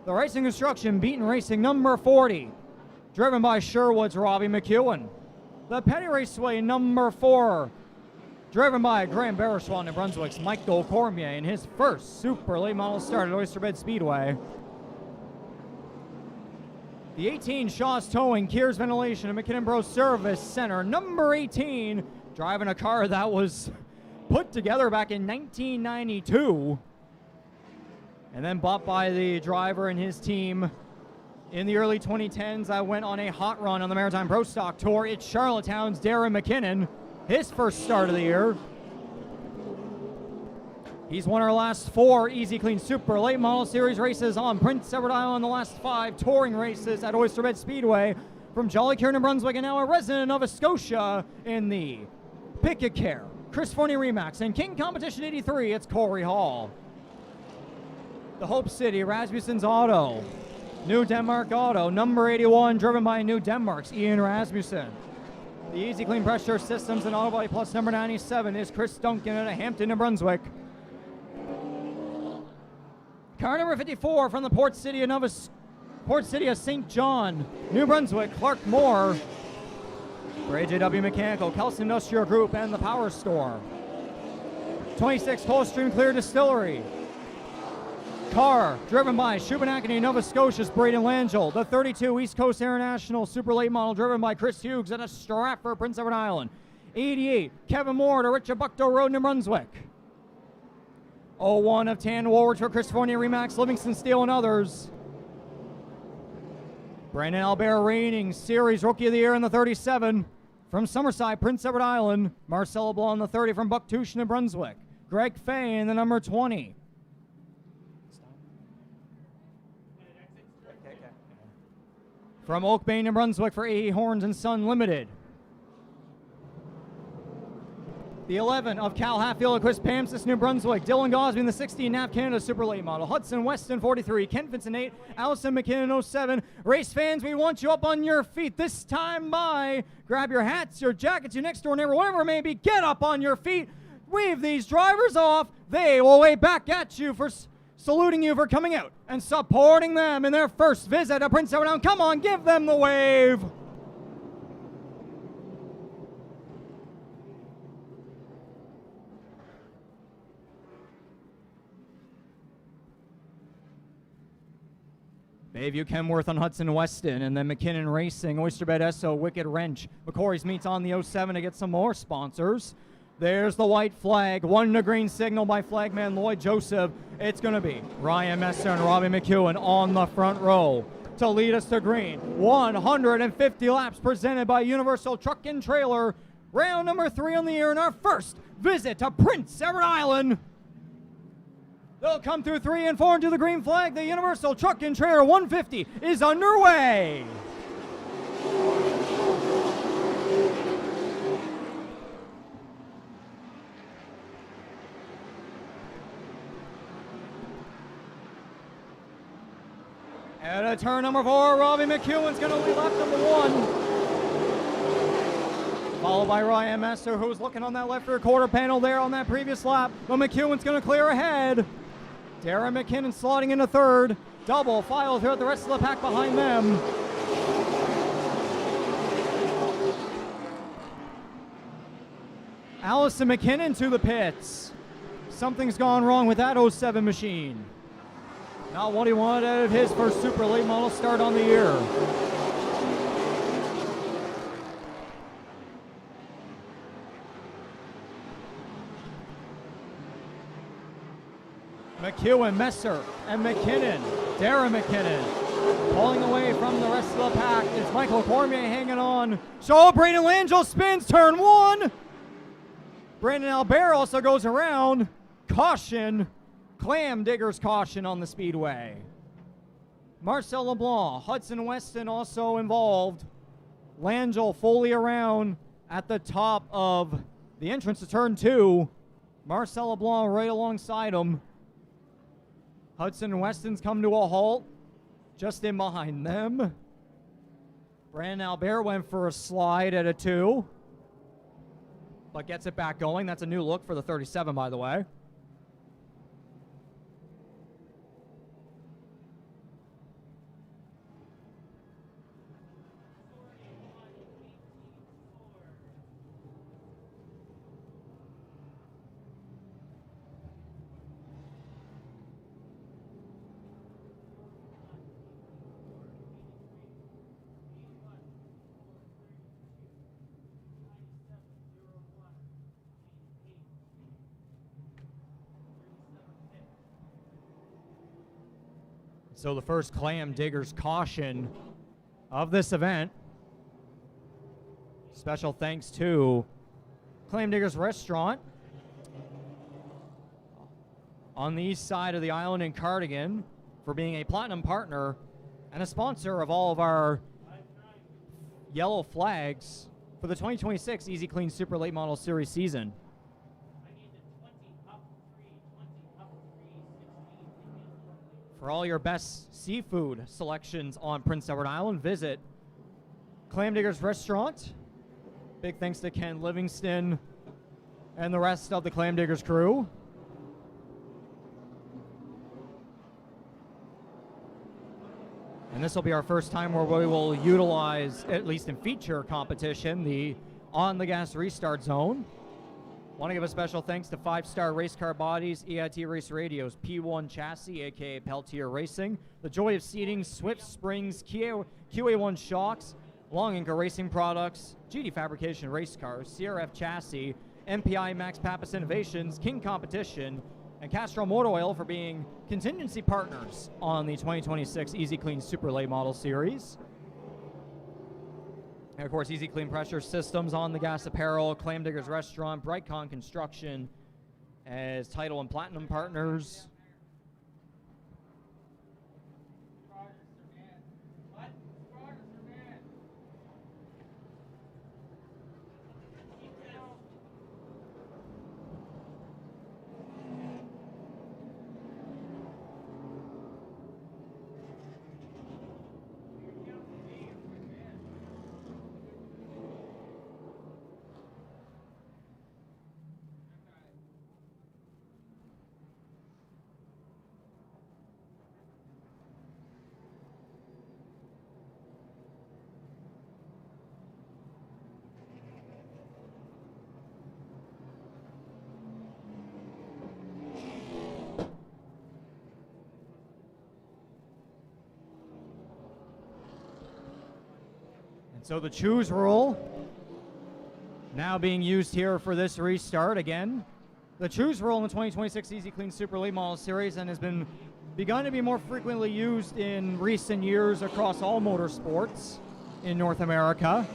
The Racing Construction Beaton Racing number 40, driven by Sherwood's Robbie McEwen. The Petty Raceway number 4, driven by Graham Barishaw, New Brunswick's Michael Cormier in his first super late model start at Oyster Bed Speedway. The 18 Shaw's Towing, Kears Ventilation, and McKinnon Bros Service Center number 18, driving a car that was put together back in 1992 and then bought by the driver and his team in the early 2010s. I went on a hot run on the Maritime Pro Stock Tour. It's Charlottetown's Darren McKinnon, his first start of the year. He's won our last 4 Easy Clean Super Late Model Series races on Prince Edward Island, the last 5 touring races at Oyster Bed Speedway from Jollycare, New Brunswick, and now a resident of Nova Scotia in the Pick a Care Chris Forney Remax and King Competition 83. It's Corey Hall. The Hope City Rasmussen's Auto, New Denmark Auto, number 81, driven by New Denmark's Ian Rasmussen. The Easy Clean Pressure Systems and Auto Body Plus number 97 is Chris Duncan out of Hampton, New Brunswick. Car number 54 from the Port City of St. John, New Brunswick, Clark Moore. For AJW Mechanical, Kelson Industrial Group, and the Power Store. 26 Coldstream Clear Distillery. Car driven by Shubenacademy, Nova Scotia's Braden Langell. The 32 East Coast International Super Late Model driven by Chris Hughes at a Stratford, Prince Edward Island. 88 Kevin Moore to Richard Buckdow Road, New Brunswick. 01 of Tan Woolwich for Chris Fournier, Remax, Livingston Steel, and others. Brandon Albert reigning Series Rookie of the Year in the 37 from Summerside, Prince Edward Island. Marcelo Blanc in the 30 from Bucktouche, New Brunswick. Greg Fay in the number 20. From Oak Bay, New Brunswick for A.E. Horns and Son Limited. The 11 of Cal Hatfield, Chris Pamsis, New Brunswick. Dylan Gosby in the 16, NAP Canada Super Late Model. Hudson Weston, 43. Kent Vincent, 8. Allison McKinnon, 07. Race fans, we want you up on your feet this time by. Grab your hats, your jackets, your next door neighbor, whatever it may be. Get up on your feet. Wave these drivers off. They will wave back at you for saluting you for coming out and supporting them in their first visit to Prince Edward Island. Come on, give them the wave. Bayview Kenworth on Hudson Weston, and then McKinnon Racing, Oysterbed Esso, Wicked Wrench. McCory's meets on the 07 to get some more sponsors. There's the white flag, 1 to green signal by flagman Lloyd Joseph. It's going to be Ryan Messer and Robbie McEwen on the front row to lead us to green. 150 laps presented by Universal Truck and Trailer. Round number 3 on the year in our first visit to Prince Edward Island. They'll come through 3 and 4 into the green flag. The Universal Truck and Trailer 150 is underway. At turn number 4, Robbie McEwen's going to lead lap number 1. Followed by Ryan Messer, who's looking on that left rear quarter panel there on that previous lap. But McEwen's going to clear ahead. Darren McKinnon slotting into 3rd. Double file throughout the rest of the pack behind them. Allison McKinnon to the pits. Something's gone wrong with that 07 machine. Not what he wanted out of his first Super Late Model start on the year. McEwen, Messer, and McKinnon. Darren McKinnon pulling away from the rest of the pack. It's Michael Cormier hanging on. So Braden Langell spins turn 1. Brandon Albert also goes around. Caution. Clam Diggers caution on the Speedway. Marcel LeBlanc, Hudson Weston also involved. Langell fully around at the top of the entrance to turn 2. Marcel LeBlanc right alongside him. Hudson Weston's come to a halt just in behind them. Brandon Albert went for a slide at a 2, but gets it back going. That's a new look for the 37, by the way. So the first Clam Diggers caution of this event. Special thanks to Clam Diggers Restaurant on the east side of the island in Cardigan for being a platinum partner and a sponsor of all of our yellow flags for the 2026 Easy Clean Super Late Model Series season. For all your best seafood selections on Prince Edward Island, visit Clam Diggers Restaurant. Big thanks to Ken Livingston and the rest of the Clam Diggers crew. And this will be our first time where we will utilize, at least in feature competition, the On the Gas Restart Zone. Want to give a special thanks to 5-Star Race Car Bodies, EIT Race Radios, P1 Chassis, aka Peltier Racing, The Joy of Seating, Swift Springs, QA1 Shocks, Long Inca Racing Products, GD Fabrication Race Cars, CRF Chassis, MPI Max Pappas Innovations, King Competition, and Castrol Motor Oil for being contingency partners on the 2026 Easy Clean Super Late Model Series. And of course, Easy Clean Pressure Systems, On the Gas Apparel, Clam Diggers Restaurant, Brightcon Construction as title and platinum partners. So the choose rule now being used here for this restart again. The choose rule in the 2026 Easy Clean Super Late Model Series and has been begun to be more frequently used in recent years across all motorsports in North America.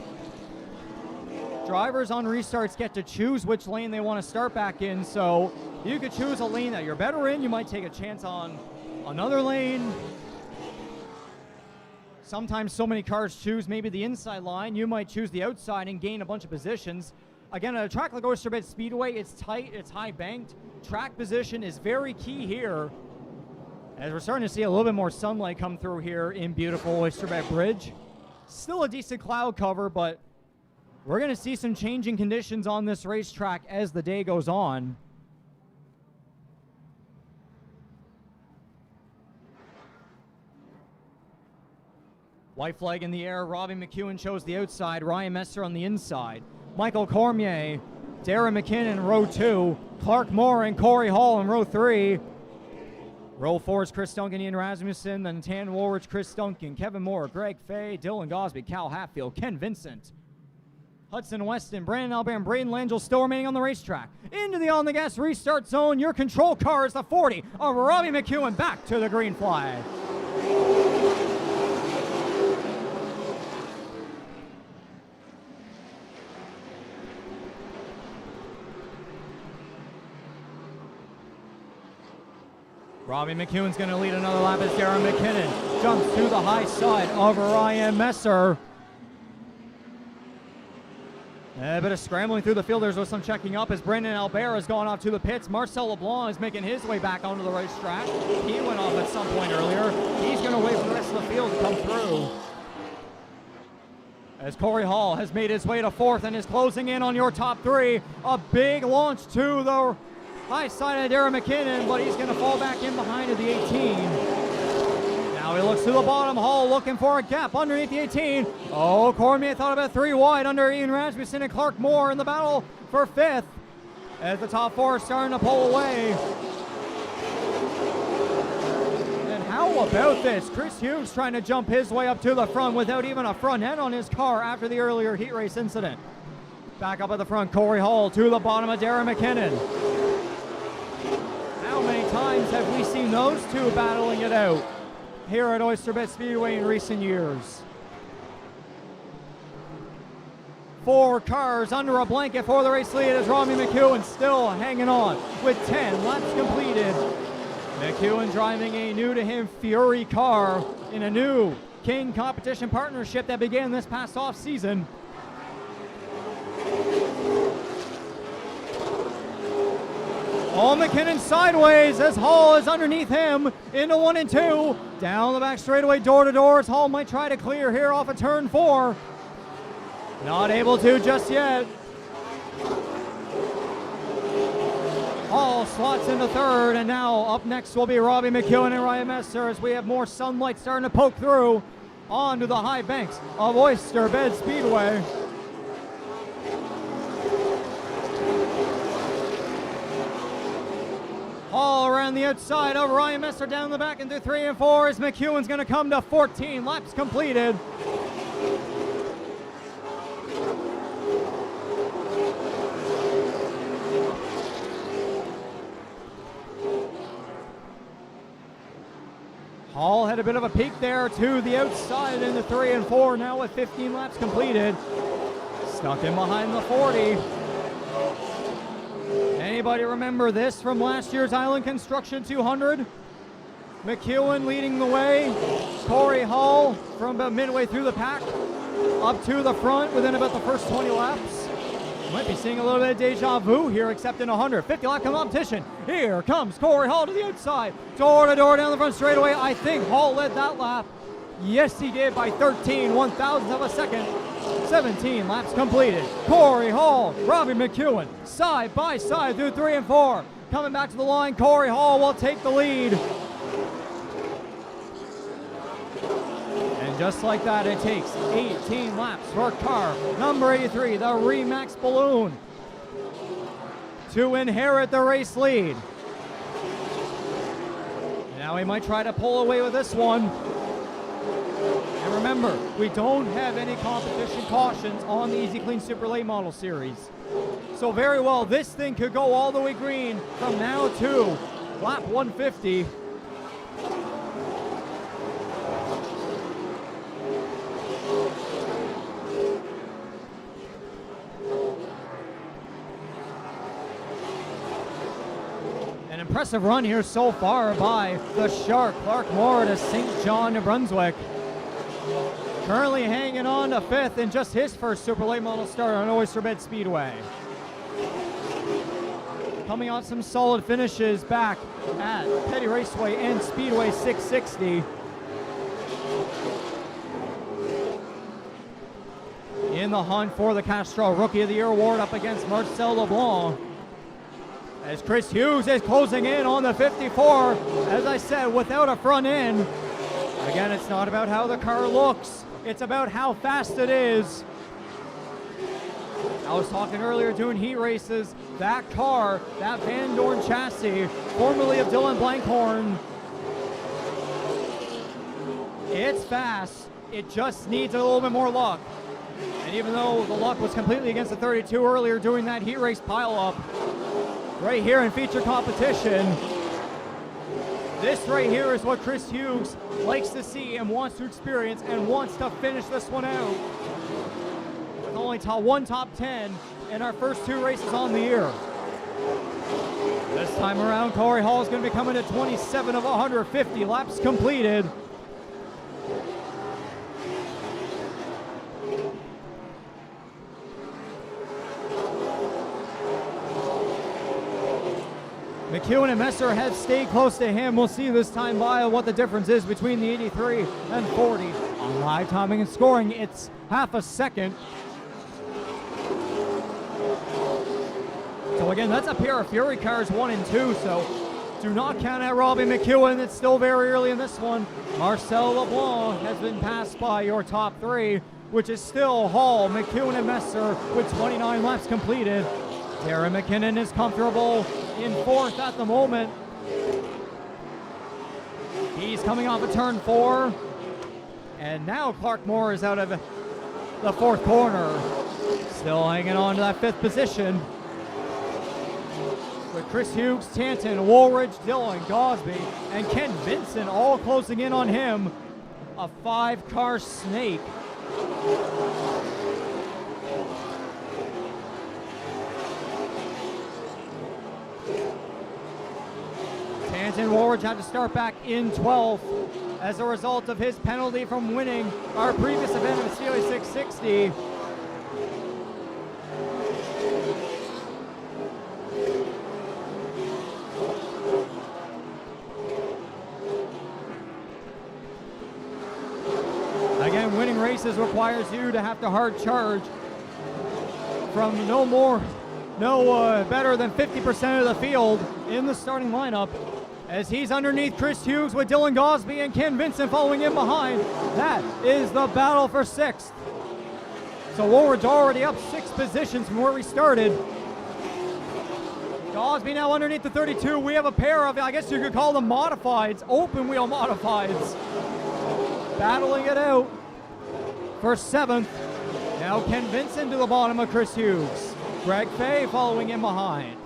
Drivers on restarts get to choose which lane they want to start back in, so you could choose a lane that you're better in. You might take a chance on another lane. Sometimes so many cars choose maybe the inside line. You might choose the outside and gain a bunch of positions. Again, at a track like Oyster Bed Speedway, it's tight, it's high banked. Track position is very key here, as we're starting to see a little bit more sunlight come through here in beautiful Oyster Bed Bridge. Still a decent cloud cover, but we're going to see some changing conditions on this racetrack as the day goes on. White flag in the air. Robbie McEwen chose the outside. Ryan Messer on the inside. Michael Cormier, Darren McKinnon, row 2. Clark Moore and Corey Hall in row 3. Row 4 is Chris Duncan, Ian Rasmussen, then Tan Woolridge, Chris Duncan, Kevin Moore, Greg Fay, Dylan Gosby, Cal Hatfield, Ken Vincent, Hudson Weston, Brandon Albert, and Braden Langell still remaining on the racetrack. Into the on-the-gas restart zone. Your control car is the 40 of Robbie McEwen back to the green flag. Robbie McEwen's going to lead another lap as Darren McKinnon jumps to the high side of Ryan Messer. A bit of scrambling through the field. There's some checking up as Brandon Albert has gone off to the pits. Marcel LeBlanc is making his way back onto the racetrack. He went off at some point earlier. He's going to wait for the rest of the field to come through, as Corey Hall has made his way to 4th and is closing in on your top 3. A big launch to the high side of Darren McKinnon, but he's going to fall back in behind at the 18. Now he looks to the bottom. Hall looking for a gap underneath the 18. Oh, Cormier thought about 3 wide under Ian Rasmussen and Clark Moore in the battle for 5th, as the top 4 are starting to pull away. And how about this? Chris Hughes trying to jump his way up to the front without even a front end on his car after the earlier heat race incident. Back up at the front, Corey Hall to the bottom of Darren McKinnon. How many times have we seen those two battling it out here at Oyster Bed Speedway in recent years? 4 cars under a blanket for the race lead as Robbie McEwen still hanging on with 10 laps completed. McEwen driving a new-to-him Fury car in a new King competition partnership that began this past off-season. Oh, McKinnon sideways as Hall is underneath him into 1 and 2. Down the back straightaway, door to door, as Hall might try to clear here off of turn 4. Not able to just yet. Hall slots into 3rd, and now up next will be Robbie McEwen and Ryan Messer as we have more sunlight starting to poke through onto the high banks of Oyster Bed Speedway. Hall around the outside of Ryan Messer down the back into 3 and 4 as McEwen's going to come to 14 laps completed. Hall had a bit of a peak there to the outside into 3 and 4, now with 15 laps completed. Stuck in behind the 40. Anybody remember this from last year's Island Construction 200? McEwen leading the way. Corey Hall from about midway through the pack up to the front within about the first 20 laps. Might be seeing a little bit of deja vu here, except in 150 lap competition. Here comes Corey Hall to the outside. Door to door down the front straightaway. I think Hall led that lap. Yes, he did by 13 one-thousandths of a second. 17 laps completed. Corey Hall, Robbie McEwen, side by side through 3 and 4. Coming back to the line, Corey Hall will take the lead. And just like that, it takes 18 laps for car number 83, the Remax Balloon, to inherit the race lead. Now he might try to pull away with this one. And remember, we don't have any competition cautions on the Easy Clean Super Late Model Series. So very well, this thing could go all the way green from now to lap 150. An impressive run here so far by the Shark, Clark Moore to St. John, New Brunswick. Currently hanging on to 5th in just his first Super Late Model start on Oyster Bed Speedway. Coming off some solid finishes back at Petty Raceway and Speedway 660. In the hunt for the Castrol Rookie of the Year award up against Marcel LeBlanc. As Chris Hughes is closing in on the 54, as I said, without a front end. Again, it's not about how the car looks, it's about how fast it is. I was talking earlier doing heat races, that car, that Van Dorn chassis, formerly of Dylan Blankhorn, it's fast, it just needs a little bit more luck. And even though the luck was completely against the 32 earlier doing that heat race pileup, right here in feature competition, this right here is what Chris Hughes likes to see and wants to experience and wants to finish this one out. With only one top 10 in our first 2 races on the year. This time around, Corey Hall is going to be coming to 27 of 150 laps completed. McEwen and Messer have stayed close to him. We'll see this time by what the difference is between the 83 and 40. On live timing and scoring, it's half a second. So again, that's a pair of Fury cars 1 and 2, so do not count out Robbie McEwen. It's still very early in this one. Marcel LeBlanc has been passed by your top 3, which is still Hall, McEwen, and Messer with 29 laps completed. Darren McKinnon is comfortable in 4th at the moment. He's coming off of turn 4. And now Clark Moore is out of the 4th corner. Still hanging on to that 5th position. With Chris Hughes, Tanton, Woolridge, Dillon, Gosby, and Ken Vincent all closing in on him. A 5-car snake. Tanton Woolridge had to start back in 12th as a result of his penalty from winning our previous event of Speedway 660. Again, winning races requires you to have to hard charge from no better than 50% of the field in the starting lineup. As he's underneath Chris Hughes with Dylan Gosby and Ken Vincent following in behind. That is the battle for 6th. So Woolridge already up 6 positions from where we started. Gosby now underneath the 32. We have a pair of, I guess you could call them modifieds, open wheel modifieds. Battling it out for 7th. Now Ken Vincent to the bottom of Chris Hughes. Greg Fay following in behind.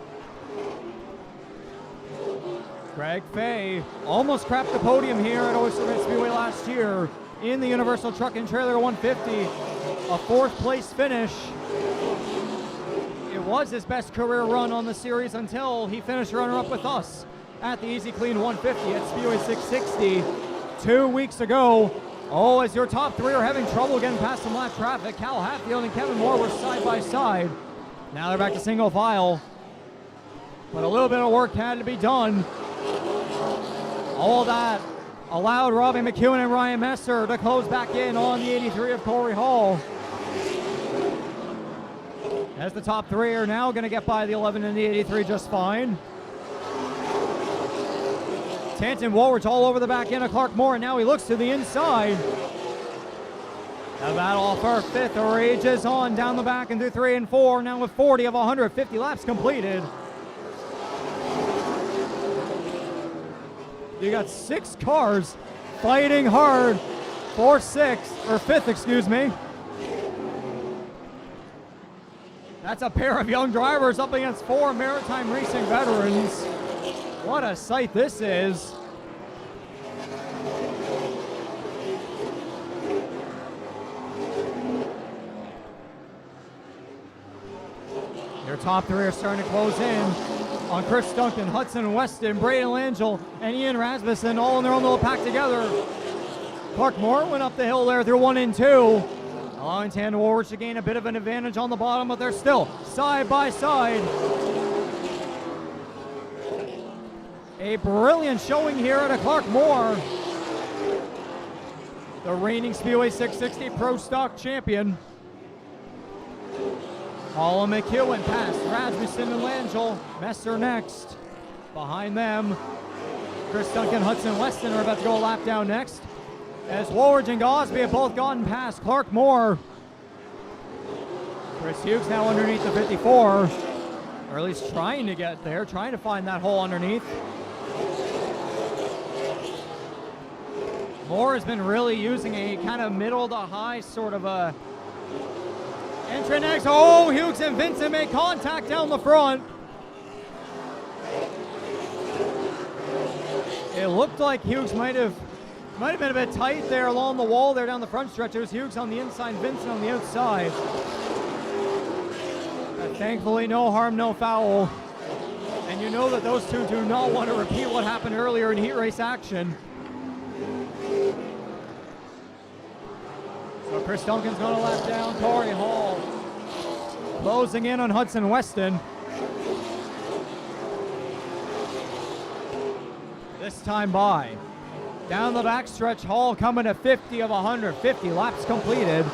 Greg Fay almost crapped the podium here at Oyster Bed Speedway last year in the Universal Truck and Trailer 150. A 4th place finish. It was his best career run on the series until he finished runner-up with us at the Easy Clean 150 at Speedway 660 2 weeks ago. Oh, as your top 3 are having trouble getting past some lap traffic, Cal Hatfield and Kevin Moore were side by side. Now they're back to single file. But a little bit of work had to be done. All that allowed Robbie McEwen and Ryan Messer to close back in on the 83 of Corey Hall. As the top 3 are now going to get by the 11 and the 83 just fine. Tanton Woolridge all over the back end of Clark Moore, and now he looks to the inside. The battle for 5th rages on down the back and through 3 and 4, now with 40 of 150 laps completed. You got 6 cars fighting hard fifth, excuse me. That's a pair of young drivers up against 4 Maritime Racing veterans. What a sight this is. Their top 3 are starting to close in on Chris Duncan, Hudson Weston, Braden Langell, and Ian Rasmussen, all in their own little pack together. Clark Moore went up the hill there through 1 and 2, allowing Tandem Woolwich to gain a bit of an advantage on the bottom, but they're still side by side. A brilliant showing here at a Clark Moore, the reigning Speedway 660 Pro Stock champion. Hall and McEwen past Rasmussen and Langell. Messer next. Behind them, Chris Duncan, Hudson Weston are about to go a lap down next, as Woolwich and Gosby have both gotten past Clark Moore. Chris Hughes now underneath the 54, or at least trying to get there, trying to find that hole underneath. Moore has been really using a kind of middle to high sort of a entry next. Oh, Hughes and Vincent make contact down the front. It looked like Hughes might have been a bit tight there along the wall there down the front stretch. It was Hughes on the inside, Vincent on the outside. But thankfully, no harm, no foul. And you know that those two do not want to repeat what happened earlier in heat race action. So Chris Duncan's going to lap down Corey Hall. Closing in on Hudson Weston. This time by. Down the backstretch, Hall coming to 50 of 150 laps completed.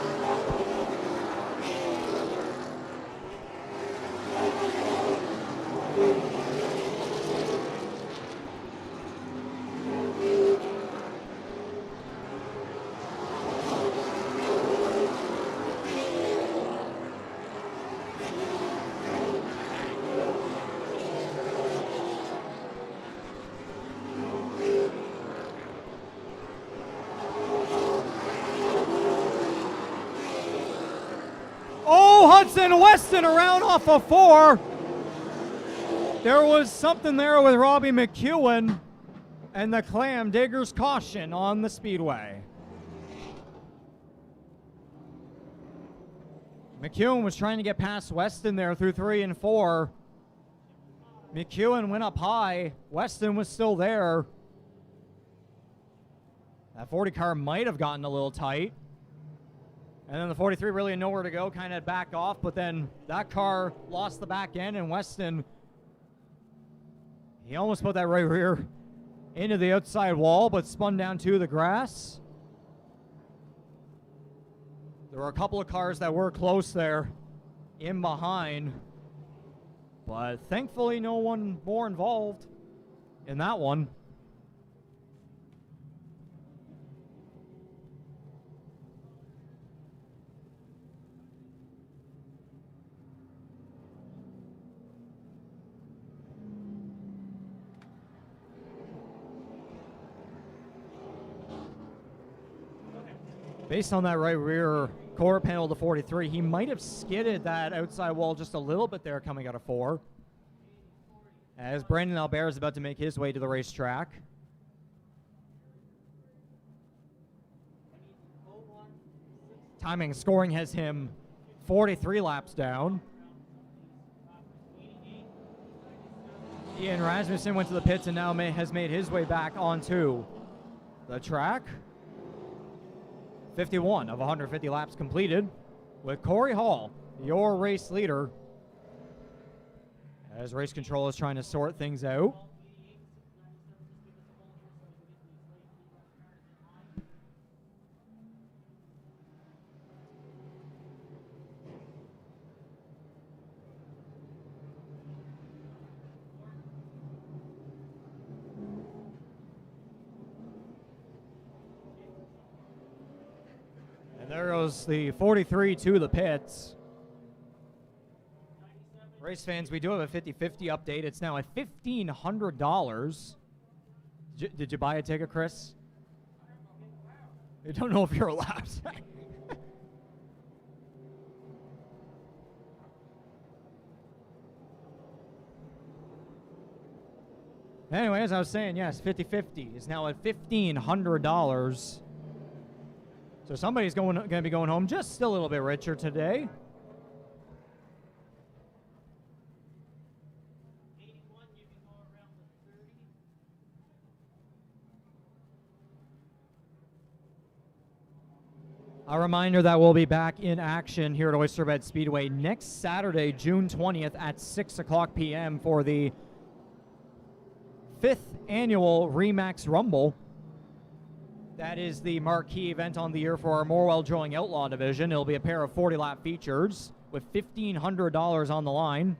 Hudson Weston around off of 4. There was something there with Robbie McEwen and the Clam Diggers caution on the Speedway. McEwen was trying to get past Weston there through 3 and 4. McEwen went up high. Weston was still there. That 40 car might have gotten a little tight. And then the 43 really had nowhere to go, kind of backed off, but then that car lost the back end, and Weston, he almost put that right rear into the outside wall, but spun down to the grass. There were a couple of cars that were close there in behind, but thankfully no one more involved in that one. Based on that right rear quarter panel of the 43, he might have skidded that outside wall just a little bit there coming out of 4. As Brandon Albert is about to make his way to the racetrack. Timing scoring has him 43 laps down. Ian Rasmussen went to the pits and now has made his way back onto the track. 51 of 150 laps completed, with Corey Hall, your race leader, as race control is trying to sort things out. There goes the 43 to the pits. Race fans, we do have a 50-50 update. It's now at $1,500. Did you buy a ticket, Chris? I don't know if you're allowed. Anyway, as I was saying, yes, 50-50 is now at $1,500. So somebody's going to be going home just a little bit richer today. 81, you can go around the 30. A reminder that we'll be back in action here at Oyster Speedway next Saturday, June 20th at 6 o'clock p.m. for the 5th annual Remax Rumble. That is the marquee event on the year for our Morwell Drawing Outlaw division. It'll be a pair of 40-lap features with $1,500 on the line.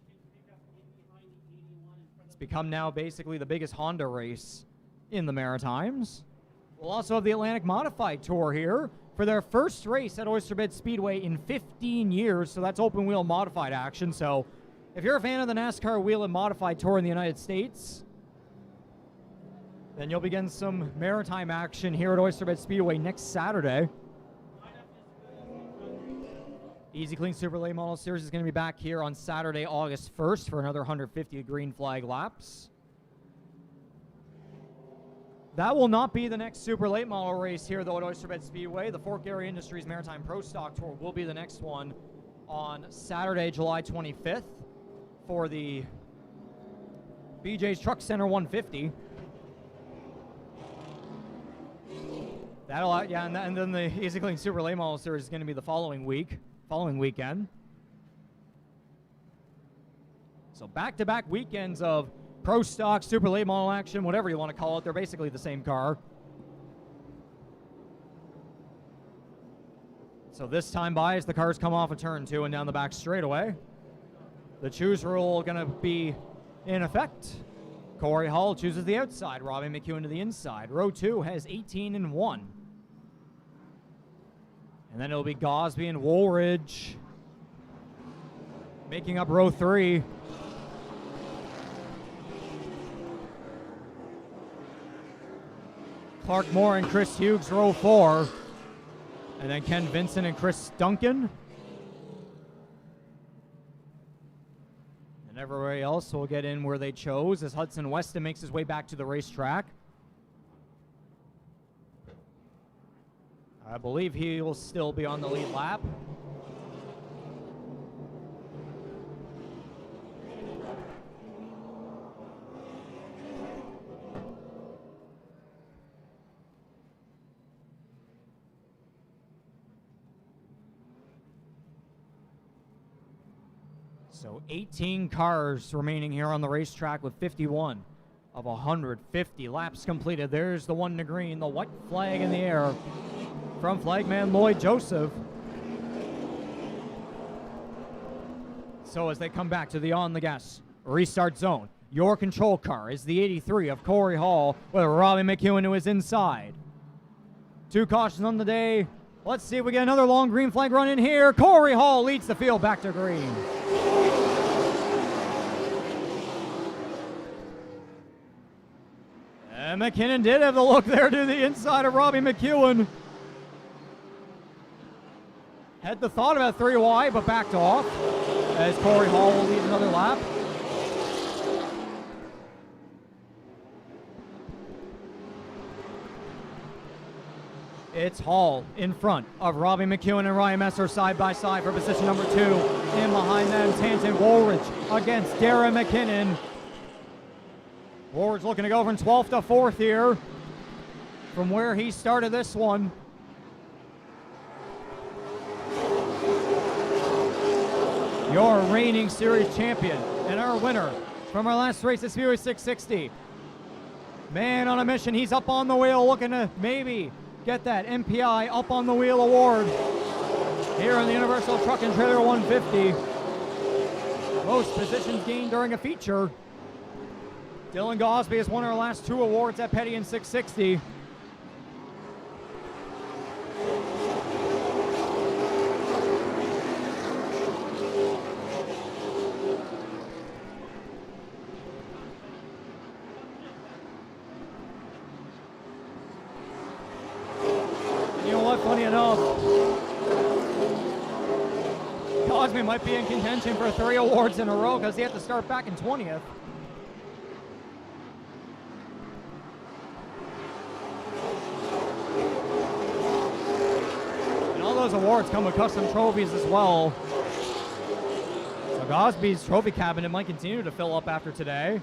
26 can pick up in behind the 81 in front It's of become now basically the biggest Honda race in the Maritimes. We'll also have the Atlantic Modified Tour here for their first race at Oyster Speedway in 15 years, so that's open wheel modified action. So if you're a fan of the NASCAR Wheel and Modified Tour in the United States, then you'll be getting some maritime action here at Oyster Speedway next Saturday. Easy Clean Super Late Model Series is going to be back here on Saturday, August 1st for another 150 green flag laps. That will not be the next Super Late Model race here, though, at Oyster Speedway. The Fork Area Industries Maritime Pro Stock Tour will be the next one on Saturday, July 25th for the BJ's Truck Center 150. And then the Easy Clean Super Late Model Series is going to be the following weekend. So back-to-back weekends of Pro Stock, Super Late Model action, whatever you want to call it. They're basically the same car. So this time by, as the cars come off of turn 2 and down the back straightaway, the choose rule going to be in effect. Corey Hall chooses the outside. Robbie McEwen to the inside. Row 2 has 18 and 1. And then it'll be Gosby and Woolridge making up row 3. Clark Moore and Chris Hughes, row 4. And then Ken Vincent and Chris Duncan. And everybody else will get in where they chose as Hudson Weston makes his way back to the racetrack. I believe he will still be on the lead lap. So 18 cars remaining here on the racetrack with 51 of 150 laps completed. There's the one to green, the white flag in the air from flagman Lloyd Joseph. So as they come back to the on the gas restart zone, your control car is the 83 of Corey Hall with Robbie McEwen to his inside. 2 cautions on the day. Let's see if we get another long green flag run in here. Corey Hall leads the field back to green. And McKinnon did have the look there to the inside of Robbie McEwen. Had the thought about 3 wide, but backed off as Corey Hall will lead another lap. It's Hall in front of Robbie McEwen and Ryan Messer side by side for position number 2. In behind them, Tanton Woolridge against Darren McKinnon. Woolridge looking to go from 12th to 4th here from where he started this one. Your reigning series champion and our winner from our last race at Speedway 660. Man on a mission, he's up on the wheel looking to maybe get that MPI up on the wheel award here in the Universal Truck and Trailer 150. Most positions gained during a feature. Dylan Gosby has won our last 2 awards at Petty and 660. funny enough, Cosme might be in contention for 3 awards in a row because he had to start back in 20th. And all those awards come with custom trophies as well. So Cosby's trophy cabinet might continue to fill up after today.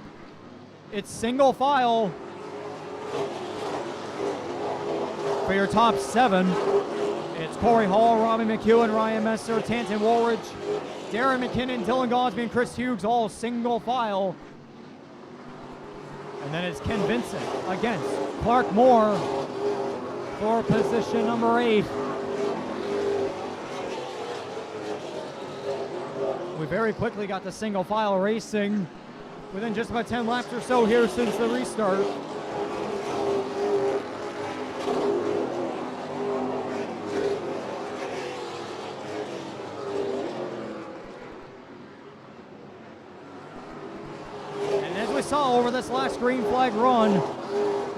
It's single file for your top 7. It's Corey Hall, Robbie McEwen, Ryan Messer, Tanton Woolridge, Darren McKinnon, Dylan Gosby, and Chris Hughes, all single file. And then it's Ken Vincent against Clark Moore for position number 8. We very quickly got the single file racing within just about 10 laps or so here since the restart. And as we saw over this last green flag run,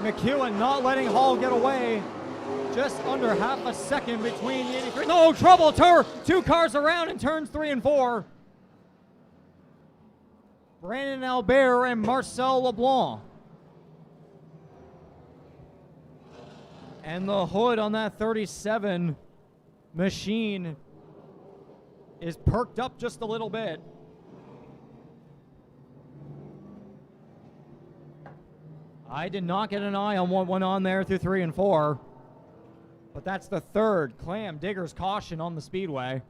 McEwen not letting Hall get away. Just under half a second between the 83. No trouble! Two cars around in turns 3 and 4. Brandon Albert and Marcel LeBlanc. And the hood on that 37 machine is perked up just a little bit. I did not get an eye on what went on there through 3 and 4. But that's the third clam digger's caution on the Speedway.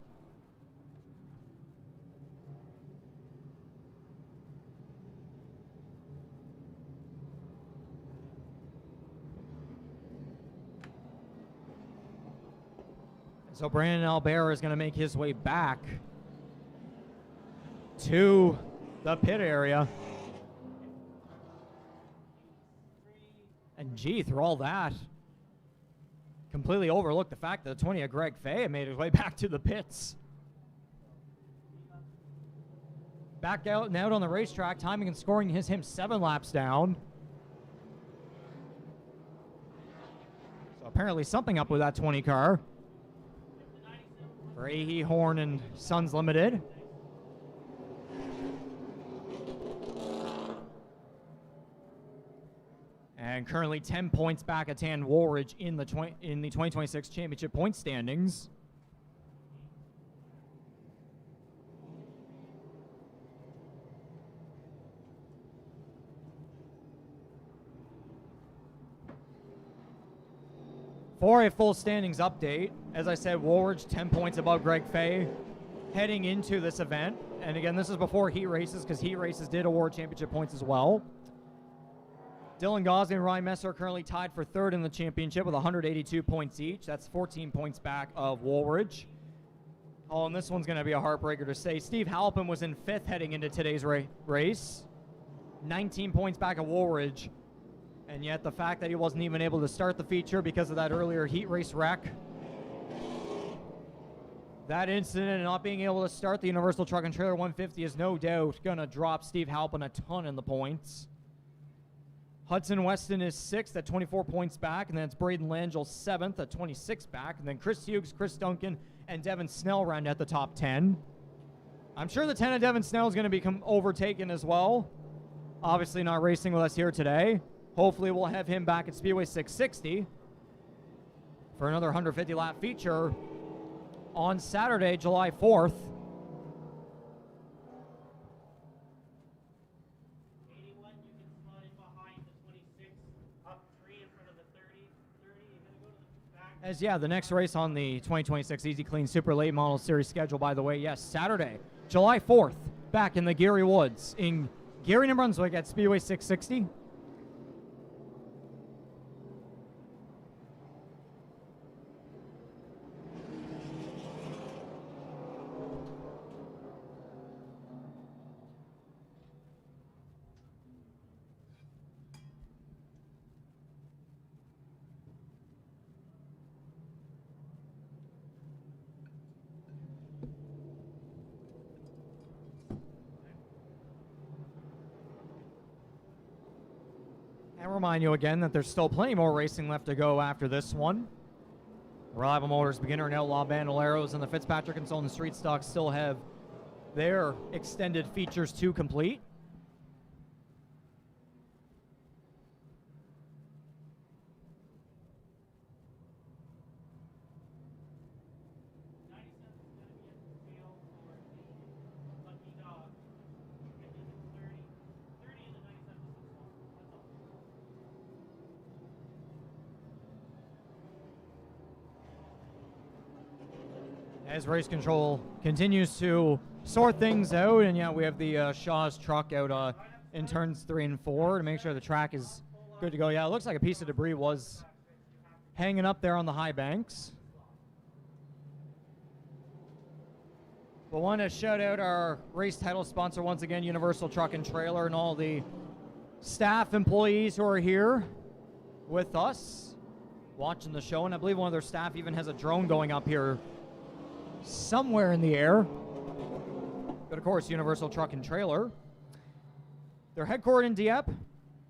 So Brandon Albert is going to make his way back to the pit area. And gee, through all that, completely overlooked the fact that the 20 of Greg Fay made his way back to the pits. Back out and out on the racetrack, timing and scoring him 7 laps down. So apparently something up with that 20 car. For Ahee, Horn, and Sons Limited. And currently 10 points back at Tan Woolridge in the 2026 championship point standings. For a full standings update, as I said, Woolridge 10 points above Greg Fay heading into this event. And again, this is before heat races because heat races did award championship points as well. Dylan Gosby and Ryan Messer are currently tied for 3rd in the championship with 182 points each. That's 14 points back of Woolridge. Oh, and this one's going to be a heartbreaker to say. Steve Halpin was in 5th heading into today's race. 19 points back of Woolridge. And yet the fact that he wasn't even able to start the feature because of that earlier heat race wreck. That incident and not being able to start the Universal Truck and Trailer 150 is no doubt going to drop Steve Halpin a ton in the points. Hudson Weston is 6th at 24 points back, and then it's Braden Langell 7th at 26 back, and then Chris Hughes, Chris Duncan, and Devin Snell round at the top 10. I'm sure the 10 of Devin Snell is going to become overtaken as well. Obviously not racing with us here today. Hopefully we'll have him back at Speedway 660 for another 150 lap feature on Saturday, July 4th. 81, you can slot in behind the 26, up 3 in front of the 30. 30, you're going to go to the back. As the next race on the 2026 Easy Clean Super Late Model Series schedule, by the way, yes, Saturday, July 4th, back in the Gary Woods in Gary, New Brunswick at Speedway 660. And remind you again that there's still plenty more racing left to go after this one. Reliable Motors, Beginner and Outlaw Bandoleros, and the Fitzpatrick and Sullivan Street Stocks still have their extended features to complete. As race control continues to sort things out, and yeah, we have the Shaw's truck out in turns 3 and 4 to make sure the track is good to go. Yeah, it looks like a piece of debris was hanging up there on the high banks. But want to shout out our race title sponsor once again, Universal Truck and Trailer, and all the staff employees who are here with us watching the show. And I believe one of their staff even has a drone going up here somewhere in the air. But of course, Universal Truck and Trailer. They're headquartered in Dieppe,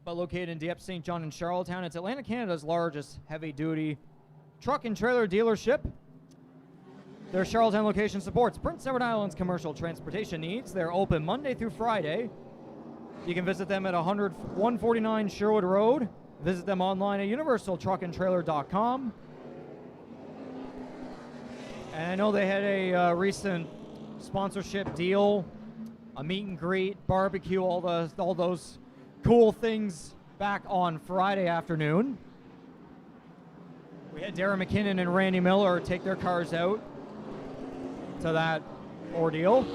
but located in Dieppe, St. John, and Charlottetown. It's Atlantic Canada's largest heavy-duty truck and trailer dealership. Their Charlottetown location supports Prince Edward Island's commercial transportation needs. They're open Monday through Friday. You can visit them at 149 Sherwood Road. Visit them online at universaltruckandtrailer.com. And I know they had a recent sponsorship deal, a meet and greet, barbecue, all those cool things back on Friday afternoon. We had Darren McKinnon and Randy Miller take their cars out to that ordeal.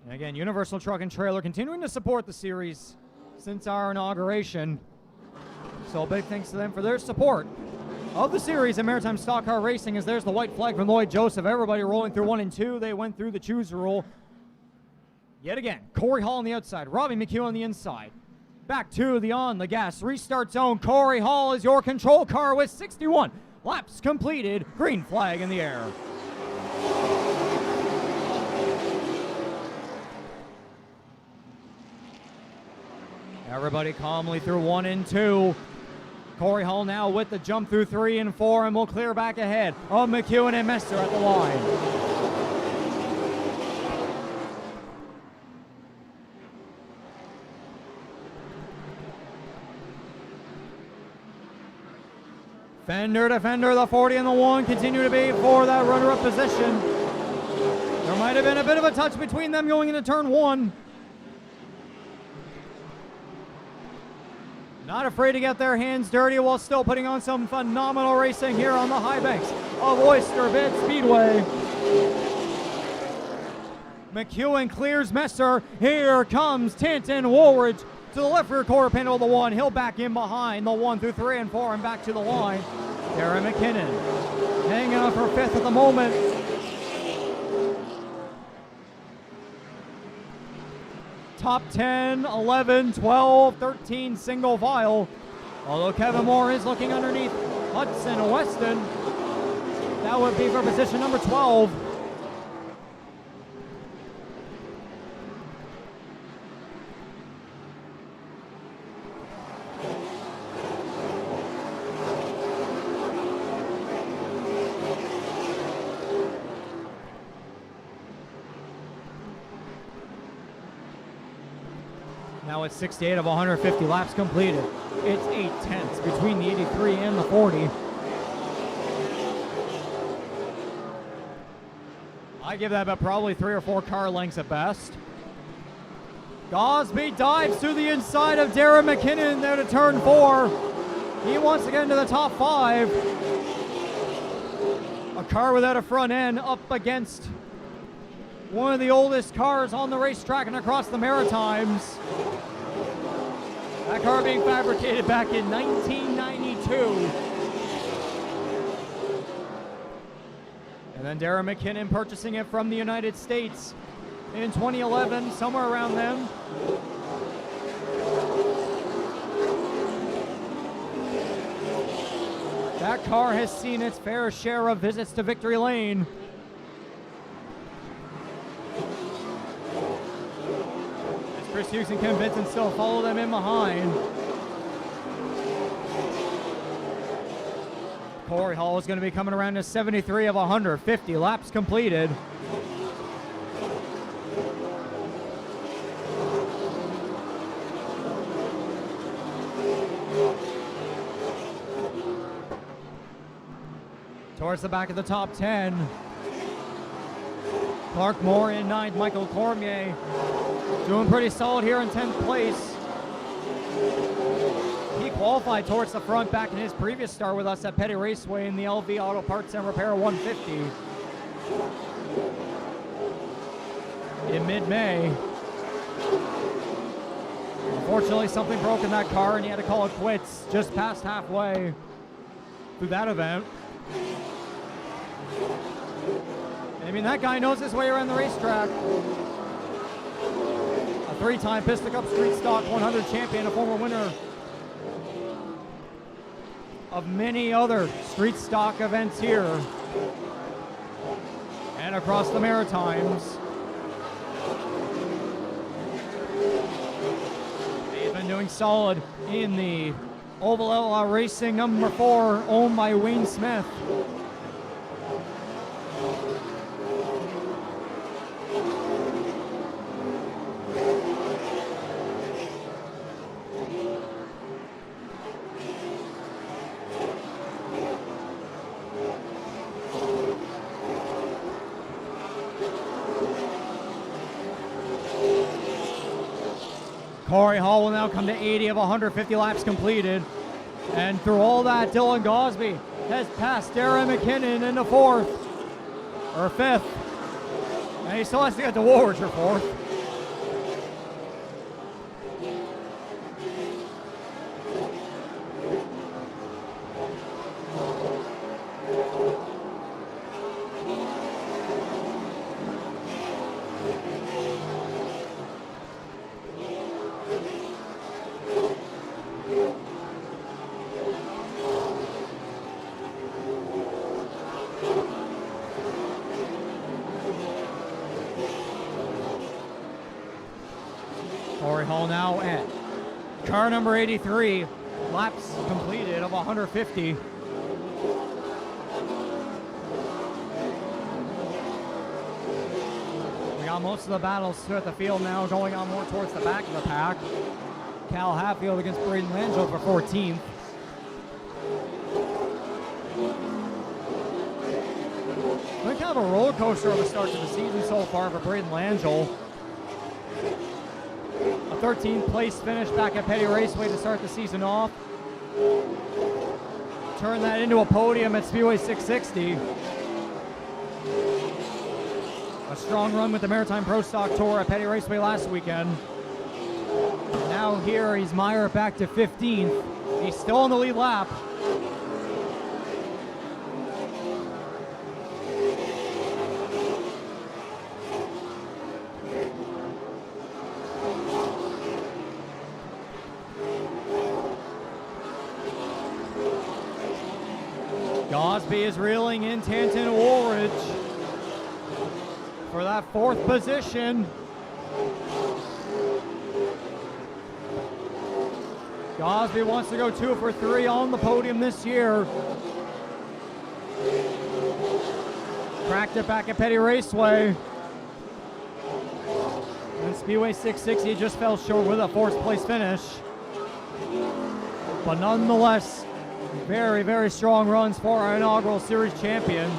And again, Universal Truck and Trailer continuing to support the series since our inauguration. So big thanks to them for their support of the series and Maritime Stock Car Racing, as there's the white flag from Lloyd Joseph. Everybody rolling through 1 and 2. They went through the choose rule. Yet again, Corey Hall on the outside, Robbie McHugh on the inside. Back to the on the gas restart zone. Corey Hall is your control car with 61 laps completed. Green flag in the air. Everybody calmly through 1 and 2. Corey Hall now with the jump through 3 and 4, and we'll clear back ahead of McEwen and Messer at the line. Fender to Fender, the 40 and the 1 continue to be for that runner-up position. There might have been a bit of a touch between them going into turn 1. Not afraid to get their hands dirty while still putting on some phenomenal racing here on the high banks of Oyster Bed Speedway. McEwen clears Messer. Here comes Tanton Woolridge to the left rear quarter panel of the 1. He'll back in behind the 1 through 3 and 4 and back to the line. Darren McKinnon hanging on for 5th at the moment. Top 10, 11, 12, 13 single file. Although Kevin Moore is looking underneath Hudson Weston. That would be for position number 12. Now it's 68 of 150 laps completed. It's 8/10 between the 83 and the 40. I give that about probably 3 or 4 car lengths at best. Gosby dives through the inside of Darren McKinnon there to turn 4. He wants to get into the top 5. A car without a front end up against one of the oldest cars on the racetrack and across the Maritimes. That car being fabricated back in 1992. And then Darren McKinnon purchasing it from the United States in 2011, somewhere around then. That car has seen its fair share of visits to victory lane. As Chris Hughes and Ken Vincent still follow them in behind. Corey Hall is going to be coming around to 73 of 150 laps completed. Towards the back of the top 10. Clark Moore in 9th. Michael Cormier doing pretty solid here in 10th place. He qualified towards the front back in his previous start with us at Petty Raceway in the LV Auto Parts and Repair 150 in mid-May. Unfortunately, something broke in that car and he had to call it quits just past halfway through that event. I mean, that guy knows his way around the racetrack. A 3-time Pistol Cup Street Stock 100 champion, a former winner of many other street stock events here and across the Maritimes. They've been doing solid in the Oval Outlaw Racing number 4, owned by Wayne Smith. Corey Hall will now come to 80 of 150 laps completed. And through all that, Dylan Gosby has passed Darren McKinnon into 4th, or 5th. And he still has to get to Woolwich for 4th. Corey Hall now at car number 83, laps completed of 150. We got most of the battles at the field now going on more towards the back of the pack. Cal Hatfield against Braden Langell for 14th. Been kind of a roller coaster of a start to the season so far for Braden Langell. A 13th place finish back at Petty Raceway to start the season off. Turn that into a podium at Speedway 660. A strong run with the Maritime Pro Stock Tour at Petty Raceway last weekend. Now here he's mired back to 15th. He's still on the lead lap. Gosby is reeling in Tanton Woolridge for that 4th position. Gosby wants to go 2 for 3 on the podium this year. Cracked it back at Petty Raceway. And Speedway 660 just fell short with a 4th place finish. But nonetheless, very, very strong runs for our inaugural series champion.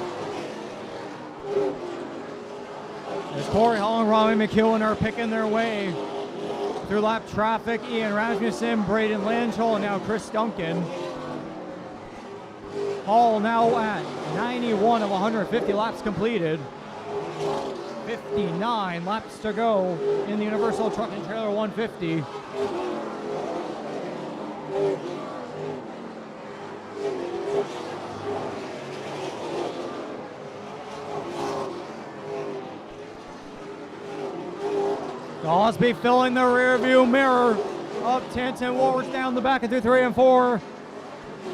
As Corey Hall and Robbie McEwen are picking their way through lap traffic, Ian Rasmussen, Braden Langell, and now Chris Duncan. Hall now at 91 of 150 laps completed. 59 laps to go in the Universal Truck and Trailer 150. Gosby filling the rear view mirror of Tanton Woolridge down the back of 2, 3, and 4.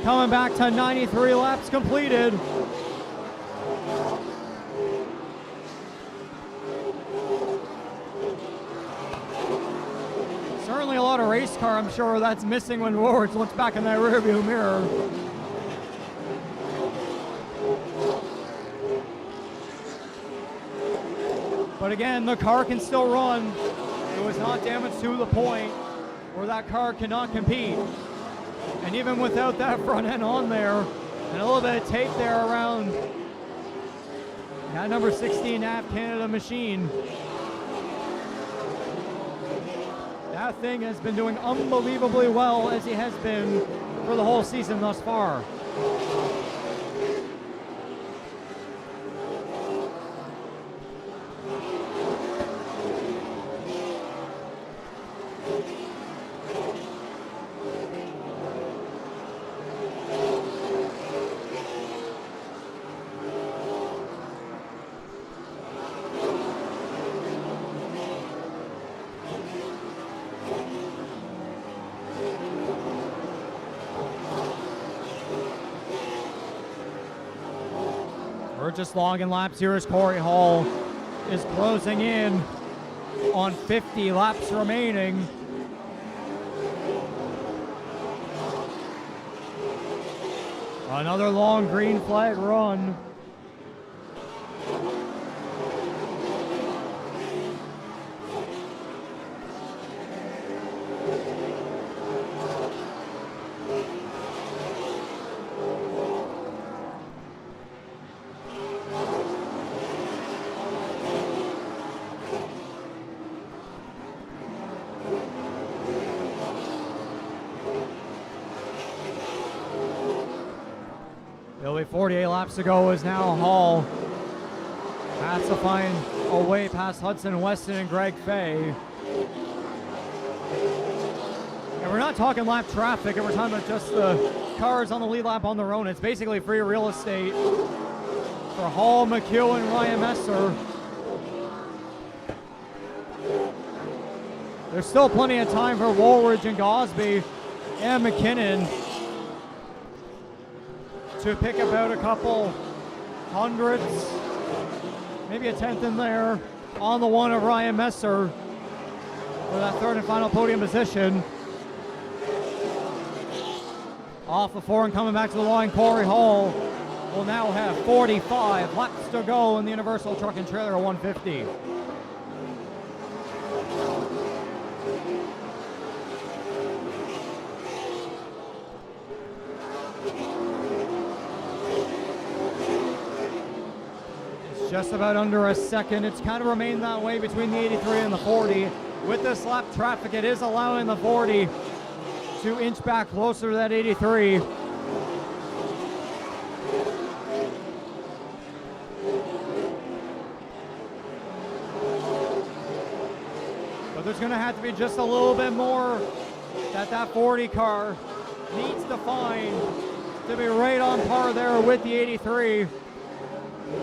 coming back to 93 laps completed. Certainly a lot of race car, I'm sure, that's missing when Woolworths looks back in that rearview mirror. But again, the car can still run. It was not damaged to the point where that car cannot compete. And even without that front end on there, and a little bit of tape there around that number 16 Nav Canada machine, that thing has been doing unbelievably well, as he has been for the whole season thus far. We're just logging laps here as Corey Hall is closing in on 50 laps remaining. Another long green flag run. It'll be 48 laps to go as now Hall has to find a way past Hudson Weston and Greg Fay. And we're not talking lap traffic, and we're talking about just the cars on the lead lap on their own. It's basically free real estate for Hall, McEwen, and Ryan Messer. There's still plenty of time for Woolridge and Gosby and McKinnon to pick about a couple hundredths, maybe a tenth in there, on the one of Ryan Messer for that third and final podium position. Off the four and coming back to the line, Corey Hall will now have 45 laps to go in the Universal Truck and Trailer 150. Just about under a second. It's kind of remained that way between the 83 and the 40. With this lap traffic, it is allowing the 40 to inch back closer to that 83. But there's going to have to be just a little bit more that 40 car needs to find to be right on par there with the 83.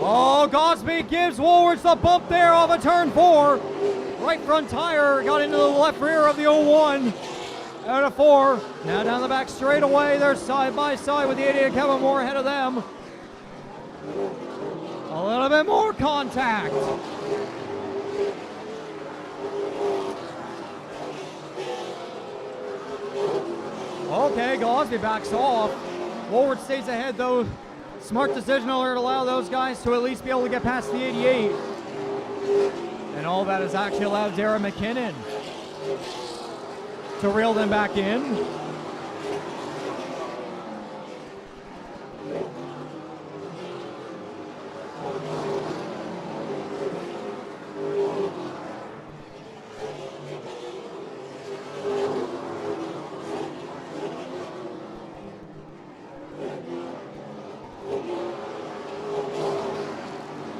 Oh, Gosby gives Woolworth the bump there off of turn 4. Right front tire got into the left rear of the 01 out of 4. Now down the back straightaway. They're side by side with the 88 Kevin Moore ahead of them. A little bit more contact. Okay, Gosby backs off. Woolworth stays ahead though. Smart decision to allow those guys to at least be able to get past the 88. And all that has actually allowed Darren McKinnon to reel them back in.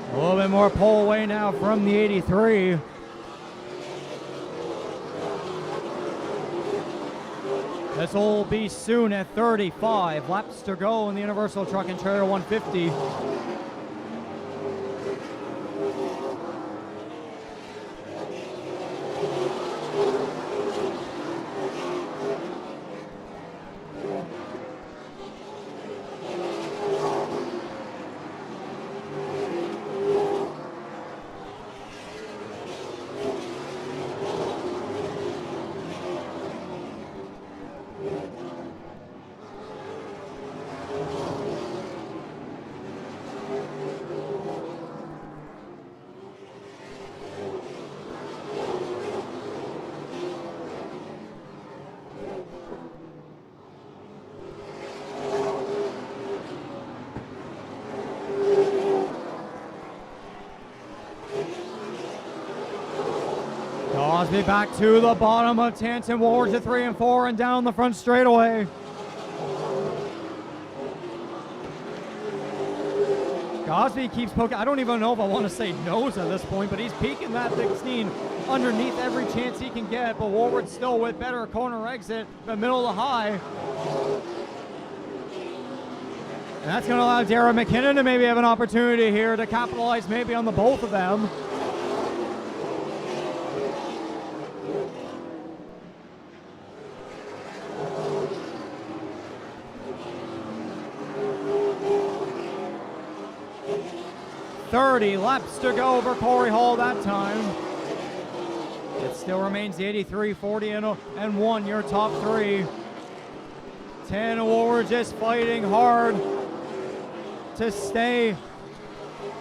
A little bit more pull away now from the 83. This will be soon at 35 laps to go in the Universal Truck and Trailer 150. Gosby back to the bottom of Tanton Woolridge at 3 and 4 and down the front straightaway. Gosby keeps poking. I don't even know if I want to say nose at this point, but he's peeking that 16 underneath every chance he can get. But Woolridge still with better corner exit, the middle of the high. And that's going to allow Darren McKinnon to maybe have an opportunity here to capitalize maybe on the both of them. .30 laps to go for Corey Hall that time. It still remains the 83, 40, and 1, your top three. Tanton Woolridge just fighting hard to stay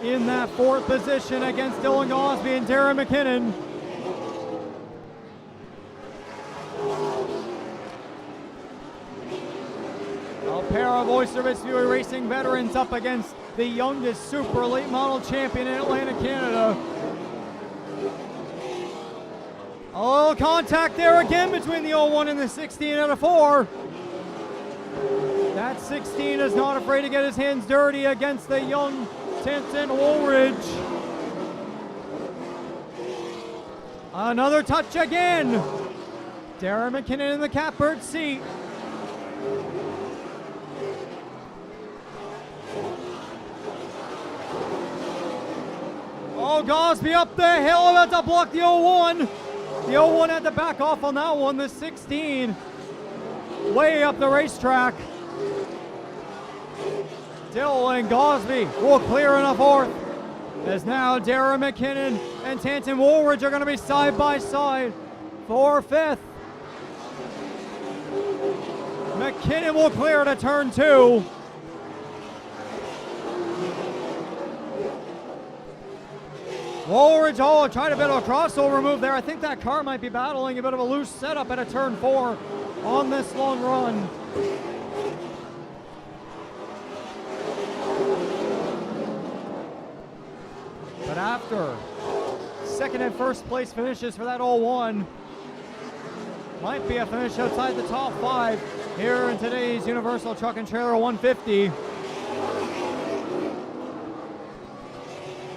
in that 4th position against Dylan Gosby and Darren McKinnon. A pair of Oyster Speedway Racing veterans up against the youngest super late model champion in Atlanta, Canada. A little contact there again between the 01 and the 16 out of 4. That 16 is not afraid to get his hands dirty against the young Tanton Woolridge. Another touch again. Darren McKinnon in the catbird seat. Oh, Gosby up the hill, about to block the 01. The 01 had to back off on that one. The 16 way up the racetrack. Dylan Gosby will clear in a 4th. As now Darren McKinnon and Tanton Woolridge are going to be side by side for 5th. McKinnon will clear to turn 2. Woolridge, tried a bit of a crossover move there. I think that car might be battling a bit of a loose setup at a turn 4 on this long run. But after 2nd and 1st place finishes for that 01, might be a finish outside the top 5 here in today's Universal Truck and Trailer 150.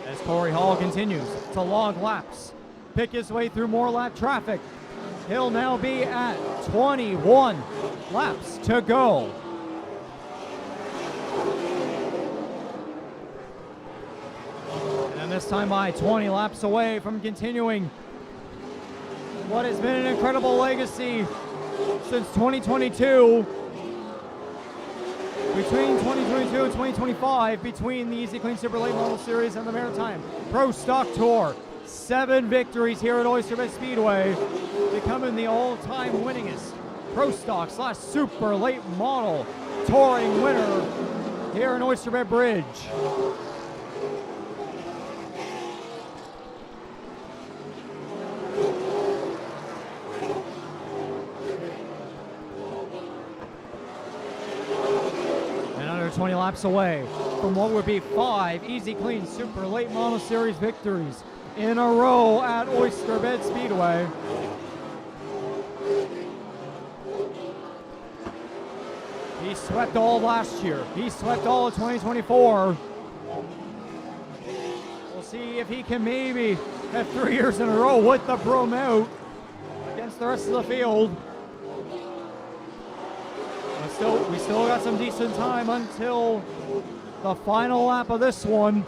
As Corey Hall continues to log laps, pick his way through more lap traffic. He'll now be at 21 laps to go. And then this time by 20 laps away from continuing what has been an incredible legacy since 2022. Between 2022 and 2025, between the Easy Clean Super Late Model Series and the Maritime Pro Stock Tour, 7 victories here at Oyster Bay Speedway, becoming the all-time winningest Pro Stock / Super Late Model Touring winner here in Oyster Bay Bridge. And under 20 laps away from what would be 5 Easy Clean Super Late Model Series victories in a row at Oyster Bay Speedway. He swept all of last year. He swept all of 2024. We'll see if he can maybe have 3 years in a row with the broom out against the rest of the field. But we still got some decent time until the final lap of this one.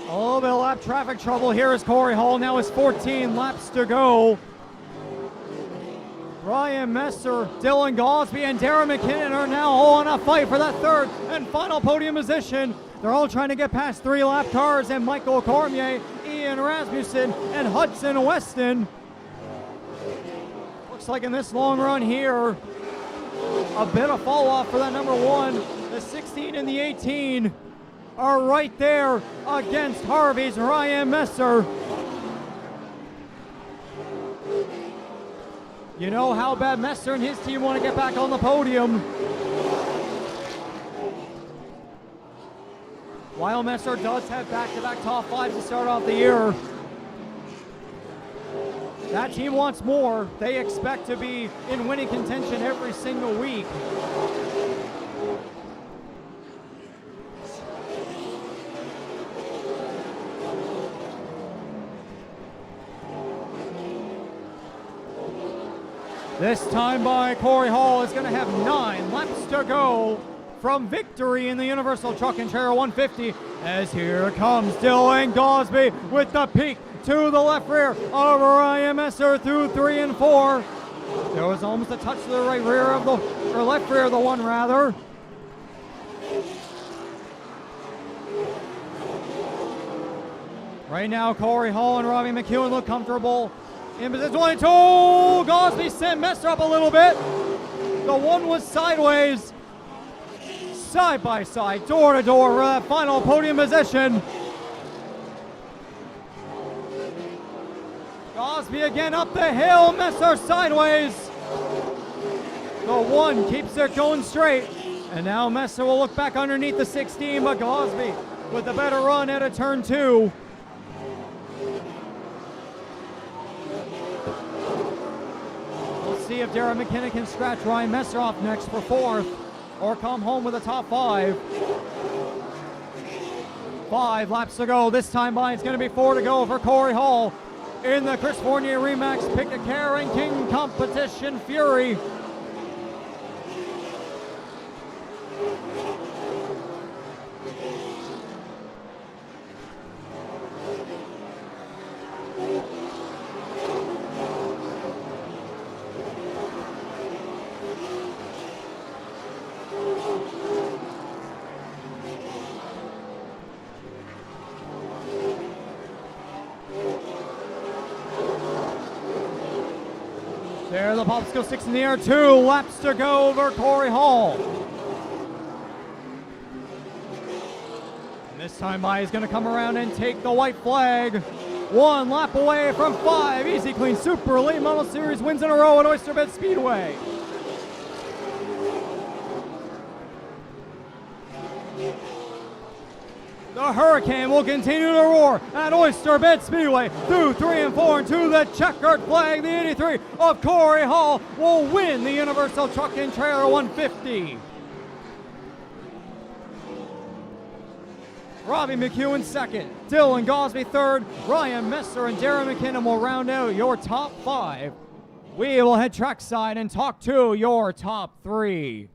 A little bit of lap traffic trouble here as Corey Hall now has 14 laps to go. Ryan Messer, Dylan Gosby, and Darren McKinnon are now all in a fight for that 3rd and final podium position. They're all trying to get past 3 lap cars and Michael Cormier, Ian Rasmussen, and Hudson Weston. Looks like in this long run here, a bit of fall off for that number 1. The 16 and the 18 are right there against Harvey's Ryan Messer. You know how bad Messer and his team want to get back on the podium. While Messer does have back-to-back top fives to start off the year, that team wants more. They expect to be in winning contention every single week. This time by Corey Hall is going to have 9 laps to go from victory in the Universal Truck and Trailer 150, as here comes Dylan Gosby with the peak to the left rear of Ryan Messer through 3 and 4. There was almost a touch to the right rear of the, or left rear of the one rather. Right now, Corey Hall and Robbie McEwen look comfortable. In position 22, Gosby sent Messer up a little bit. The one was sideways. Side by side, door to door for that final podium position. Gosby again up the hill, Messer sideways. The one keeps it going straight. And now Messer will look back underneath the 16, but Gosby with a better run at a turn 2. See if Darren McKinnon can scratch Ryan Messer off next for 4th or come home with a top 5. 5 laps to go. This time by it's going to be 4 to go for Corey Hall in the Chris Fournier Remax Pick a Care and King Competition Fury. There, the popsicle sticks in the air. 2 laps to go over Corey Hall. And this time by is going to come around and take the white flag. 1 lap away from 5 Easy Clean Super Elite Model Series wins in a row at Oyster Speedway. The Hurricane will continue to roar at Oyster Speedway through 3 and 4 into the checkered flag. The 83 of Corey Hall will win the Universal Truck and Trailer 150. Robbie McEwen 2nd, Dylan Gosby 3rd, Ryan Messer and Darren McKinnon will round out your top 5. We will head trackside and talk to your top 3.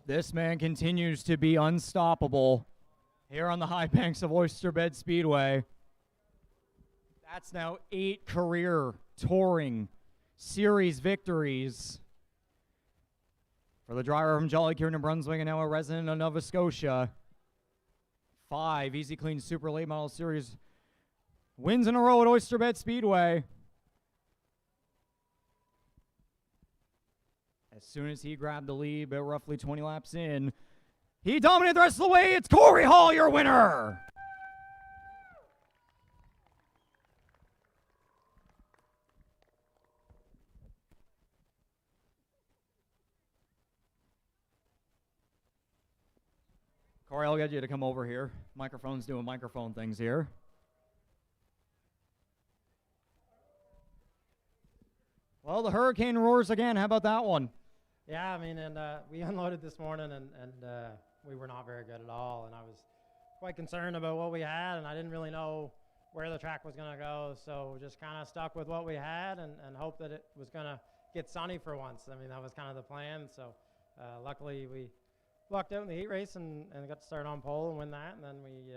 This man continues to be unstoppable here on the high banks of Oyster Bed Speedway. That's now 8 career touring series victories for the driver from Jolly Kieran, New Brunswick, and now a resident of Nova Scotia. 5 Easy Clean Super Late Model Series wins in a row at Oyster Speedway. As soon as he grabbed the lead, about roughly 20 laps in, he dominated the rest of the way. It's Corey Hall, your winner. Corey, I'll get you to come over here. Microphone's doing microphone things here. Well, the hurricane roars again. How about that one? Yeah, I mean, and we unloaded this morning, and we were not very good at all. And I was quite concerned about what we had, and I didn't really know where the track was going to go. So just kind of stuck with what we had and hope that it was going to get sunny for once. I mean, that was kind of the plan. So luckily, we lucked out in the heat race and got to start on pole and win that. And then we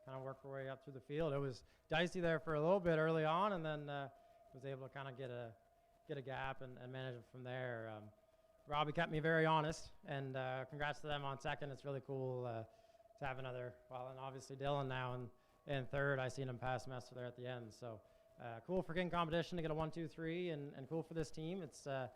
kind of worked our way up through the field. It was dicey there for a little bit early on, and then was able to kind of get a gap and manage it from there. Robbie kept me very honest, and congrats to them on second. It's really cool to have another, well, and obviously Dylan now in third. I seen him pass Messer there at the end. So cool for King Competition to get a 1, 2, 3, and cool for this team. It's the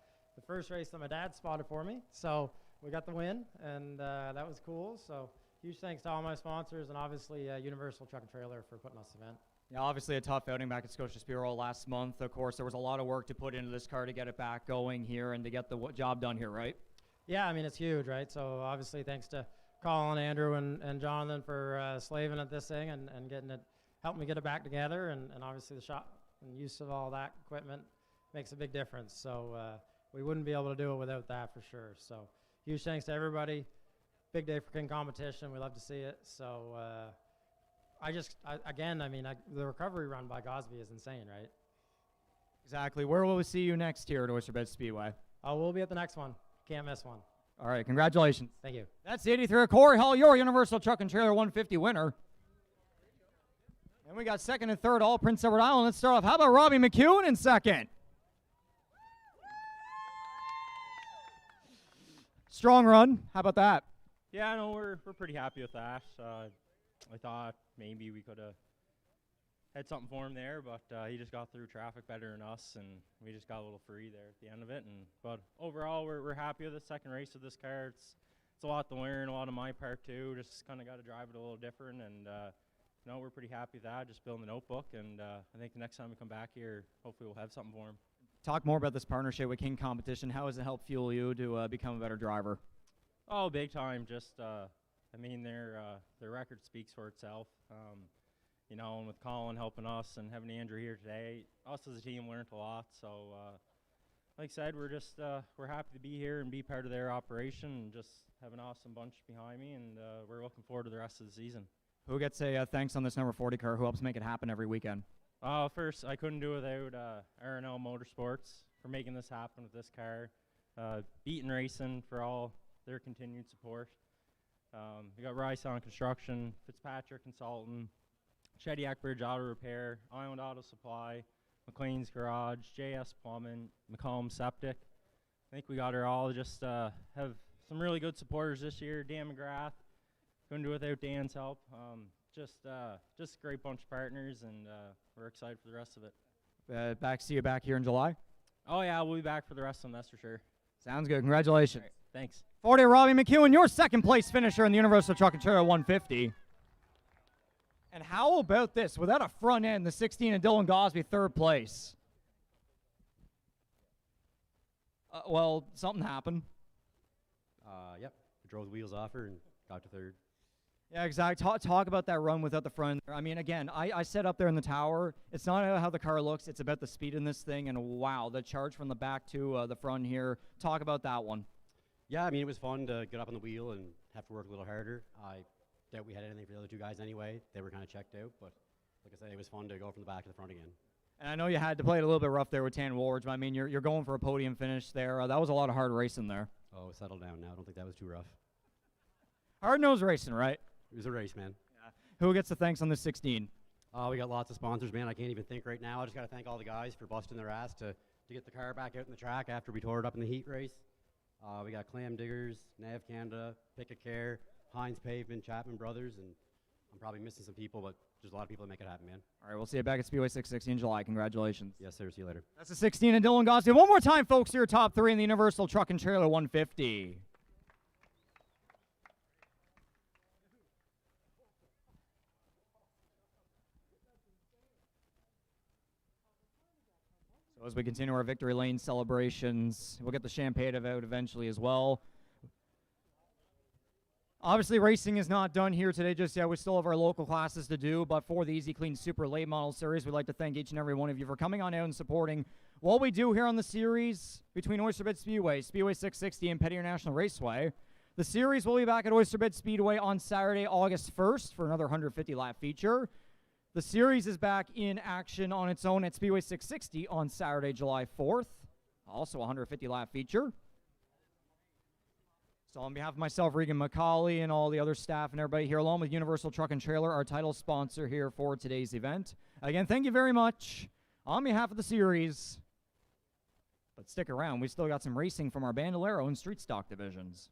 first race that my dad spotted for me. So we got the win, and that was cool. So huge thanks to all my sponsors, and obviously Universal Truck and Trailer for putting on this event. Yeah, obviously a tough outing back at Scotia Speedway last month. Of course, there was a lot of work to put into this car to get it back going here and to get the job done here, right? Yeah, I mean, it's huge, right? So obviously thanks to Colin, Andrew, and Jonathan for slaving at this thing and getting it, helping me get it back together. And obviously the shop and use of all that equipment makes a big difference. So we wouldn't be able to do it without that for sure. So huge thanks to everybody. Big day for King Competition. We love to see it. So the recovery run by Gosby is insane, right? Exactly. Where will we see you next here at Oyster Speedway? Oh, we'll be at the next one. Can't miss one. All right, congratulations. Thank you. That's the 83rd Corey Hall, your Universal Truck and Trailer 150 winner. And we got second and third, all Prince Edward Island. Let's start off. How about Robbie McEwen in second? Strong run. How about that? Yeah, no, we're pretty happy with that. I thought maybe we could have had something for him there, but he just got through traffic better than us, and we just got a little free there at the end of it. But overall, we're happy with the second race of this car. It's a lot to learn, a lot on my part too. Just kind of got to drive it a little different, and no, we're pretty happy with that. Just building the notebook, and I think the next time we come back here, hopefully we'll have something for him. Talk more about this partnership with King Competition. How has it helped fuel you to become a better driver? Oh, big time. Just I mean, their record speaks for itself. You know, and with Colin helping us and having Andrew here today, us as a team learned a lot. So, like I said, we're happy to be here and be part of their operation and just have an awesome bunch behind me, and we're looking forward to the rest of the season. Who gets a thanks on this number 40 car? Who helps make it happen every weekend? First, I couldn't do it without R&L Motorsports for making this happen with this car. Beaton Racing for all their continued support. We got Ryson Construction, Fitzpatrick Consultant, Shediac Bridge Auto Repair, Island Auto Supply, McLean's Garage, JS Plumbing, McComb Septic. I think we got her all. Just have some really good supporters this year. Dan McGrath, couldn't do it without Dan's help. Just a great bunch of partners, and we're excited for the rest of it. See you back here in July? Oh yeah, we'll be back for the rest of them, that's for sure. Sounds good. Congratulations. Right, thanks. 40 Robbie McEwen, your second place finisher in the Universal Truck and Trailer 150. And how about this? Without a front end, the 16 and Dylan Gosby, third place. Well, something happened. Yep. Drove the wheels off her and got to third. Yeah, exactly. Talk about that run without the front. I mean, again, I sat up there in the tower. It's not about how the car looks. It's about the speed in this thing. And, wow, the charge from the back to the front here. Talk about that one. Yeah, I mean, it was fun to get up on the wheel and have to work a little harder. I doubt we had anything for the other two guys anyway. They were kind of checked out. But, like I said, it was fun to go from the back to the front again. And I know you had to play it a little bit rough there with Tan Ward's, but, I mean, you're going for a podium finish there. That was a lot of hard racing there. Oh, settle down now. I don't think that was too rough. Hard-nosed racing, right? It was a race, man. Yeah. Who gets the thanks on this 16? We got lots of sponsors, man. I can't even think right now. I just got to thank all the guys for busting their ass to get the car back out in the track after we tore it up in the heat race. We got Clam Diggers, Nav Canada, Pick a Care, Heinz Pavement, Chapman Brothers, and I'm probably missing some people, but there's a lot of people that make it happen, man. All right, we'll see you back at Speedway 660 in July. Congratulations. Yes, sir. See you later. That's the 16 and Dylan Gosney. One more time, folks, your top three in the Universal Truck and Trailer 150. So as we continue our Victory Lane celebrations, we'll get the champagne out eventually as well. Obviously, racing is not done here today just yet. We still have our local classes to do, but for the Easy Clean Super Late Model Series, we'd like to thank each and every one of you for coming on out and supporting what we do here on the series between Oyster Bed Speedway, Speedway 660, and Petty International Raceway. The series will be back at Oyster Bed Speedway on Saturday, August 1st for another 150-lap feature. The series is back in action on its own at Speedway 660 on Saturday, July 4th, also a 150-lap feature. So on behalf of myself, Regan McCauley, and all the other staff and everybody here, along with Universal Truck and Trailer, our title sponsor here for today's event. Again, thank you very much on behalf of the series. But stick around. We still got some racing from our Bandolero and Street Stock divisions.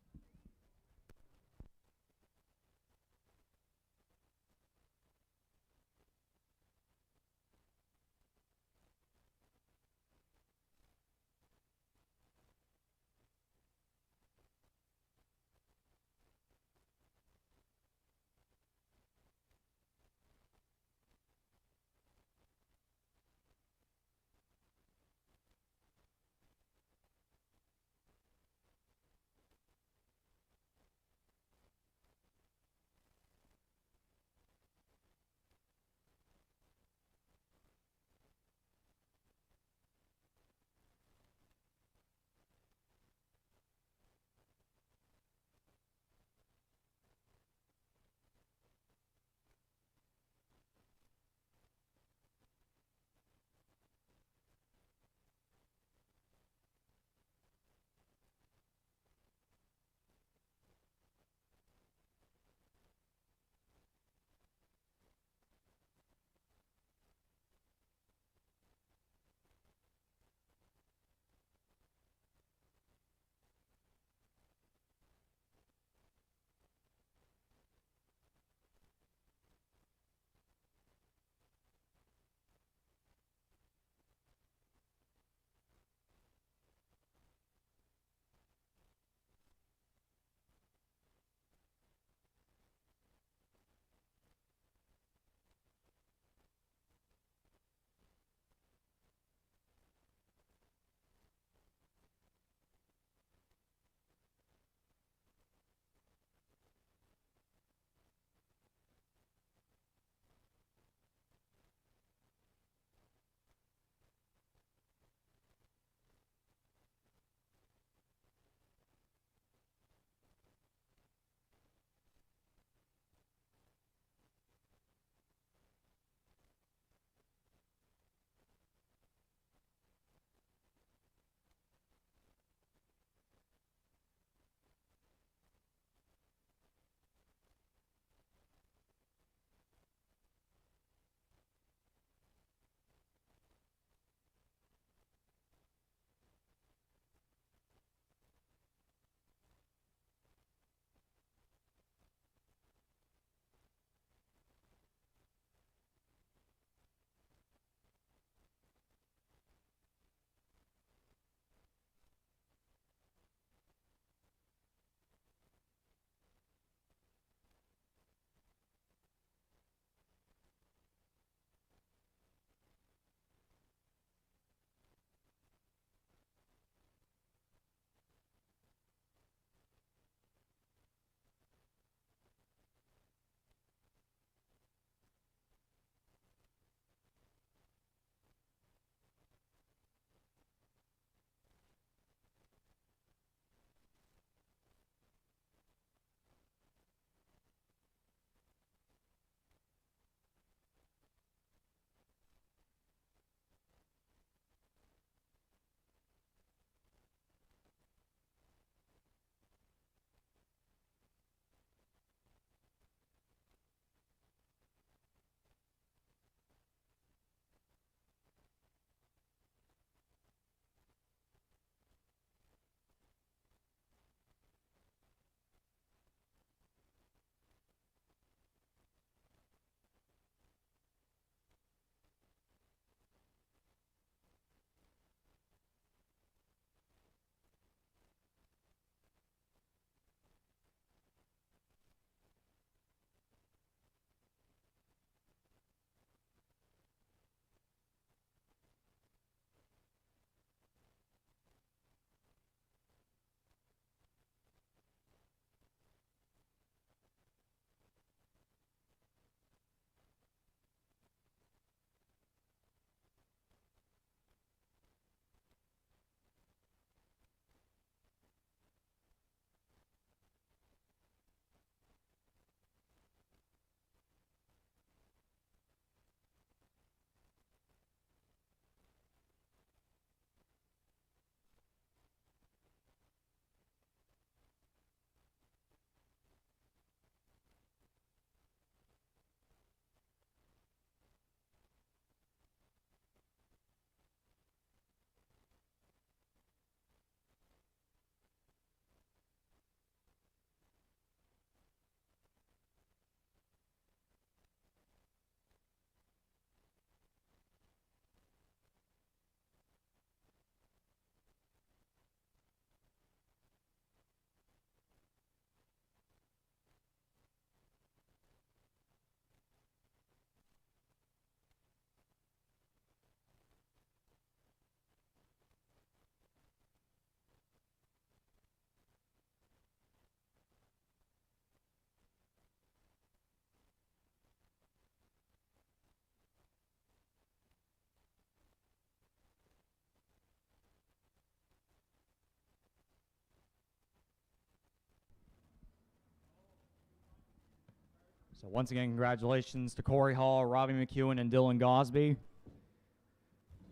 So once again, congratulations to Corey Hall, Robbie McEwen, and Dylan Gosby.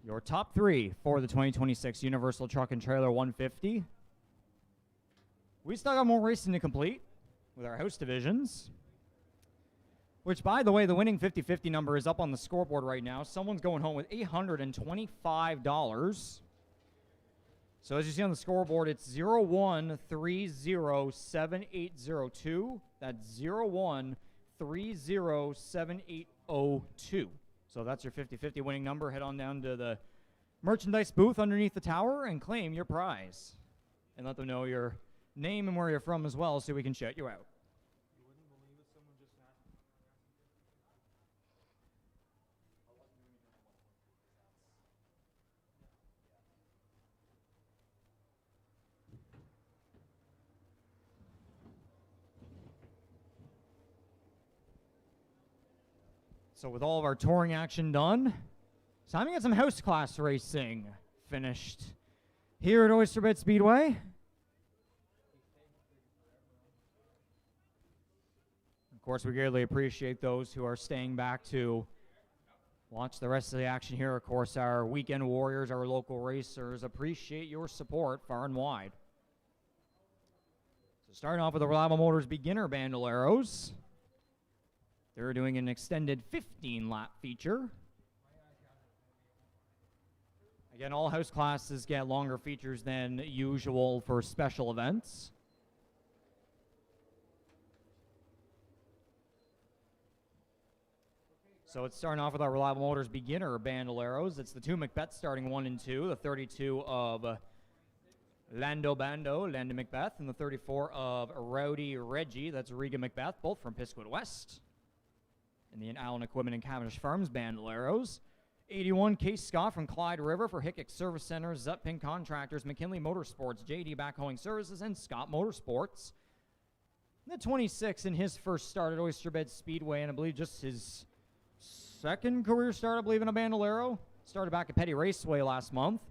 Your top three for the 2026 Universal Truck and Trailer 150. We still got more racing to complete with our house divisions. Which, by the way, the winning 50-50 number is up on the scoreboard right now. Someone's going home with $825. So as you see on the scoreboard, it's 01307802. That's 01307802. So that's your 50-50 winning number. Head on down to the merchandise booth underneath the tower and claim your prize. And let them know your name and where you're from as well so we can shout you out. So with all of our touring action done, it's time to get some house class racing finished here at Oyster Bed Speedway. Of course, we greatly appreciate those who are staying back to watch the rest of the action here. Of course, our weekend warriors, our local racers, appreciate your support far and wide. So starting off with the Reliable Motors Beginner Bandoleros. They're doing an extended 15-lap feature. Again, all house classes get longer features than usual for special events. So it's starting off with our Reliable Motors Beginner Bandoleros. It's the two Macbeths starting 1 and 2, the 32 of Lando Bando, Lando Macbeth, and the 34 of Rowdy Reggie, that's Riga Macbeth, both from Pisquid West. And the Allen Equipment and Cavendish Farms Bandoleros. 81 Case Scott from Clyde River for Hickok Service Center, Zutpin Contractors, McKinley Motorsports, JD Backhoeing Services, and Scott Motorsports. The 26 in his first start at Oyster Bed Speedway, and I believe just his second career start, I believe, in a Bandolero. Started back at Petty Raceway last month.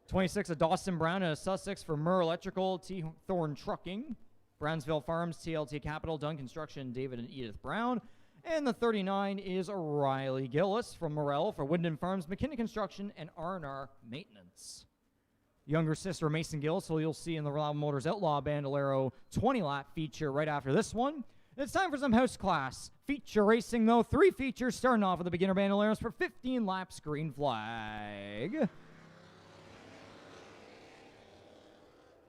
26 of Dawson Brown and a Sussex for Murr Electrical, T. Thorne Trucking, Brownsville Farms, TLT Capital, Dunn Construction, David and Edith Brown. And the 39 is Riley Gillis from Morel for Wyndham Farms, McKinney Construction, and R&R Maintenance. Younger sister Mason Gillis, who you'll see in the Reliable Motors Outlaw Bandolero 20-lap feature right after this one. It's time for some house class feature racing, though. 3 features starting off with the Beginner Bandoleros for 15 laps green flag.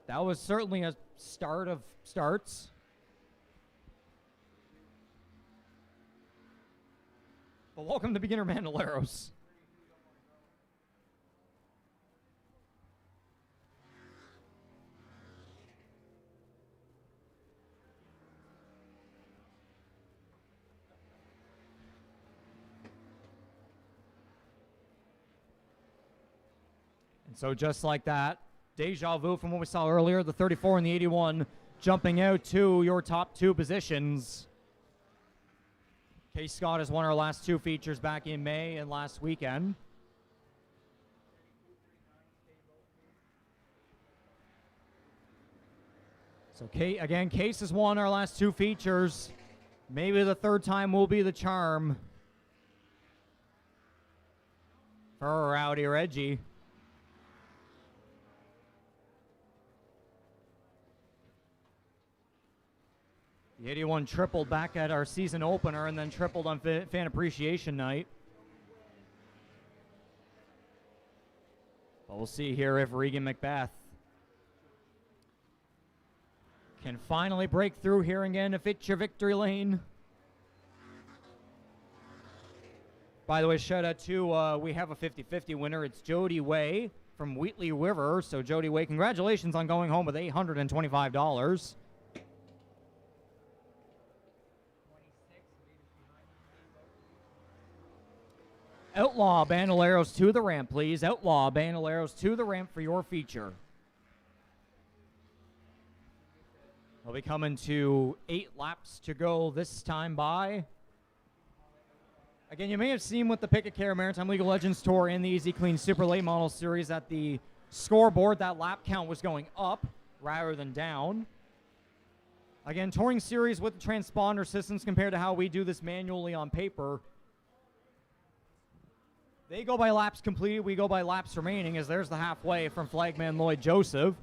That was certainly a start of starts. But welcome to Beginner Bandoleros. And so just like that, deja vu from what we saw earlier, the 34 and the 81 jumping out to your top 2 positions. Case Scott has won our last 2 features back in May and last weekend. So Case has won our last 2 features. Maybe the third time will be the charm for Rowdy Reggie. The 81 tripled back at our season opener and then tripled on Fan Appreciation Night. But we'll see here if Regan Macbeth can finally break through here again if it's your victory lane. By the way, shout out to, we have a 50-50 winner. It's Jody Way from Wheatley River. So Jody Way, congratulations on going home with $825. Outlaw Bandoleros to the ramp, please. Outlaw Bandoleros to the ramp for your feature. We'll be coming to 8 laps to go this time by. Again, you may have seen with the Pick a Care Maritime League of Legends Tour and the Easy Clean Super Late Model Series that the scoreboard, that lap count was going up rather than down. Again, touring series with the transponder systems compared to how we do this manually on paper. They go by laps completed, we go by laps remaining, as there's the halfway from flagman Lloyd Joseph.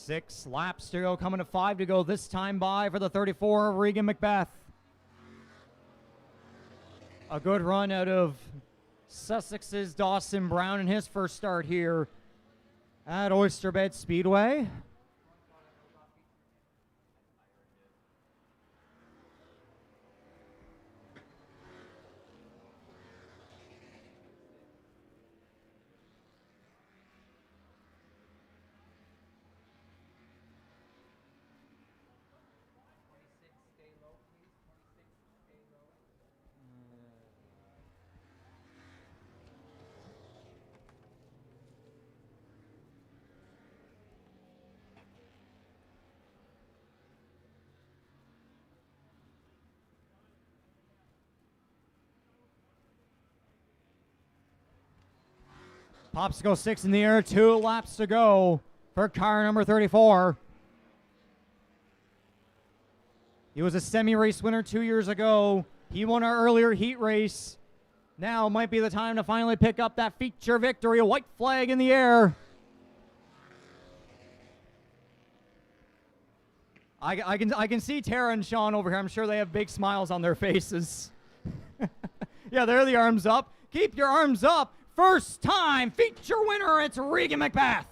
Six laps to go, coming to 5 to go this time by for the 34 of Regan Macbeth. A good run out of Sussex's Dawson Brown in his first start here at Oyster Bed Speedway. Popsicle 6 in the air, 2 laps to go for car number 34. He was a semi-race winner 2 years ago. He won our earlier heat race. Now might be the time to finally pick up that feature victory. A white flag in the air. I can see Tara and Sean over here. I'm sure they have big smiles on their faces. Yeah, there are the arms up. Keep your arms up. First time feature winner, it's Regan Macbeth.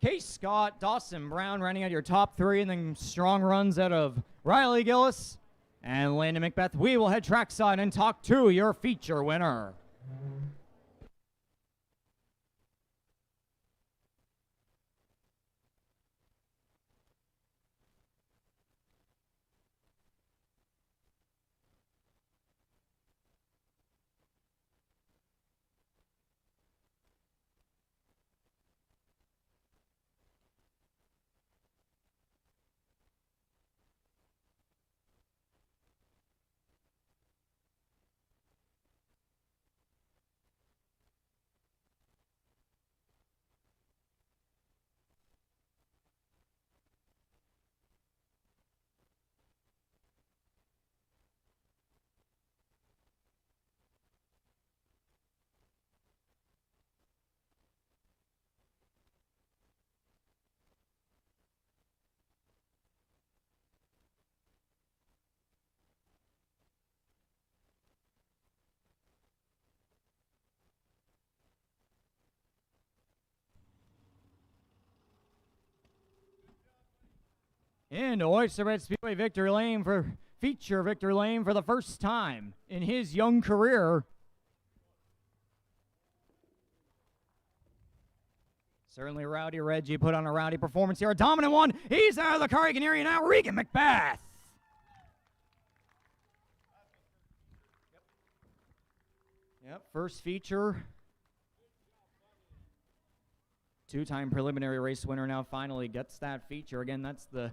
Case Scott, Dawson Brown running out your top 3, and then strong runs out of Riley Gillis and Landon Macbeth. We will head trackside and talk to your feature winner. Into Oyster Bed Speedway victory lane for feature victory lane for the first time in his young career. Certainly Rowdy Reggie put on a rowdy performance here. A dominant one. He's out of the car. You can hear you now. Regan Macbeth. Yep, first feature. Two-time preliminary race winner now finally gets that feature. Again, that's the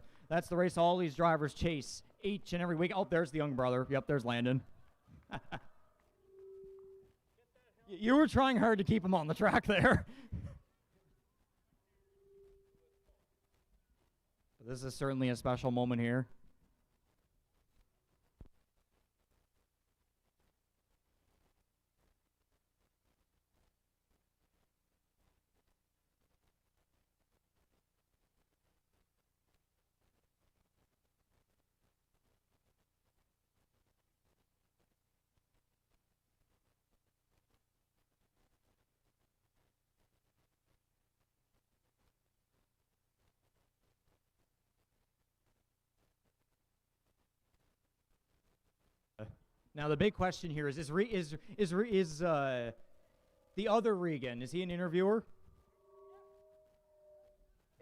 race all these drivers chase each and every week. Oh, there's the young brother. Yep, there's Landon. You were trying hard to keep him on the track there. This is certainly a special moment here. Now the big question here is the other Regan, is he an interviewer?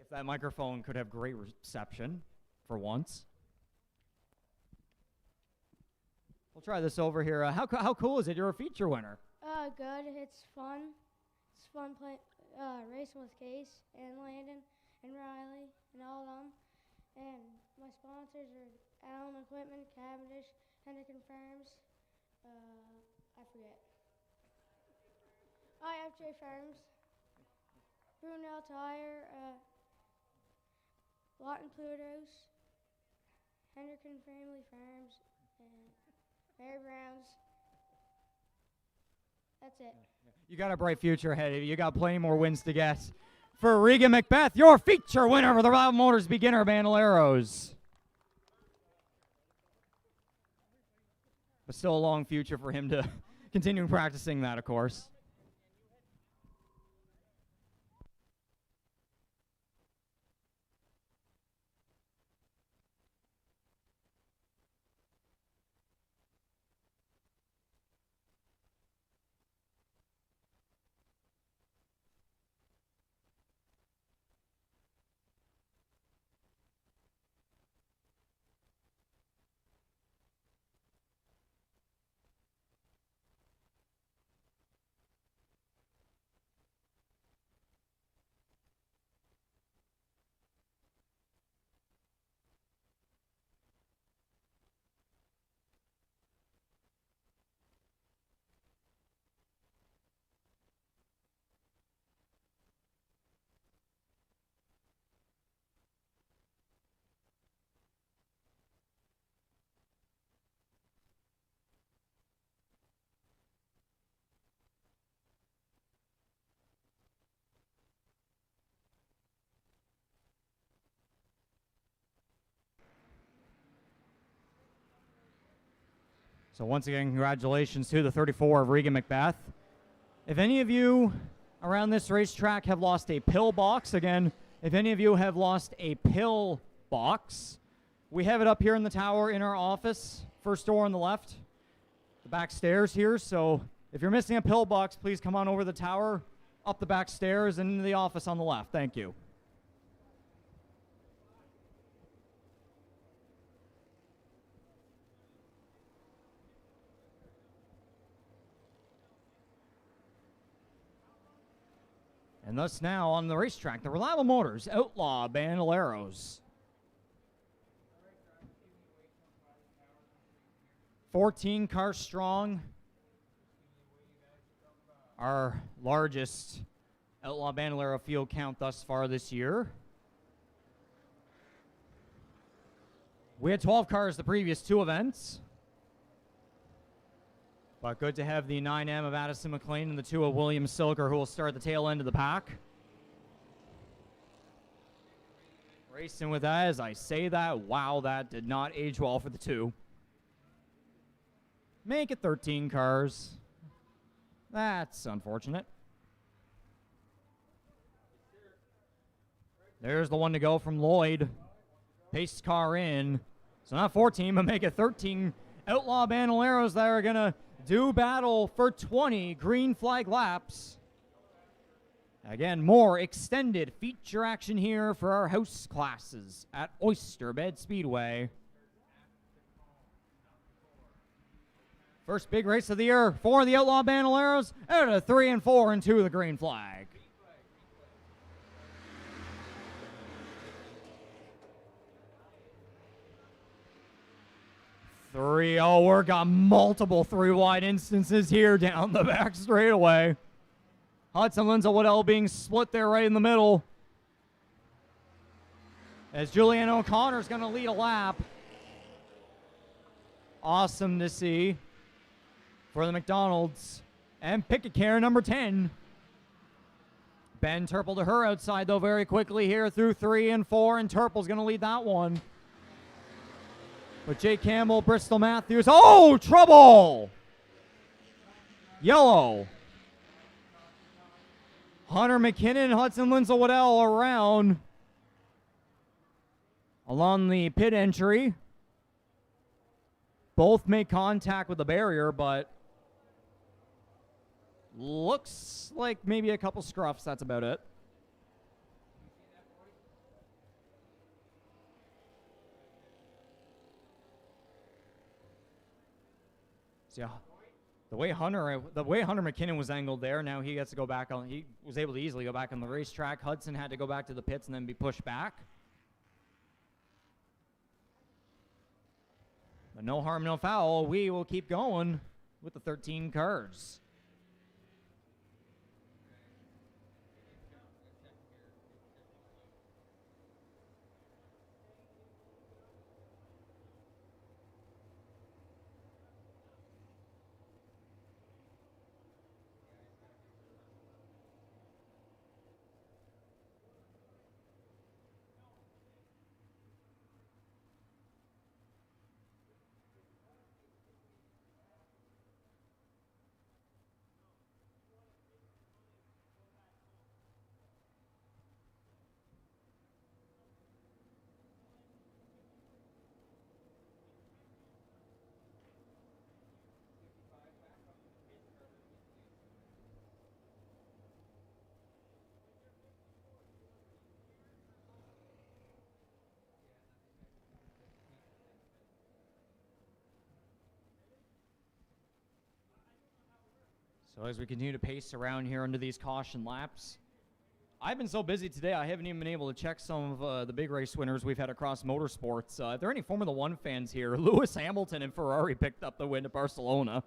If that microphone could have great reception for once. We'll try this over here. How cool is it? You're a feature winner. Good. It's fun. It's fun racing with Case and Landon and Riley and all of them. And my sponsors are Allen Equipment, Cavendish, Hendricken Farms. I forget. IFJ Farms, Brunel Tire, Lawton Plutos, Hendricken Family Farms, and Mary Brown's. That's it. You got a bright future ahead of you. You got plenty more wins to get. For Regan Macbeth, your feature winner for the Reliable Motors Beginner Bandoleros. But still a long future for him to continue practicing that, of course. So once again, congratulations to the 34 of Regan Macbeth. If any of you around this racetrack have lost a pill box, again, if any of you have lost a pill box, we have it up here in the tower in our office, first door on the left, the back stairs here. So if you're missing a pill box, please come on over the tower, up the back stairs, and into the office on the left. Thank you. And thus now on the racetrack, the Reliable Motors Outlaw Bandoleros. 14 cars strong. Our largest Outlaw Bandolero field count thus far this year. We had 12 cars the previous two events. But good to have the 9M of Addison McLean and the 2 of William Silker, who will start the tail end of the pack. Racing with that, as I say that, wow, that did not age well for the 2. Make it 13 cars. That's unfortunate. There's the one to go from Lloyd. Pace car in. So not 14, but make it 13 Outlaw Bandoleros that are going to do battle for 20 green flag laps. Again, more extended feature action here for our house classes at Oyster Bed Speedway. First big race of the year for the Outlaw Bandoleros out of 3 and 4 and 2 of the green flag. Oh, we're got multiple 3-wide instances here down the back straightaway. Hudson Lindsay Waddell being split there right in the middle. As Julianne O'Connor's going to lead a lap. Awesome to see for the McDonald's. And picket care number 10. Ben Turple to her outside, though, very quickly here through 3 and 4, and Turple's going to lead that one. But Jake Campbell, Bristol Matthews, oh, trouble! Yellow. Hunter McKinnon, Hudson Lindsay Waddell around along the pit entry. Both make contact with the barrier, but looks like maybe a couple scruffs. That's about it. See, the way Hunter McKinnon was angled there, now he gets to go back on. He was able to easily go back on the racetrack. Hudson had to go back to the pits and then be pushed back. But no harm, no foul. We will keep going with the 13 cars. So as we continue to pace around here under these caution laps, I've been so busy today, I haven't even been able to check some of the big race winners we've had across motorsports. If there are any Formula One fans here, Lewis Hamilton and Ferrari picked up the win at Barcelona.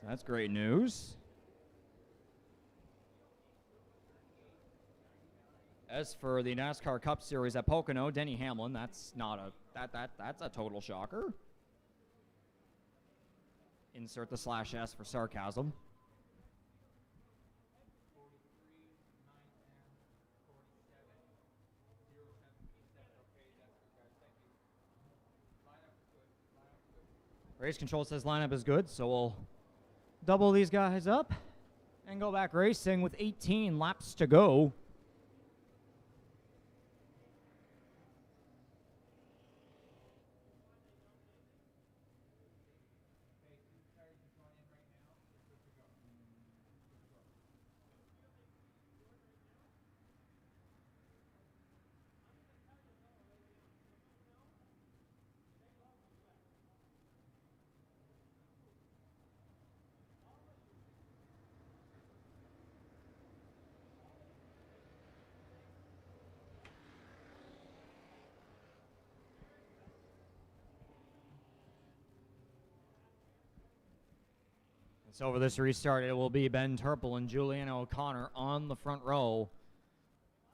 So that's great news. As for the NASCAR Cup Series at Pocono, Denny Hamlin, that's a total shocker. Insert the /S for sarcasm. Race control says lineup is good, so we'll double these guys up and go back racing with 18 laps to go. So for this restart, it will be Ben Turple and Juliana O'Connor on the front row.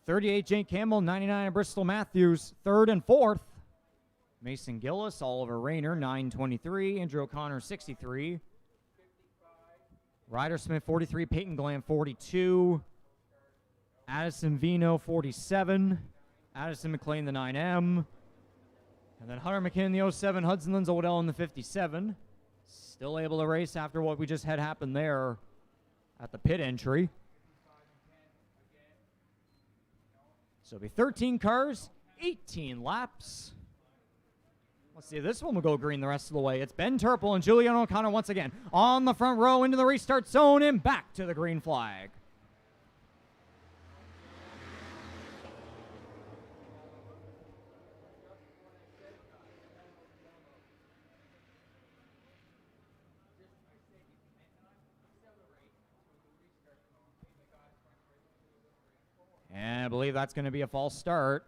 38, Jake Campbell. 99, Bristol Matthews. Third and fourth, Mason Gillis, Oliver Rayner, 923. Andrew O'Connor, 63. Ryder Smith, 43. Peyton Glam, 42. Addison Vino, 47. Addison McLean, the 9M. And then Hunter McKinnon, the 07. Hudson Lindsay Waddell in the 57. Still able to race after what we just had happen there at the pit entry. So it'll be 13 cars, 18 laps. Let's see, this one will go green the rest of the way. It's Ben Turple and Julian O'Connor once again on the front row into the restart zone and back to the green flag. And I believe that's going to be a false start.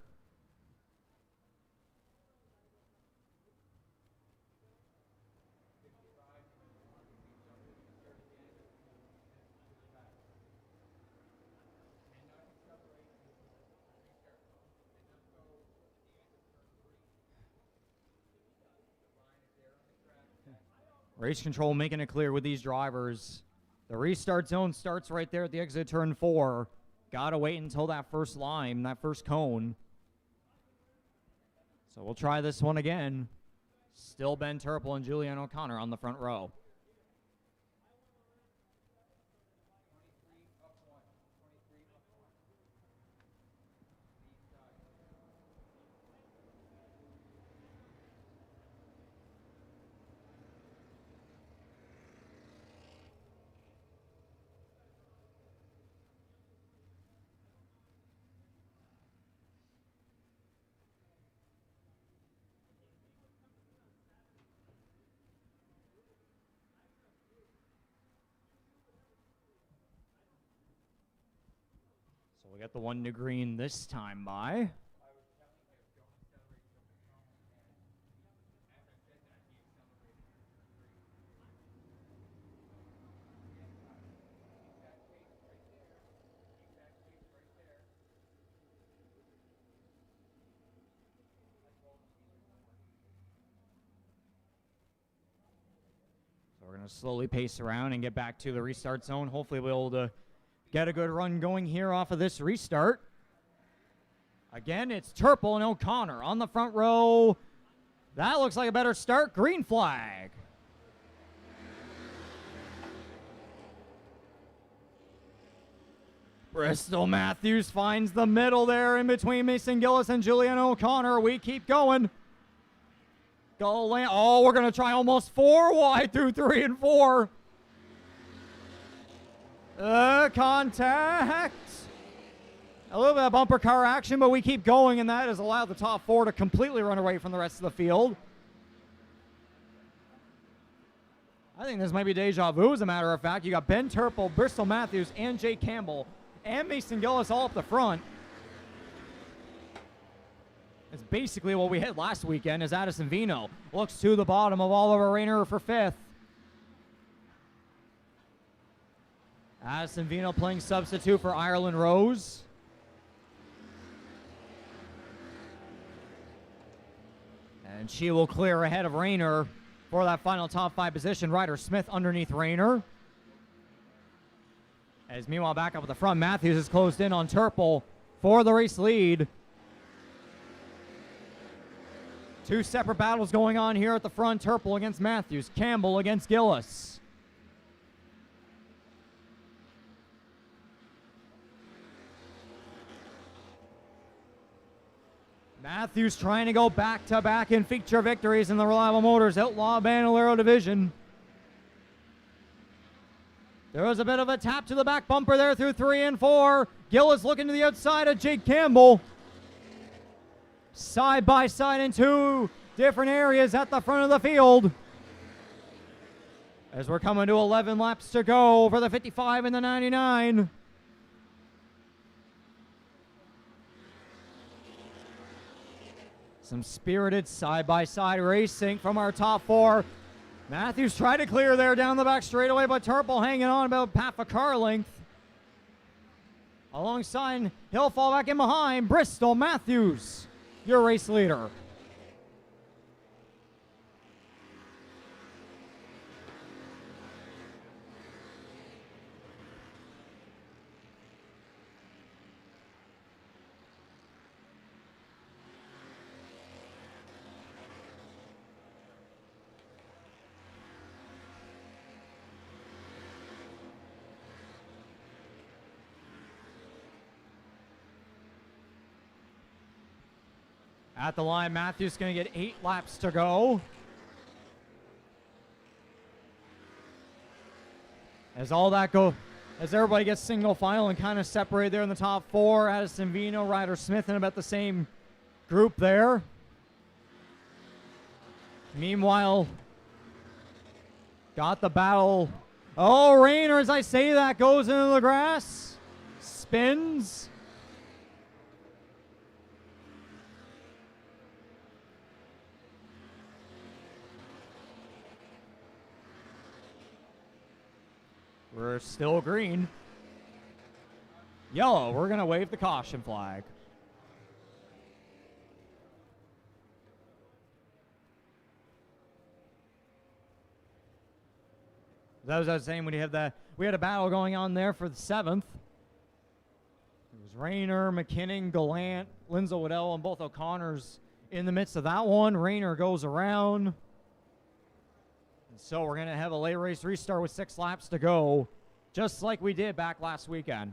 Race control making it clear with these drivers. The restart zone starts right there at the exit turn 4. Gotta wait until that first line, that first cone. So we'll try this one again. Still Ben Turple and Julian O'Connor on the front row. We got the one to green this time by. So we're going to slowly pace around and get back to the restart zone. Hopefully we'll be able to get a good run going here off of this restart. Again, it's Turple and O'Connor on the front row. That looks like a better start. Green flag. Bristol Matthews finds the middle there in between Mason Gillis and Julian O'Connor. We keep going. Oh, we're going to try almost 4 wide through 3 and 4. Contact. A little bit of bumper car action, but we keep going, and that has allowed the top 4 to completely run away from the rest of the field. I think this might be deja vu, as a matter of fact. You got Ben Turple, Bristol Matthews, and Jake Campbell, and Mason Gillis all up the front. It's basically what we hit last weekend as Addison Vino looks to the bottom of Oliver Rayner for 5th. Addison Vino playing substitute for Ireland Rose. And she will clear ahead of Rayner for that final top 5 position. Ryder Smith underneath Rayner. As meanwhile back up at the front, Matthews is closed in on Turple for the race lead. 2 separate battles going on here at the front. Turple against Matthews. Campbell against Gillis. Matthews trying to go back-to-back in feature victories in the Reliable Motors Outlaw Bandolero division. There was a bit of a tap to the back bumper there through 3 and 4. Gillis looking to the outside of Jake Campbell. Side by side in 2 different areas at the front of the field. As we're coming to 11 laps to go for the 55 and the 99. Some spirited side-by-side racing from our top 4. Matthews tried to clear there down the back straightaway, but Turple hanging on about half a car length. Alongside, he'll fall back in behind. Bristol Matthews, your race leader. At the line, Matthews going to get 8 laps to go. As everybody gets single file and kind of separated there in the top 4. Addison Vino, Ryder Smith in about the same group there. Meanwhile, got the battle. Oh, Rayner, as I say that, goes into the grass. Spins. We're still green. Yellow, we're going to wave the caution flag. That was what I was saying when we had a battle going on there for the 7th. It was Rayner, McKinnon, Gallant, Lindsay Waddell, and both O'Connors in the midst of that one. Rayner goes around. So we're going to have a late race restart with 6 laps to go, just like we did back last weekend.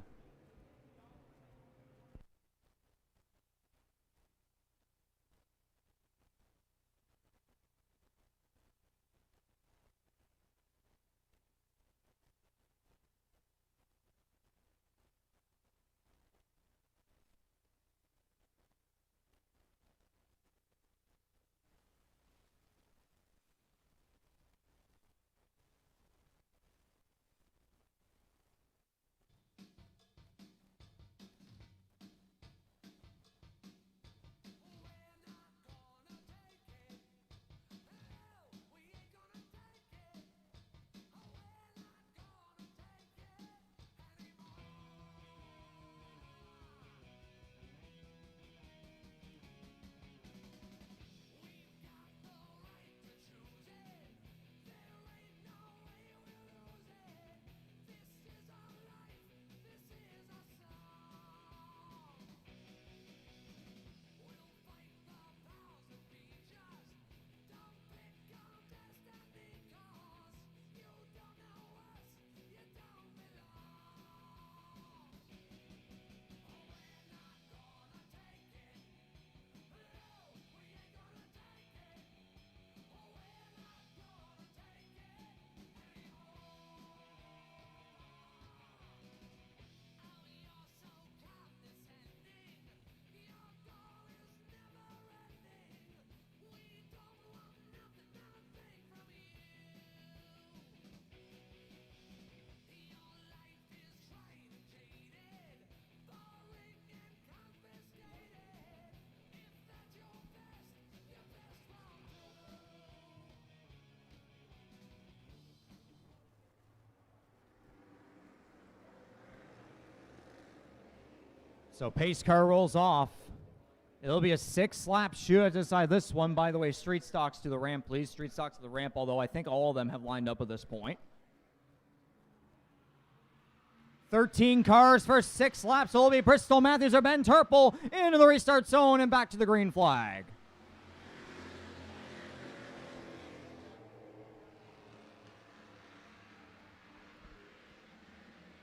So pace car rolls off. It'll be a 6-lap shoot to decide this one. By the way, street stocks to the ramp, please. Street stocks to the ramp, although I think all of them have lined up at this point. 13 cars for 6 laps. It'll be Bristol Matthews or Ben Turple into the restart zone and back to the green flag.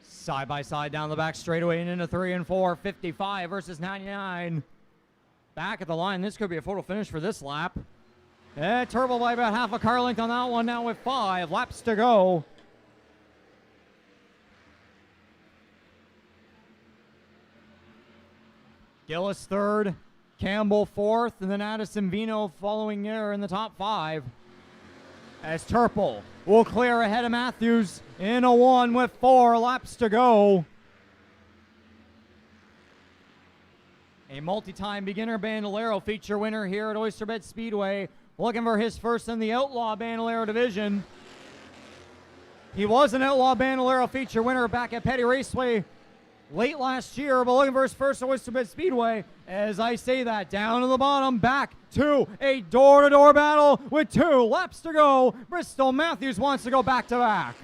Side by side down the back straightaway and into 3 and 4. 55 versus 99. Back at the line. This could be a photo finish for this lap. Turbo by about half a car length on that one now with 5 laps to go. Gillis third, Campbell fourth, and then Addison Vino following there in the top 5. As Turple will clear ahead of Matthews in a 1 with 4 laps to go. A multi-time beginner Bandolero feature winner here at Oyster Bed Speedway, looking for his first in the Outlaw Bandolero division. He was an Outlaw Bandolero feature winner back at Petty Raceway late last year, but looking for his first Oyster Bed Speedway. As I say that, down to the bottom, back to a door-to-door battle with 2 laps to go. Bristol Matthews wants to go back-to-back.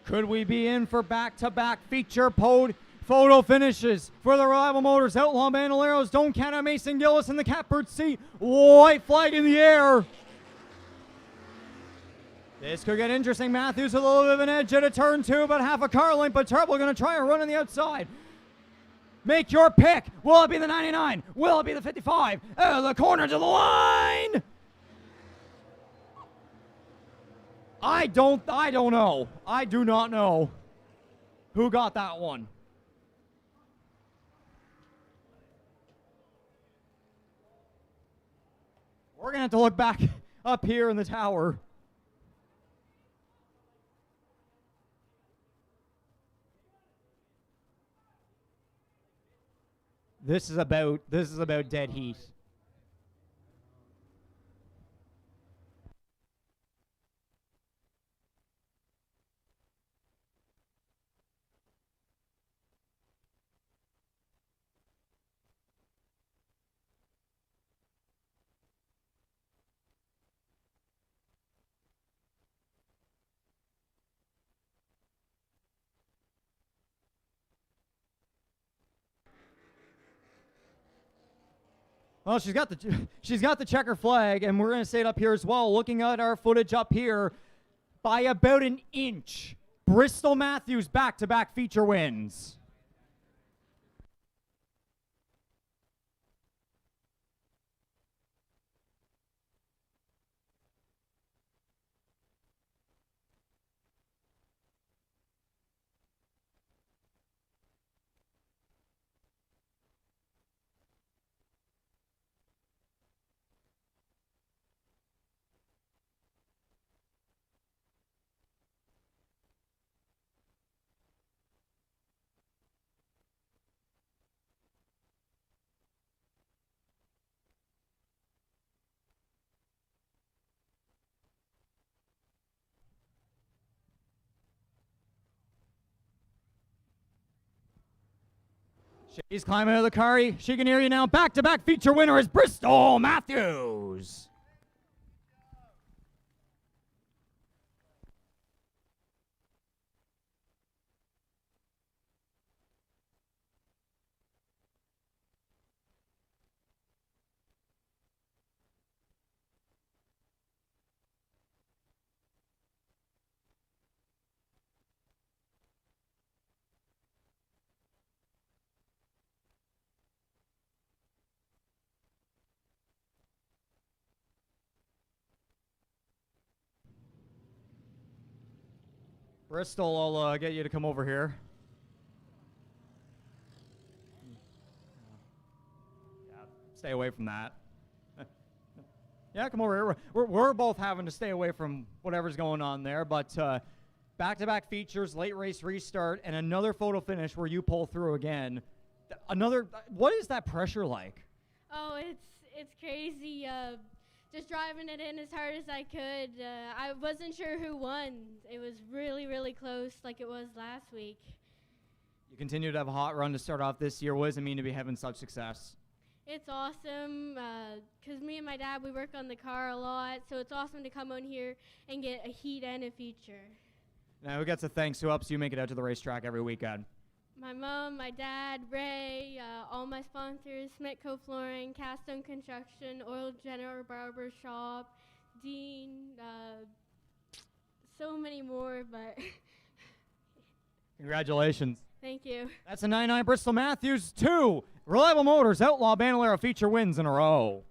Could we be in for back-to-back feature photo finishes for the Reliable Motors Outlaw Bandoleros? Don't count out Mason Gillis in the catbird seat. White flag in the air. This could get interesting. Matthews with a little bit of an edge at a turn 2, about half a car length, but Turbo going to try and run on the outside. Make your pick. Will it be the 99? Will it be the 55? Out of the corner to the line. I don't know. I do not know who got that one. We're going to have to look back up here in the tower. This is about dead heat. Well, she's got the checker flag, and we're going to say it up here as well. Looking at our footage up here, by about an inch, Bristol Matthews back-to-back feature wins. She's climbing out of the car. She can hear you now. Back-to-back feature winner is Bristol Matthews. Bristol, I'll get you to come over here. Yeah, stay away from that. Yeah, come over here. We're both having to stay away from whatever's going on there, but back-to-back features, late race restart, and another photo finish where you pull through again. What is that pressure like? Oh, it's crazy. just driving it in as hard as I could. I wasn't sure who won. It was really, really close like it was last week. You continue to have a hot run to start off this year. What does it mean to be having such success? It's awesome because me and my dad, we work on the car a lot, so it's awesome to come on here and get a heat and a feature. Now, who gets a thanks? Who helps you make it out to the racetrack every weekend? My mom, my dad, Ray, all my sponsors, Smetco Flooring, Castone Construction, Oil General Barber Shop, Dean, so many more, but Congratulations. thank you. That's a 99 Bristol Matthews, 2 Reliable Motors Outlaw Bandolero feature wins in a row.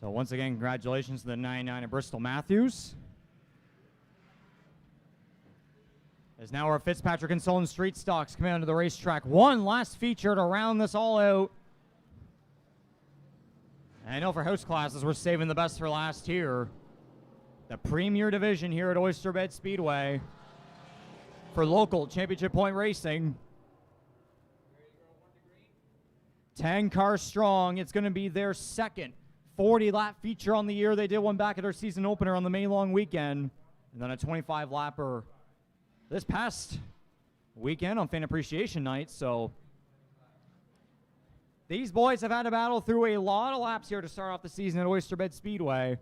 So once again, congratulations to the 99 of Bristol Matthews. As now our Fitzpatrick and Sullivan Street Stocks come out to the racetrack. One last feature to round this all out. And I know for house classes, we're saving the best for last here. The premier division here at Oyster Speedway for local championship point racing. 10 cars strong. It's going to be their second 40-lap feature on the year. They did one back at their season opener on the May long weekend. And then a 25-lapper this past weekend on Fan Appreciation Night. So these boys have had to battle through a lot of laps here to start off the season at Oyster Speedway.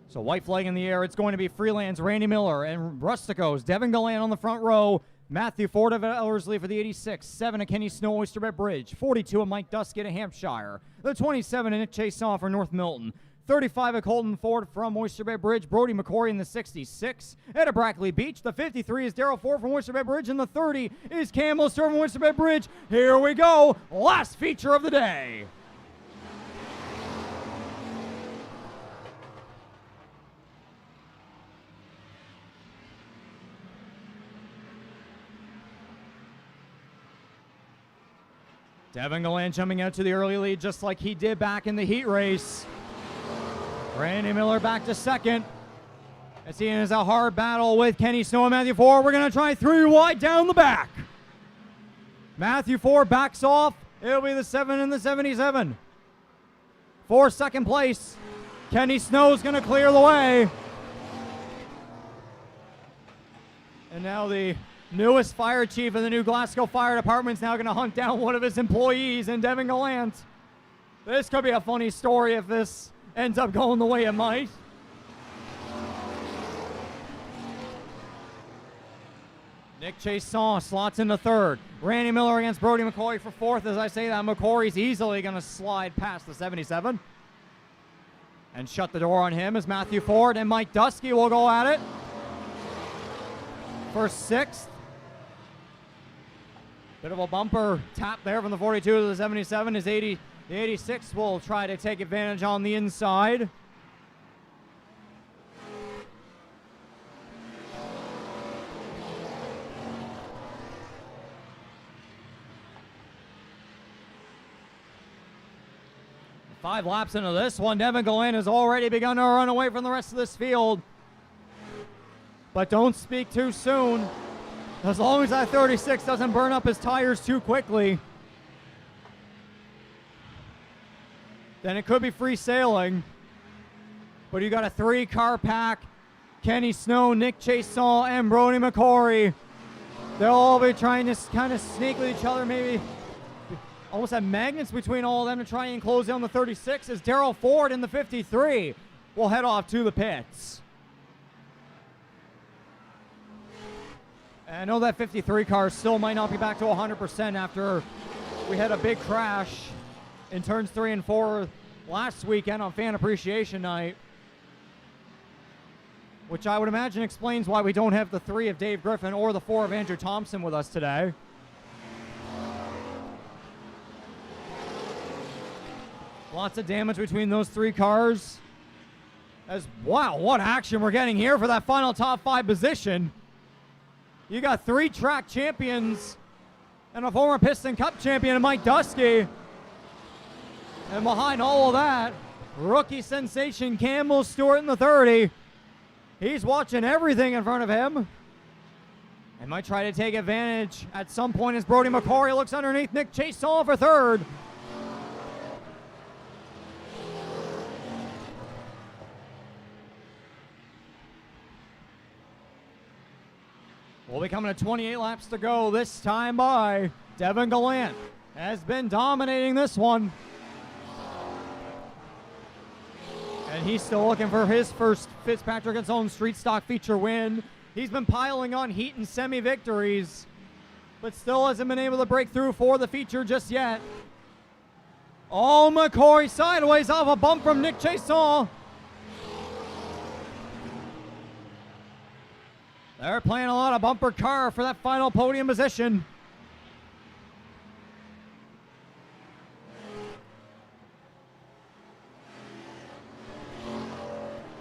So white flag in the air. It's going to be Freeland's Randy Miller and Rustico's Devin Gallant on the front row. Matthew Ford of Ellerslie for the 86, 7 of Kenny Snow, Oyster Bridge, 42 of Mike Dusky to Hampshire, the 27 of Nick Chason for North Milton, 35 of Colton Ford from Oyster Bridge, Brody McCory in the 66, Ed of Brackley Beach, the 53 is Darryl Ford from Oyster Bridge, and the 30 is Cam Lister from Oyster Bridge. Here we go, last feature of the day. Devin Gallant jumping out to the early lead just like he did back in the heat race. Randy Miller back to second. As he is a hard battle with Kenny Snow and Matthew Ford. We're going to try 3 wide down the back. Matthew Ford backs off. It'll be the 7 and the 77. For second place, Kenny Snow's going to clear the way. And now the newest fire chief of the new Glasgow Fire Department is now going to hunt down one of his employees in Devin Gallant. This could be a funny story if this ends up going the way it might. Nick Chason slots into third. Randy Miller against Brody McCoy for fourth. As I say that, McCoy's easily going to slide past the 77. And shut the door on him as Matthew Ford and Mike Dusky will go at it for sixth. Bit of a bumper tap there from the 42 to the 77. The 86 will try to take advantage on the inside. 5 laps into this one, Devin Gallant has already begun to run away from the rest of this field. But don't speak too soon. As long as that 36 doesn't burn up his tires too quickly, then it could be free sailing. But you got a 3-car pack. Kenny Snow, Nick Chason, and Brody McCory. They'll all be trying to kind of sneak with each other, maybe almost have magnets between all of them to try and close down the 36 as Darrell Ford in the 53 will head off to the pits. And I know that 53 car still might not be back to 100% after we had a big crash in turns 3 and 4 last weekend on Fan Appreciation Night, which I would imagine explains why we don't have the 3 of Dave Griffin or the 4 of Andrew Thompson with us today. Lots of damage between those 3 cars. As, wow, what action we're getting here for that final top 5 position. You got 3 track champions and a former Piston Cup champion, Mike Dusky. And behind all of that, rookie sensation Campbell Stewart in the 30. He's watching everything in front of him. And might try to take advantage at some point as Brody McCory looks underneath Nick Chason for 3rd. We'll be coming to 28 laps to go this time by. Devin Gallant has been dominating this one. And he's still looking for his first Fitzpatrick's own street stock feature win. He's been piling on heat and semi-victories, but still hasn't been able to break through for the feature just yet. Oh, McCoy sideways off a bump from Nick Chason. They're playing a lot of bumper car for that final podium position.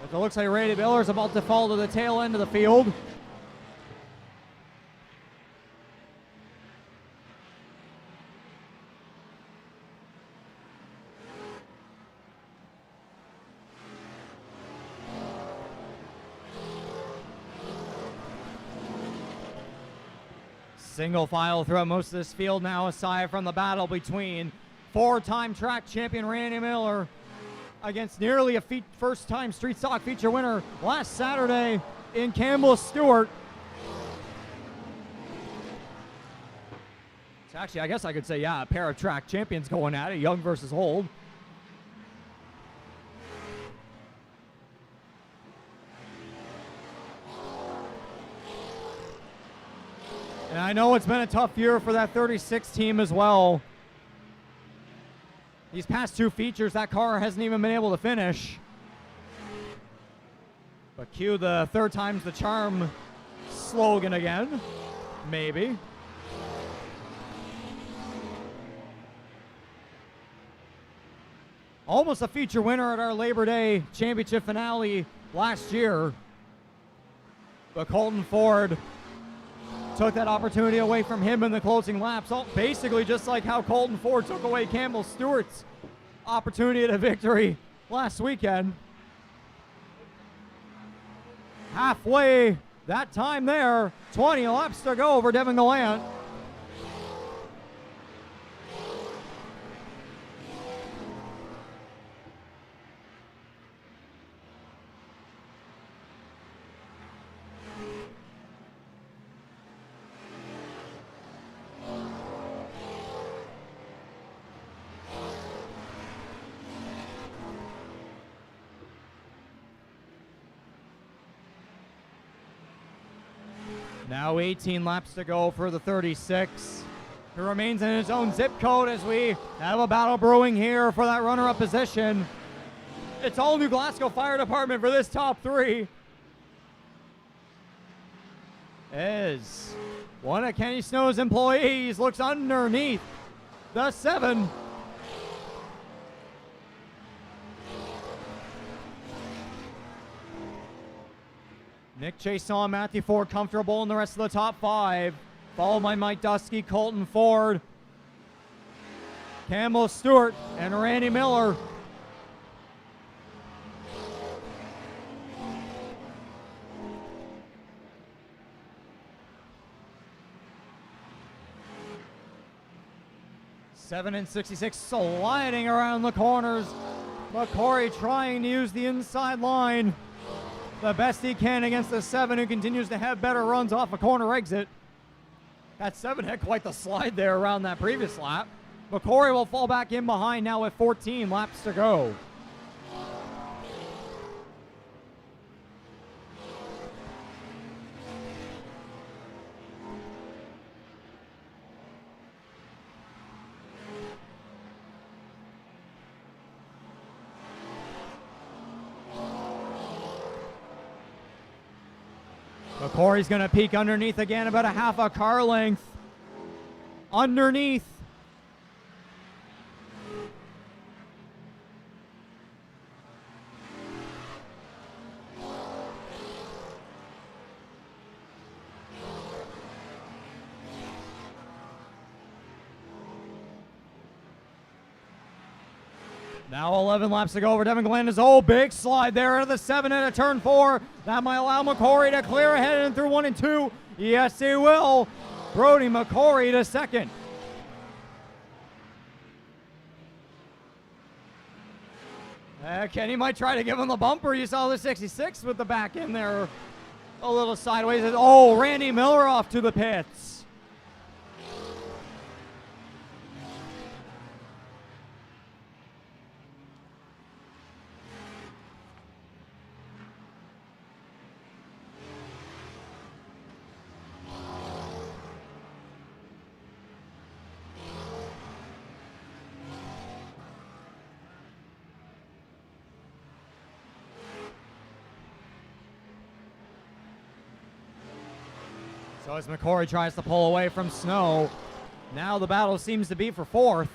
It looks like Ray Miller is about to fall to the tail end of the field. Single file throughout most of this field now, aside from the battle between 4-time track champion Randy Miller against nearly a first-time street stock feature winner last Saturday in Campbell Stewart. It's actually, I guess I could say, yeah, a pair of track champions going at it, young versus old. And I know it's been a tough year for that 36 team as well. These past 2 features, that car hasn't even been able to finish. But cue the 3rd time's the charm slogan again. Maybe. Almost a feature winner at our Labor Day Championship finale last year. But Colton Ford took that opportunity away from him in the closing laps. Basically just like how Colton Ford took away Campbell Stewart's opportunity at a victory last weekend. Halfway that time there, 20 laps to go for Devin Gallant. Now 18 laps to go for the 36. He remains in his own zip code as we have a battle brewing here for that runner-up position. It's all New Glasgow Fire Department for this top 3. As one of Kenny Snow's employees looks underneath the 7. Nick Chason, Matthew Ford comfortable in the rest of the top 5. Followed by Mike Dusky, Colton Ford, Campbell Stewart, and Randy Miller 7 and 66 sliding around the corners. McCory trying to use the inside line the best he can against the 7, who continues to have better runs off a corner exit. That 7 had quite the slide there around that previous lap. McCory will fall back in behind now with 14 laps to go. McCory's going to peek underneath again, about a half a car length. Underneath. Now 11 laps to go over Devin Galantis. Oh, big slide there into the 7 into turn 4. That might allow McCory to clear ahead and through 1 and 2. Yes, he will. Brody McCory to second. Kenny might try to give him the bumper. You saw the 66 with the back in there a little sideways. Oh, Randy Miller off to the pits. So as McCory tries to pull away from Snow, now the battle seems to be for 4th.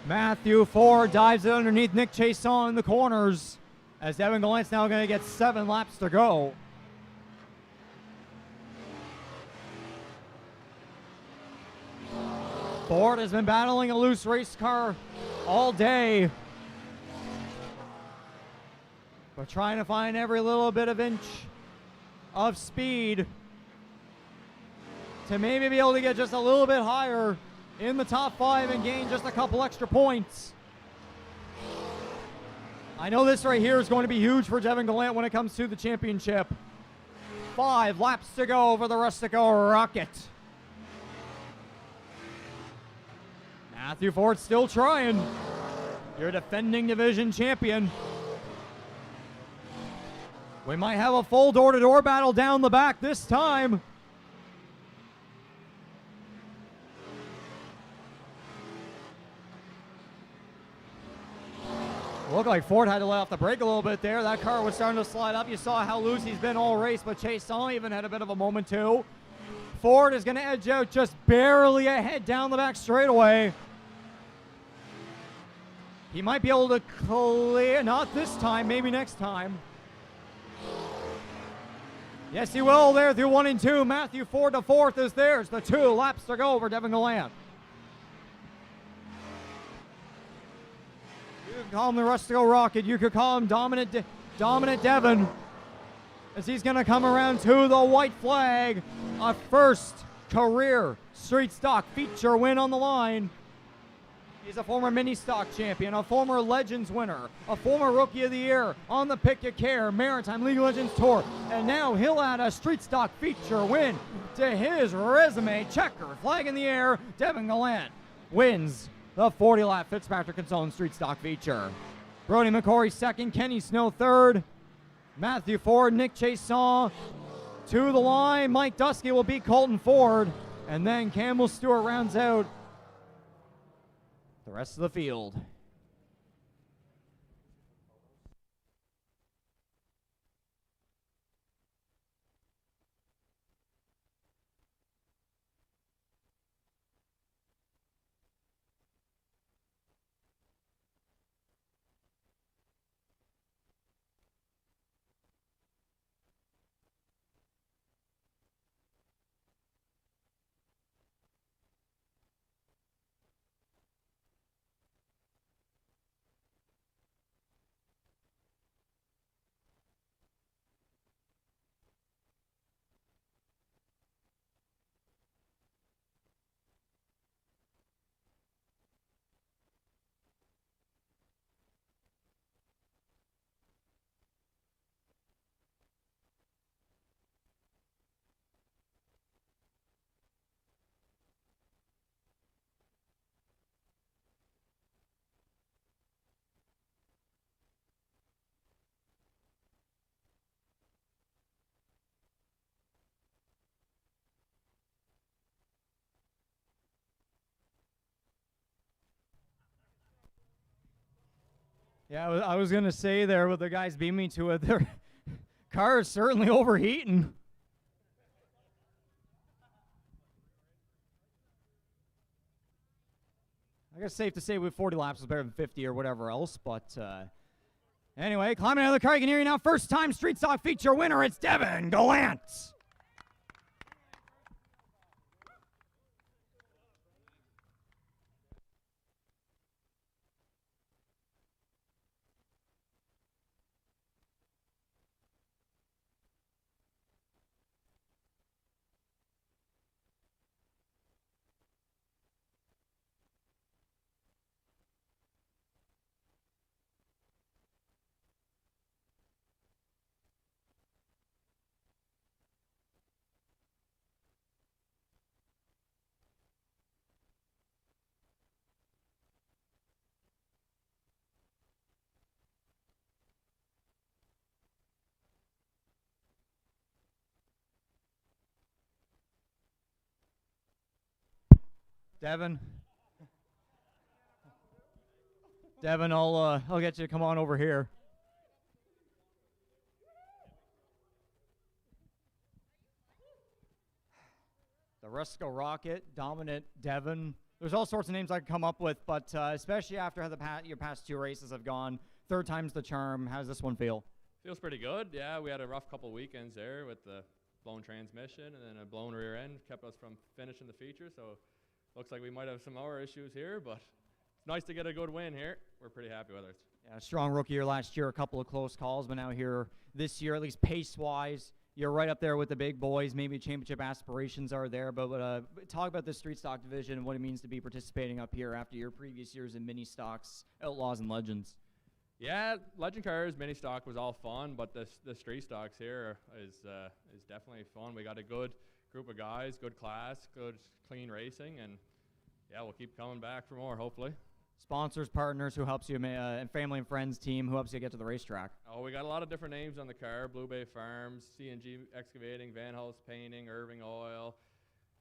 Matthew Ford dives it underneath Nick Chason in the corners, as Devin Galant's now going to get 7 laps to go. Ford has been battling a loose race car all day, but trying to find every little bit of inch of speed to maybe be able to get just a little bit higher in the top 5 and gain just a couple extra points. I know this right here is going to be huge for Devin Gallant when it comes to the championship. 5 laps to go for the Rustico Rocket. Matthew Ford still trying. Your defending division champion. We might have a full door-to-door battle down the back this time. Looked like Ford had to let off the brake a little bit there. That car was starting to slide up. You saw how loose he's been all race, but Chase Song even had a bit of a moment too. Ford is going to edge out just barely ahead down the back straightaway. He might be able to clear, not this time, maybe next time. Yes, he will there through 1 and 2. Matthew Ford to 4th is theirs. The 2 laps to go over Devin Gallant. You could call him the Rustico Rocket. You could call him Dominant Devin, as he's going to come around to the white flag. A first career street stock feature win on the line. He's a former mini stock champion, a former Legends winner, a former Rookie of the Year on the Pick Your Care Maritime League of Legends Tour, and now he'll add a street stock feature win to his resume. Checker, flag in the air. Devin Gallant wins the 40-lap Fitzpatrick & Son street stock feature. Brody McCory second, Kenny Snow third, Matthew Ford, Nick Chason to the line. Mike Dusky will beat Colton Ford, and then Campbell Stewart rounds out the rest of the field. Yeah, I was going to say there, but the guys beat me to it. Their car is certainly overheating. I guess safe to say with 40 laps was better than 50 or whatever else, but anyway, climbing out of the car, you can hear you now. First time Street Stock feature winner, it's Devin Gallant. Devin. Devin, I'll get you to come on over here. The Resco Rocket, Dominant Devin. There's all sorts of names I could come up with, but especially after how your past two races have gone, third time's the charm. How does this one feel? Feels pretty good. Yeah, we had a rough couple weekends there with the blown transmission and then a blown rear end, kept us from finishing the feature. So looks like we might have some more issues here, but it's nice to get a good win here. We're pretty happy with it. Yeah, strong rookie year last year, a couple of close calls, but now here this year, at least pace-wise, you're right up there with the big boys. Maybe championship aspirations are there, but talk about the street stock division and what it means to be participating up here after your previous years in mini stocks, outlaws, and legends. Yeah, legend cars, mini stock was all fun, but the street stocks here is definitely fun. We got a good group of guys, good class, good clean racing, and yeah, we'll keep coming back for more, hopefully. Sponsors, partners, who helps you, and family and friends team, who helps you get to the racetrack? Oh, we got a lot of different names on the car: Blue Bay Farms, C&G Excavating, Van Hulse Painting, Irving Oil.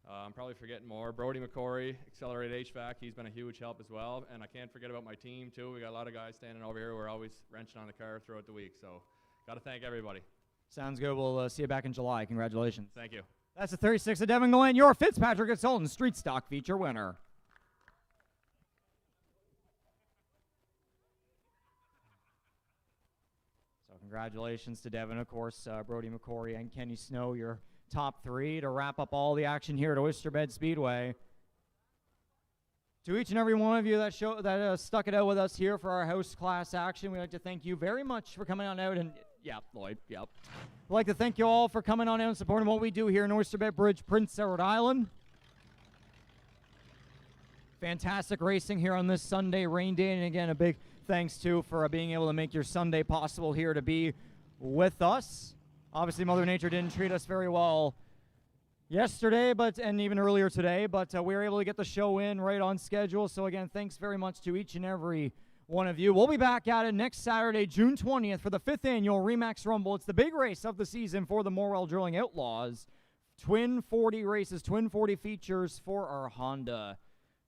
I'm probably forgetting more. Brody McCory, Accelerated HVAC, he's been a huge help as well. And I can't forget about my team, too. We got a lot of guys standing over here who are always wrenching on the car throughout the week. So got to thank everybody. Sounds good. We'll see you back in July. Congratulations. Thank you. That's the 36 of Devin Gallant, your Fitzpatrick and Sultan Street Stock feature winner. So congratulations to Devin, of course, Brody McCory and Kenny Snow, your top three to wrap up all the action here at Oyster Speedway. To each and every one of you that stuck it out with us here for our house class action, we'd like to thank you very much for coming on out. And yeah, Lloyd, yep. I'd like to thank you all for coming on out and supporting what we do here in Oyster Bridge, Prince Edward Island. Fantastic racing here on this Sunday rain day, and again, a big thanks too for being able to make your Sunday possible here to be with us. Obviously, Mother Nature didn't treat us very well yesterday, and even earlier today, but we were able to get the show in right on schedule. So again, thanks very much to each and every one of you. We'll be back at it next Saturday, June 20th, for the 5th annual Remax Rumble. It's the big race of the season for the Morwell Drilling Outlaws. Twin 40 races, twin 40 features for our Honda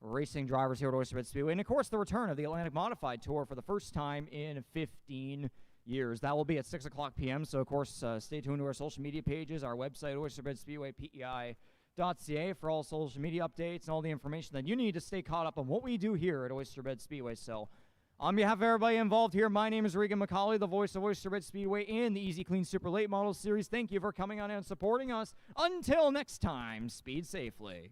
racing drivers here at Oyster Speedway. And of course, the return of the Atlantic Modified Tour for the first time in 15 years. That will be at 6 o'clock p.m. So, of course, stay tuned to our social media pages, our website, oysterbed.speedway.pei.ca, for all social media updates and all the information that you need to stay caught up on what we do here at Oyster Speedway. So, on behalf of everybody involved here, my name is Regan McCauley, the voice of Oyster Speedway and the Easy Clean Super Late Model Series. Thank you for coming on and supporting us. Until next time, speed safely.